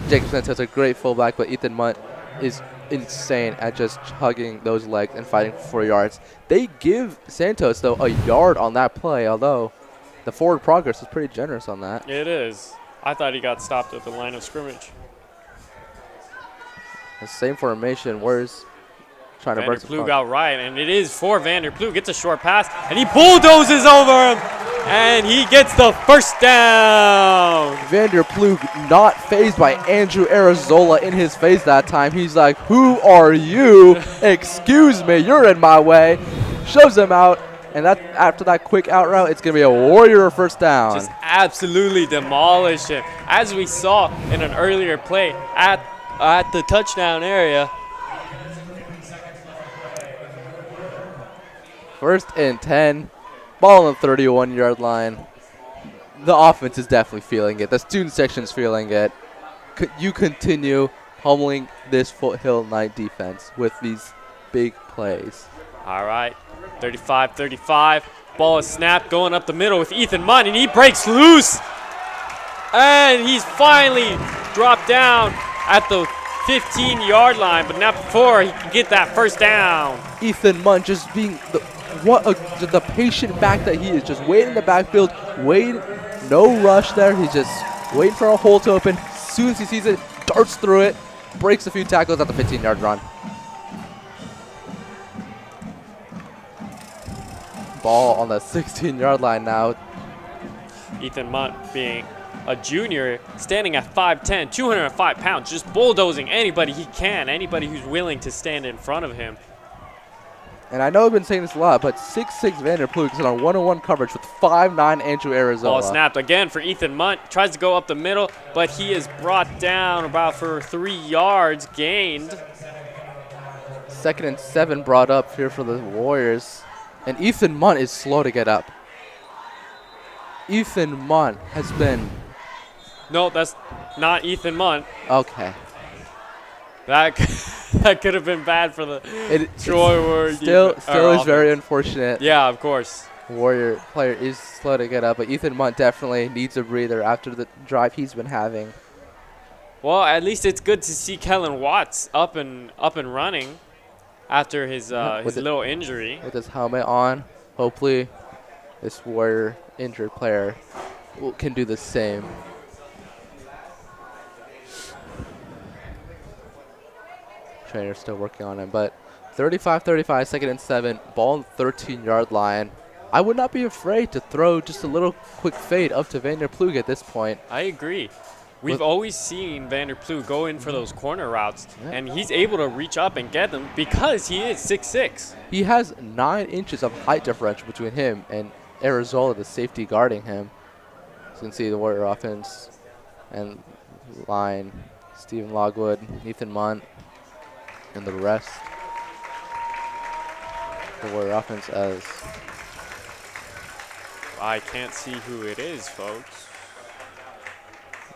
Jacob Santos is a great fullback, but Ethan Munt is insane at just hugging those legs and fighting for 4 yards. They give Santos, though, a yard on that play, although the forward progress is pretty generous on that. It is. I thought he got stopped at the line of scrimmage. The same formation. Where's trying to burst the Vanderploeg out right, and it is for Vanderploeg. Gets a short pass, and he bulldozes over him, and he gets the first down. Vanderploeg not phased by Andrew Arizola in his face that time. He's like, who are you? Excuse me, you're in my way. Shoves him out, and that after that quick out route, it's going to be a Warrior first down. Just absolutely demolished him. As we saw in an earlier play at the touchdown area. 1st and 10, ball on the 31-yard line. The offense is definitely feeling it. The student section's feeling it. You continue pummeling this Foothill Knight defense with these big plays. All right, 35-35. Ball is snapped going up the middle with Ethan Munt, and he breaks loose. And he's finally dropped down at the 15-yard line, but not before he can get that first down. Ethan Munn just being the patient back that he is, just waiting in the backfield, waiting, no rush there. He's just waiting for a hole to open. As soon as he sees it, darts through it, breaks a few tackles at the 15-yard run. Ball on the 16-yard line now. Ethan Munt being a junior, standing at 5'10", 205 pounds, just bulldozing anybody he can, anybody who's willing to stand in front of him. And I know I've been saying this a lot, but 6'6" Vanderploeg is on one-on-one coverage with 5'9" Andrew Arizona. Ball snapped again for Ethan Munt. Tries to go up the middle, but he is brought down about for 3 yards gained. 2nd and 7 brought up here for the Warriors. And Ethan Munt is slow to get up. Ethan Munt has been... No, that's not Ethan Munt. Okay. That could have been bad for the Troy Warriors. Still is very unfortunate. Yeah, of course. Warrior player is slow to get up, but Ethan Munt definitely needs a breather after the drive he's been having. Well, at least it's good to see Kellen Watts up and running after his little injury. With his helmet on, hopefully this Warrior injured player can do the same. Trainer's still working on him, but 35-35, 2nd and 7, ball on the 13-yard line. I would not be afraid to throw just a little quick fade up to Vanderploeg at this point. I agree. We've always seen Vanderploeg go in for those corner routes, and he's able to reach up and get them because he is 6'6". He has 9 inches of height differential between him and Arizona, the safety guarding him. As you can see, the Warrior offense and line, Stephen Logwood, Ethan Munt, and the rest. The Warrior offense as... I can't see who it is, folks.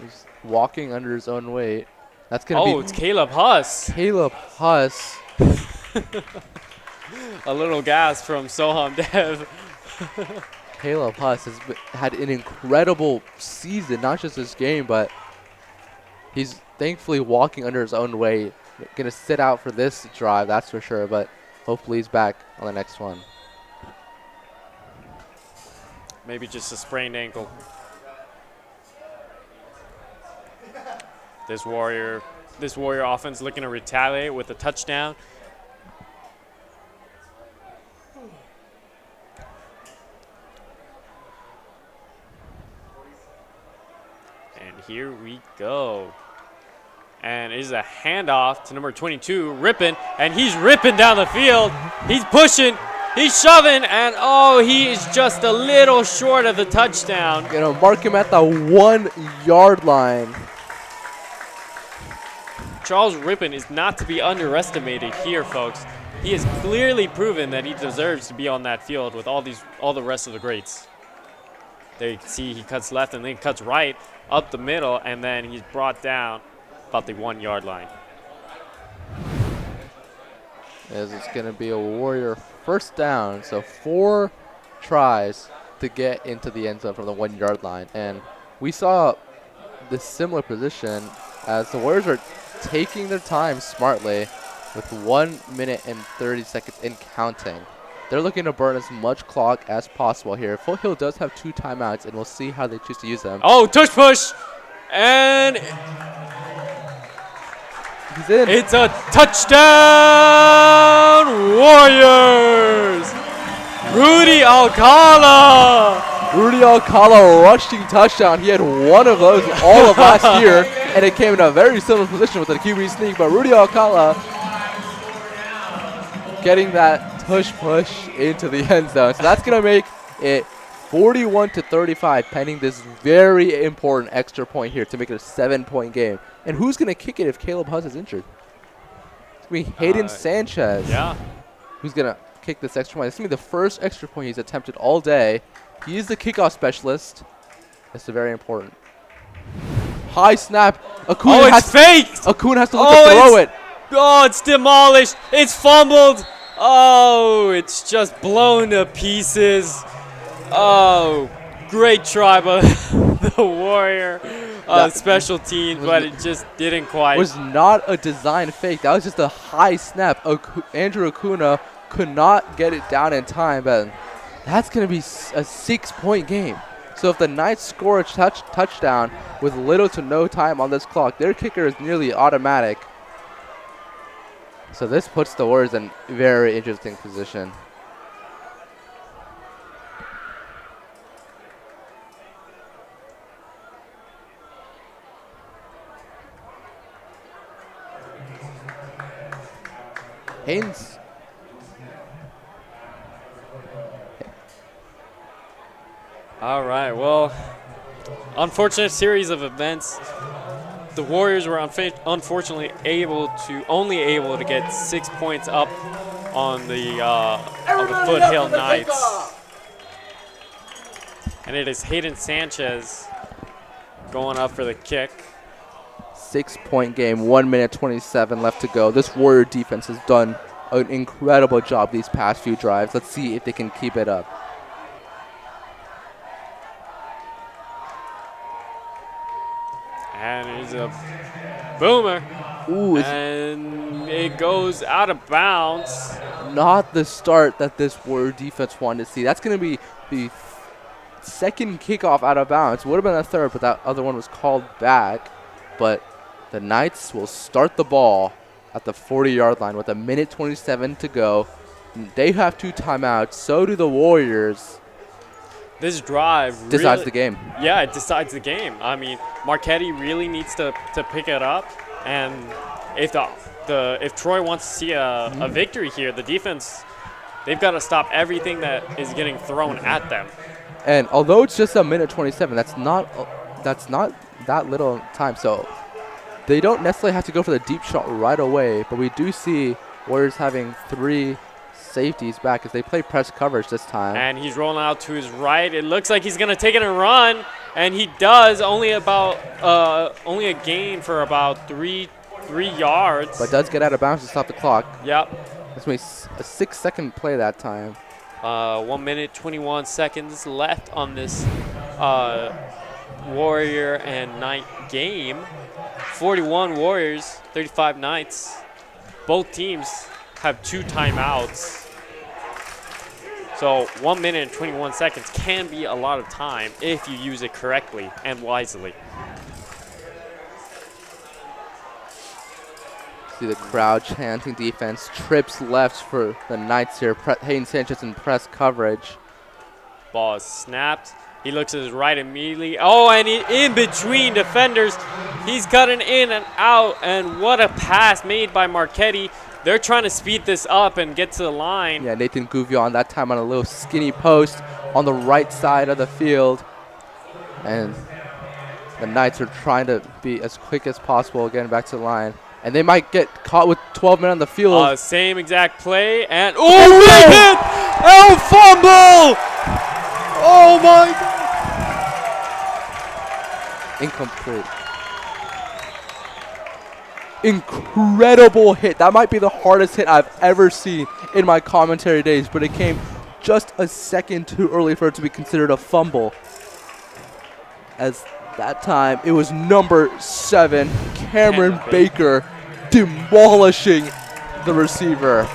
He's walking under his own weight. That's going to be... Oh, it's Caleb Huss. Caleb Huss. A little gas from Soham Dev. Caleb Huss has had an incredible season, not just this game, but he's thankfully walking under his own weight. Going to sit out for this drive, that's for sure, but hopefully he's back on the next one. Maybe just a sprained ankle. This Warrior offense looking to retaliate with a touchdown. And here we go. And it is a handoff to number 22, Rippin, and he's ripping down the field. He's pushing, he's shoving, and oh, he is just a little short of the touchdown. Gonna mark him at the 1-yard line. Charles Rippin is not to be underestimated here, folks. He has clearly proven that he deserves to be on that field with all the rest of the greats. There you can see he cuts left and then cuts right up the middle, and then he's brought down about the 1-yard line. As it's going to be a Warrior first down, so 4 tries to get into the end zone from the 1-yard line. And we saw this similar position as the Warriors are taking their time smartly with 1 minute and 30 seconds and counting. They're looking to burn as much clock as possible here. Foothill does have 2 timeouts, and we'll see how they choose to use them. Oh, tush push! And he's in. It's a touchdown, Warriors! Rudy Alcala! Rudy Alcala rushing touchdown. He had 1 of those all of last year, and it came in a very similar position with the QB sneak, but Rudy Alcala getting that tush push into the end zone. So that's going to make it 41-35, pending this very important extra point here to make it a 7-point game. And who's going to kick it if Caleb Huss is injured? It's going to be Hayden Sanchez. Yeah. Who's going to kick this extra point. It's going to be the first extra point he's attempted all day. He is the kickoff specialist. That's very important. High snap. Akun it's faked. Akun has to look to throw it. Oh, it's demolished. It's fumbled. Oh, it's just blown to pieces. Oh, great try by the Warrior special teams, but it just didn't quite. Was not a design fake. That was just a high snap. Andrew Acuna could not get it down in time, but that's going to be a 6-point game. So if the Knights score a touchdown with little to no time on this clock, their kicker is nearly automatic. So this puts the Warriors in a very interesting position. Haynes. All right, well, unfortunate series of events. The Warriors were unfortunately only able to get 6 points up on the Foothill Knights. And it is Hayden Sanchez going up for the kick. 6-point game, 1 minute 27 left to go. This Warrior defense has done an incredible job these past few drives. Let's see if they can keep it up. And it's a boomer. Ooh, it's and it goes out of bounds. not the start that this Warrior defense wanted to see. That's going to be the second kickoff out of bounds. Would have been a third, but that other one was called back. But the Knights will start the ball at the 40-yard line with 1:27 to go. They have 2 timeouts. So do the Warriors. This drive Decides really, the game. Yeah, it decides the game. I mean, Marchetti really needs to pick it up, and if Troy wants to see a victory here, the defense, they've got to stop everything that is getting thrown at them. And although it's just 1:27, that's not that little time. So they don't necessarily have to go for the deep shot right away, but we do see Warriors having 3 safeties back as they play press coverage this time. And he's rolling out to his right. It looks like he's going to take it and run, and he does. Only a gain for about 3 yards. But does get out of bounds to stop the clock. Yep. That's maybe a 6-second play that time. 1 minute, 21 seconds left on this Warrior and Knight game. 41 Warriors, 35 Knights. Both teams have 2 timeouts. So 1 minute and 21 seconds can be a lot of time if you use it correctly and wisely. See the crowd chanting defense. Trips left for the Knights here. Hayden Sanchez in press coverage. Ball is snapped. He looks to his right immediately. Oh, and in between defenders. He's cutting in and out. And what a pass made by Marchetti. They're trying to speed this up and get to the line. Yeah, Nathan Gouvion that time on a little skinny post on the right side of the field. And the Knights are trying to be as quick as possible getting back to the line. And they might get caught with 12 men on the field. Same exact play. And, oh, big hit! Oh, fumble! Oh, my God. Incomplete. Incredible hit. That might be the hardest hit I've ever seen in my commentary days, but it came just a second too early for it to be considered a fumble. As that time, it was number 7, Cameron Baker, demolishing the receiver.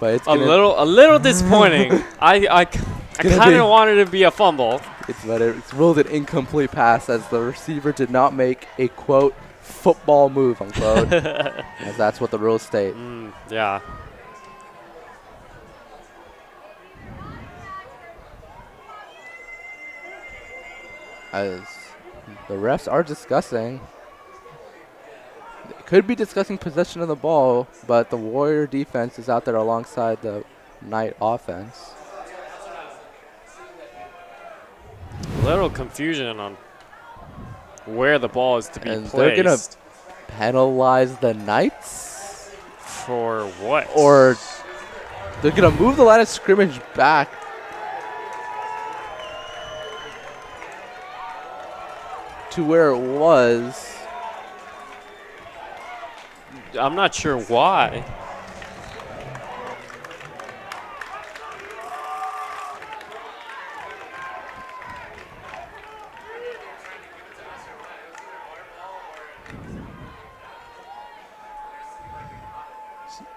But it's a little disappointing. I kind of wanted it to be a fumble. It's ruled an incomplete pass as the receiver did not make a, quote, football move, unquote, as that's what the rules state. Yeah. As the refs are discussing, they could be discussing possession of the ball, but the Warrior defense is out there alongside the Knight offense. Little confusion on where the ball is to be placed. They're going to penalize the Knights? For what? Or they're going to move the line of scrimmage back. To where it was. I'm not sure why.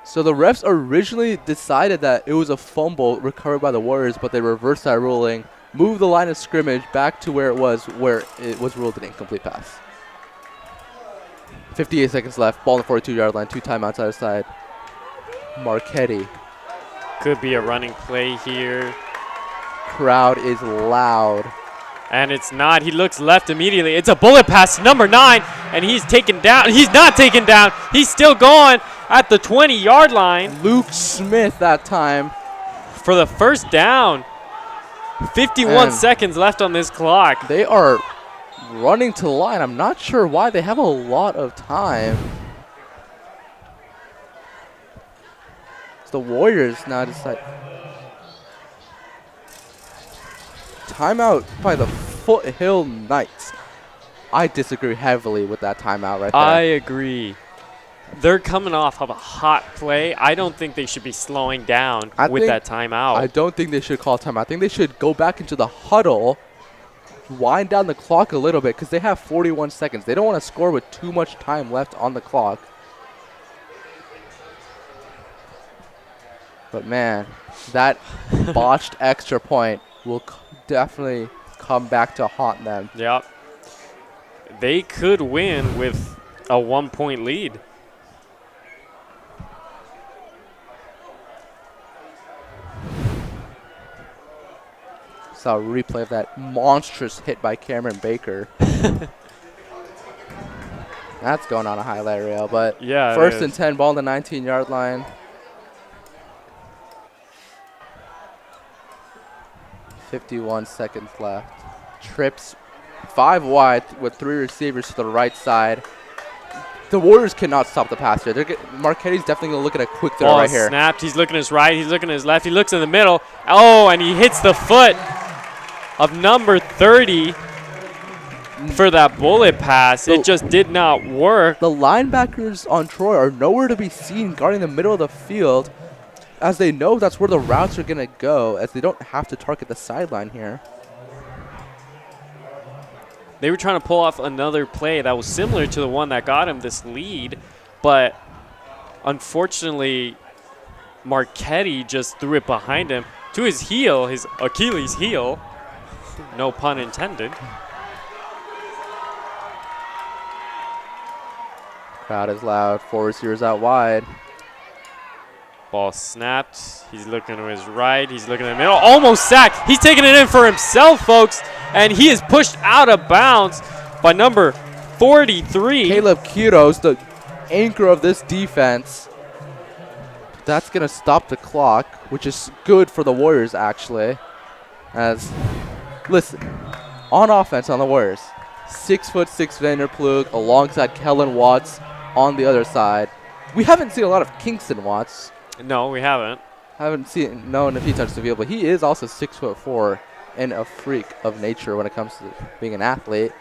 So the refs originally decided that it was a fumble recovered by the Warriors, but they reversed that ruling, moved the line of scrimmage back to where it was ruled an incomplete pass. 58 seconds left, ball on the 42-yard line, 2 timeouts either side. Marchetti. Could be a running play here. Crowd is loud. And it's not. He looks left immediately. It's a bullet pass to number 9, and he's taken down. He's not taken down. He's still going at the 20-yard line. Luke Smith that time. For the first down. 51 seconds left on this clock. They are running to the line. I'm not sure why. They have a lot of time. It's the Warriors now decide. Timeout by the Foothill Knights. I disagree heavily with that timeout right there. I agree. They're coming off of a hot play. I don't think they should be slowing down with that timeout. I don't think they should call timeout. I think they should go back into the huddle, wind down the clock a little bit because they have 41 seconds. They don't want to score with too much time left on the clock. But, man, that botched extra point will definitely come back to haunt them. Yep. They could win with a 1-point lead. Saw a replay of that monstrous hit by Cameron Baker. That's going on a highlight reel, but yeah, first and 10, ball on the 19-yard line. 51 seconds left. Trips 5 wide with 3 receivers to the right side. The Warriors cannot stop the pass here. Marchetti's definitely going to look at a quick throw ball right here. Snapped. He's looking to his right. He's looking to his left. He looks in the middle. Oh, and he hits the foot of number 30 for that bullet pass. So it just did not work. The linebackers on Troy are nowhere to be seen guarding the middle of the field, as they know that's where the routes are going to go, as they don't have to target the sideline here. They were trying to pull off another play that was similar to the one that got him this lead, but unfortunately, Marchetti just threw it behind him to his heel, his Achilles heel. No pun intended. Crowd is loud. 4 receivers out wide. Ball snapped. He's looking to his right. He's looking in the middle. Almost sacked. He's taking it in for himself, folks. And he is pushed out of bounds by number 43. Caleb Quiros, the anchor of this defense. That's going to stop the clock, which is good for the Warriors, actually. As, listen, on offense on the Warriors, 6'6" Vander Plug alongside Kellen Watts on the other side. We haven't seen a lot of Kingston Watts. No, we haven't. Known if he touched the field, but he is also 6'4" and a freak of nature when it comes to being an athlete.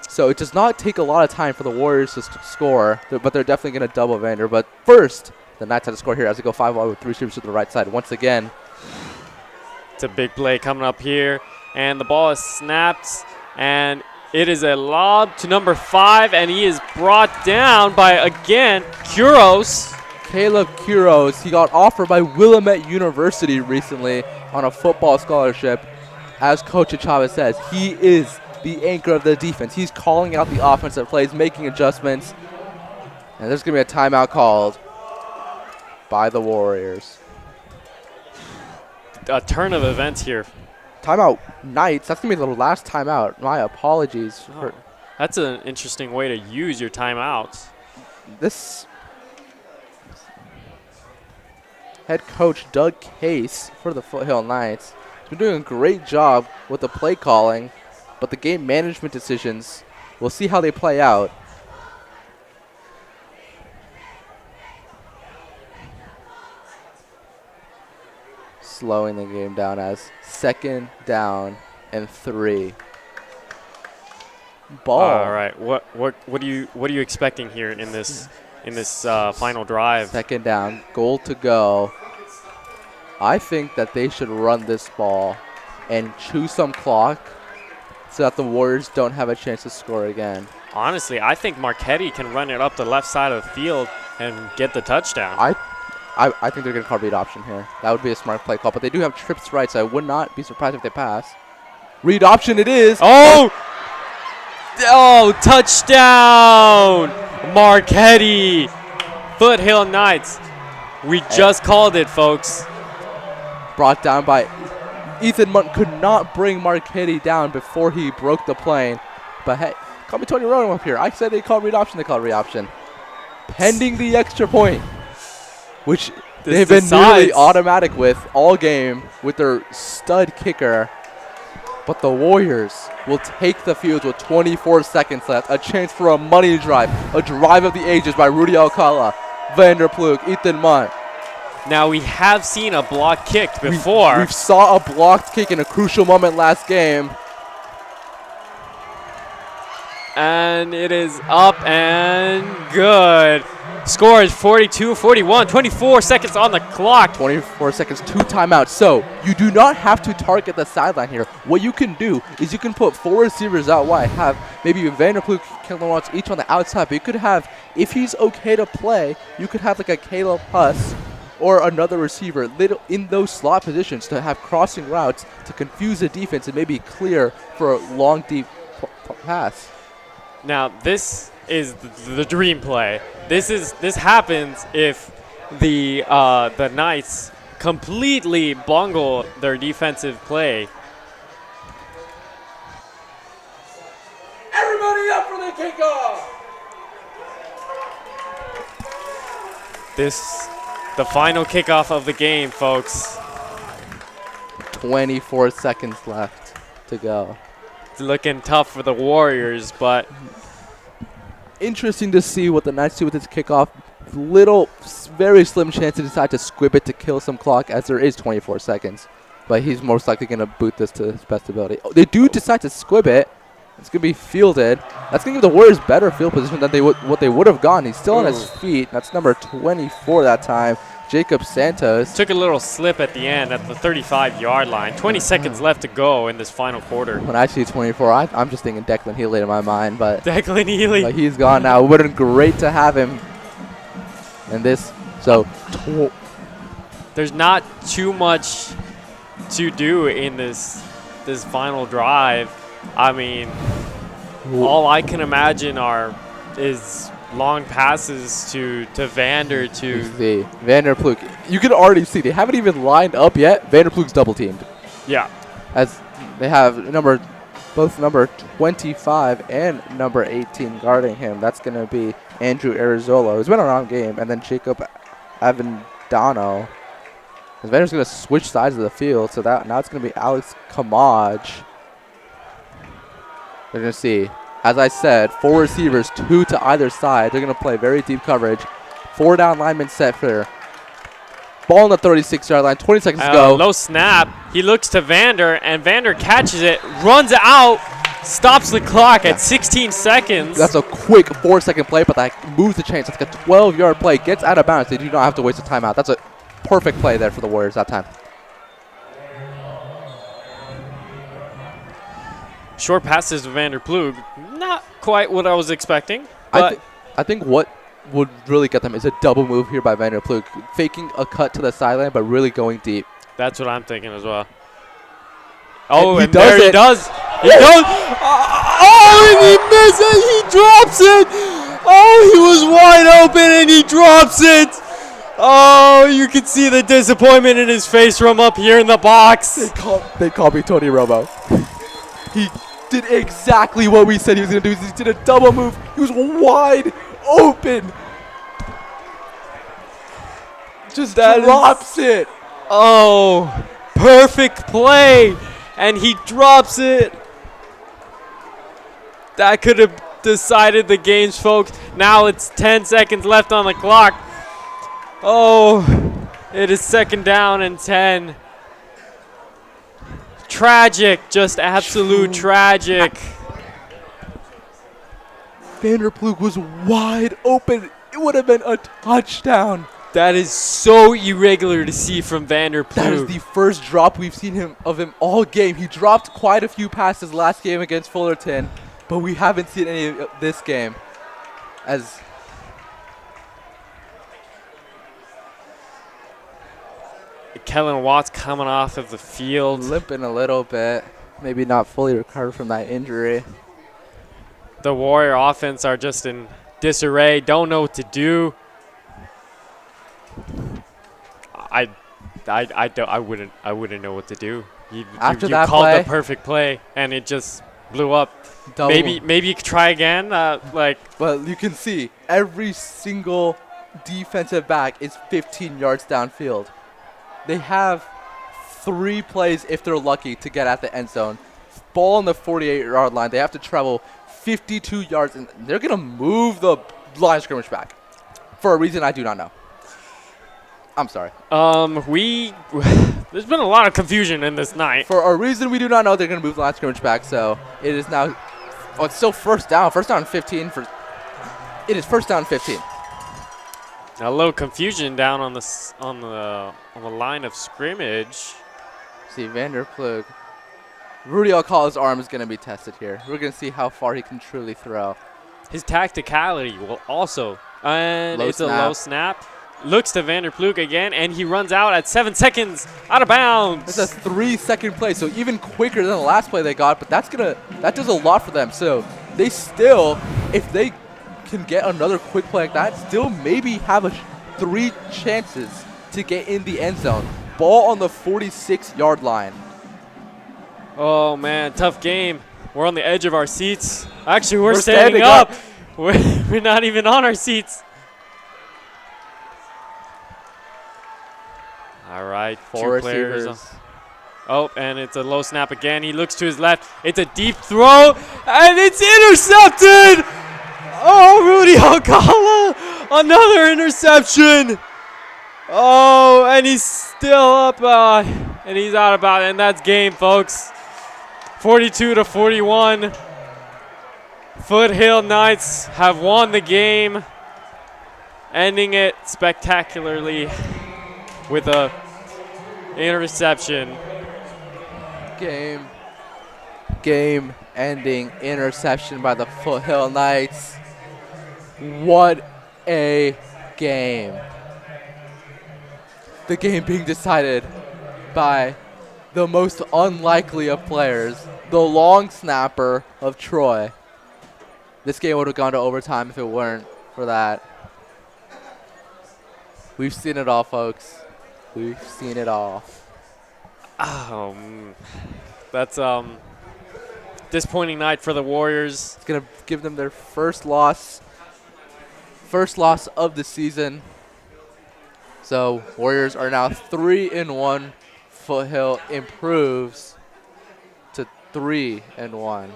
So it does not take a lot of time for the Warriors to score, but they're definitely going to double Vander. But first, the Knights have to score here as they go 5 wide with 3 receivers to the right side. Once again, it's a big play coming up here, and the ball is snapped, and it is a lob to number 5, and he is brought down by, again, Quiros. Caleb Quiros. He got offered by Willamette University recently on a football scholarship. As Coach Chavez says, he is the anchor of the defense. He's calling out the offensive plays, making adjustments. And there's going to be a timeout called by the Warriors. A turn of events here. Timeout Knights. That's going to be the last timeout. My apologies. Oh, that's an interesting way to use your timeouts. This head coach Doug Case for the Foothill Knights has been doing a great job with the play calling, but the game management decisions, we'll see how they play out. Slowing the game down as 2nd down and 3. Ball. All right. What are you expecting here in this final drive? 2nd down, goal to go. I think that they should run this ball and chew some clock so that the Warriors don't have a chance to score again. Honestly, I think Marchetti can run it up the left side of the field and get the touchdown. I think they're going to call read option here. That would be a smart play call, but they do have trips right, so I would not be surprised if they pass. Read option it is. Oh! Oh, touchdown! Marquetti. Foothill Knights. We just called it, folks. Brought down by Ethan Munt. Could not bring Marquetti down before he broke the plane. But hey, call me Tony Rowan up here. I said they called read option. They called read option. Pending the extra point, which they've been nearly automatic with all game with their stud kicker. But the Warriors will take the field with 24 seconds left. A chance for a money drive. A drive of the ages by Rudy Alcala, Vanderplug, Ethan Munt. Now, we have seen a block kicked before. We saw a blocked kick in a crucial moment last game. And it is up and good. Score is 42-41, 24 seconds on the clock. 24 seconds, 2 timeouts. So you do not have to target the sideline here. What you can do is you can put 4 receivers out wide, have maybe Vanderplug, Kilowatts each on the outside, but you could have, if he's okay to play, you could have like a Caleb Huss or another receiver little in those slot positions to have crossing routes to confuse the defense and maybe clear for a long, deep pass. Now, this is the dream play. This happens if the Knights completely bungle their defensive play. Everybody up for the kickoff! The final kickoff of the game, folks. 24 seconds left to go. It's looking tough for the Warriors, but interesting to see what the Knights do with this kickoff. Very slim chance to decide to squib it to kill some clock, as there is 24 seconds. But he's most likely going to boot this to his best ability. Oh, they do decide to squib it. It's going to be fielded. That's going to give the Warriors better field position than what they would have gone. He's still on his feet. That's number 24 that time, Jacob Santos. Took a little slip at the end at the 35-yard line. 20 seconds left to go in this final quarter. When I see 24, I'm just thinking Declan Healy in my mind. But Declan Healy. But he's gone now. It would have been great to have him in this. So there's not too much to do in this final drive. I mean, all I can imagine is long passes to Vander to Vanderplug. You can already see they haven't even lined up yet. Vanderplug's double teamed. Yeah. As they have both number 25 and number 18 guarding him. That's going to be Andrew Arizola, who's been around game, and then Jacob Avendano. Vander's going to switch sides of the field, so now it's going to be Alex Kamaj. They're going to see, as I said, 4 receivers, 2 to either side. They're going to play very deep coverage. 4 down linemen set for ball on the 36-yard line. 20 seconds to go. Low snap. He looks to Vander, and Vander catches it, runs out, stops the clock at 16 seconds. That's a quick 4-second play, but that moves the chains. It's like a 12-yard play. Gets out of bounds. They do not have to waste a timeout. That's a perfect play there for the Warriors that time. Short passes to Vanderplug, not quite what I was expecting. But I think what would really get them is a double move here by Vanderplug, faking a cut to the sideline, but really going deep. That's what I'm thinking as well. Oh, and he does it. He does. Oh, and he misses. He drops it. Oh, he was wide open and he drops it. Oh, you can see the disappointment in his face from up here in the box. They call me Tony Romo. He did exactly what we said he was going to do. He did a double move. He was wide open. Just drops it. Oh, perfect play. And he drops it. That could have decided the games, folks. Now it's 10 seconds left on the clock. Oh, it is 2nd down and 10. Tragic, just absolute tragic. Vanderplug was wide open. It would have been a touchdown. That is so irregular to see from Vanderplug. That is the first drop we've seen of him all game. He dropped quite a few passes last game against Fullerton, but we haven't seen any of this game. As Kellen Watts coming off of the field. Limping a little bit. Maybe not fully recovered from that injury. The Warrior offense are just in disarray. Don't know what to do. I wouldn't know what to do. You After called that the perfect play and it just blew up. Double. Maybe you could try again. But you can see every single defensive back is 15 yards downfield. They have 3 plays if they're lucky to get at the end zone. Ball on the 48-yard line. They have to travel 52 yards, and they're going to move the line of scrimmage back for a reason I do not know. I'm sorry. There's been a lot of confusion in this night. For a reason we do not know, they're going to move the line of scrimmage back. So it is now, it's still first down. First down 15 for. It is first down 15. A little confusion down on the line of scrimmage. See Vanderplug. Rudy Alcala's arm is going to be tested here. We're going to see how far he can truly throw. His tacticality will also, and it's a low snap. Looks to Vanderplug again, and he runs out at 7 seconds, out of bounds. It's a 3-second play, so even quicker than the last play they got, but that does a lot for them. So they still, if they can get another quick play like that, still maybe have 3 chances to get in the end zone. Ball on the 46-yard line. Oh, man, tough game. We're on the edge of our seats. Actually, we're standing up. We're not even on our seats. All right, 2 players. Oh, and it's a low snap again. He looks to his left. It's a deep throw, and it's intercepted. Oh, Rudy Alcala, another interception. Oh, and he's still up, and he's out of bounds, and that's game, folks. 42-41. Foothill Knights have won the game, ending it spectacularly with a interception. Game-ending interception by the Foothill Knights. What a game. The game being decided by the most unlikely of players, the long snapper of Troy. This game would have gone to overtime if it weren't for that. We've seen it all, folks. We've seen it all. That's disappointing night for the Warriors. It's going to give them their first loss of the season. So Warriors are now 3-1. Foothill improves to 3-1. Can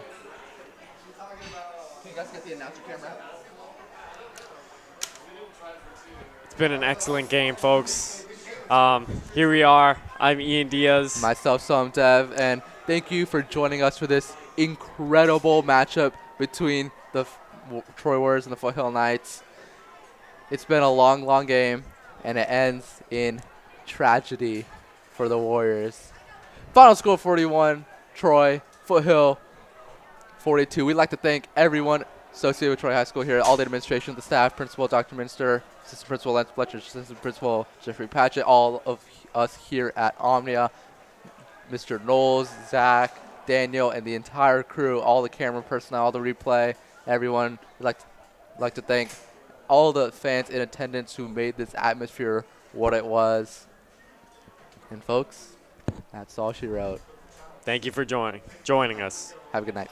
you guys get the announcer camera? It's been an excellent game, folks. Here we are. I'm Ian Diaz. Myself, Sam Dev, and thank you for joining us for this incredible matchup between the Troy Warriors and the Foothill Knights. It's been a long, long game, and it ends in tragedy for the Warriors. Final score 41, Troy, Foothill 42. We'd like to thank everyone associated with Troy High School here, all the administration, the staff, principal Dr. Minster, assistant principal Lance Fletcher, assistant principal Jeffrey Patchett, all of us here at Omnia, Mr. Knowles, Zach, Daniel, and the entire crew, all the camera personnel, all the replay, everyone. We'd like to thank all the fans in attendance who made this atmosphere what it was. And folks, that's all she wrote. Thank you for joining us. Have a good night.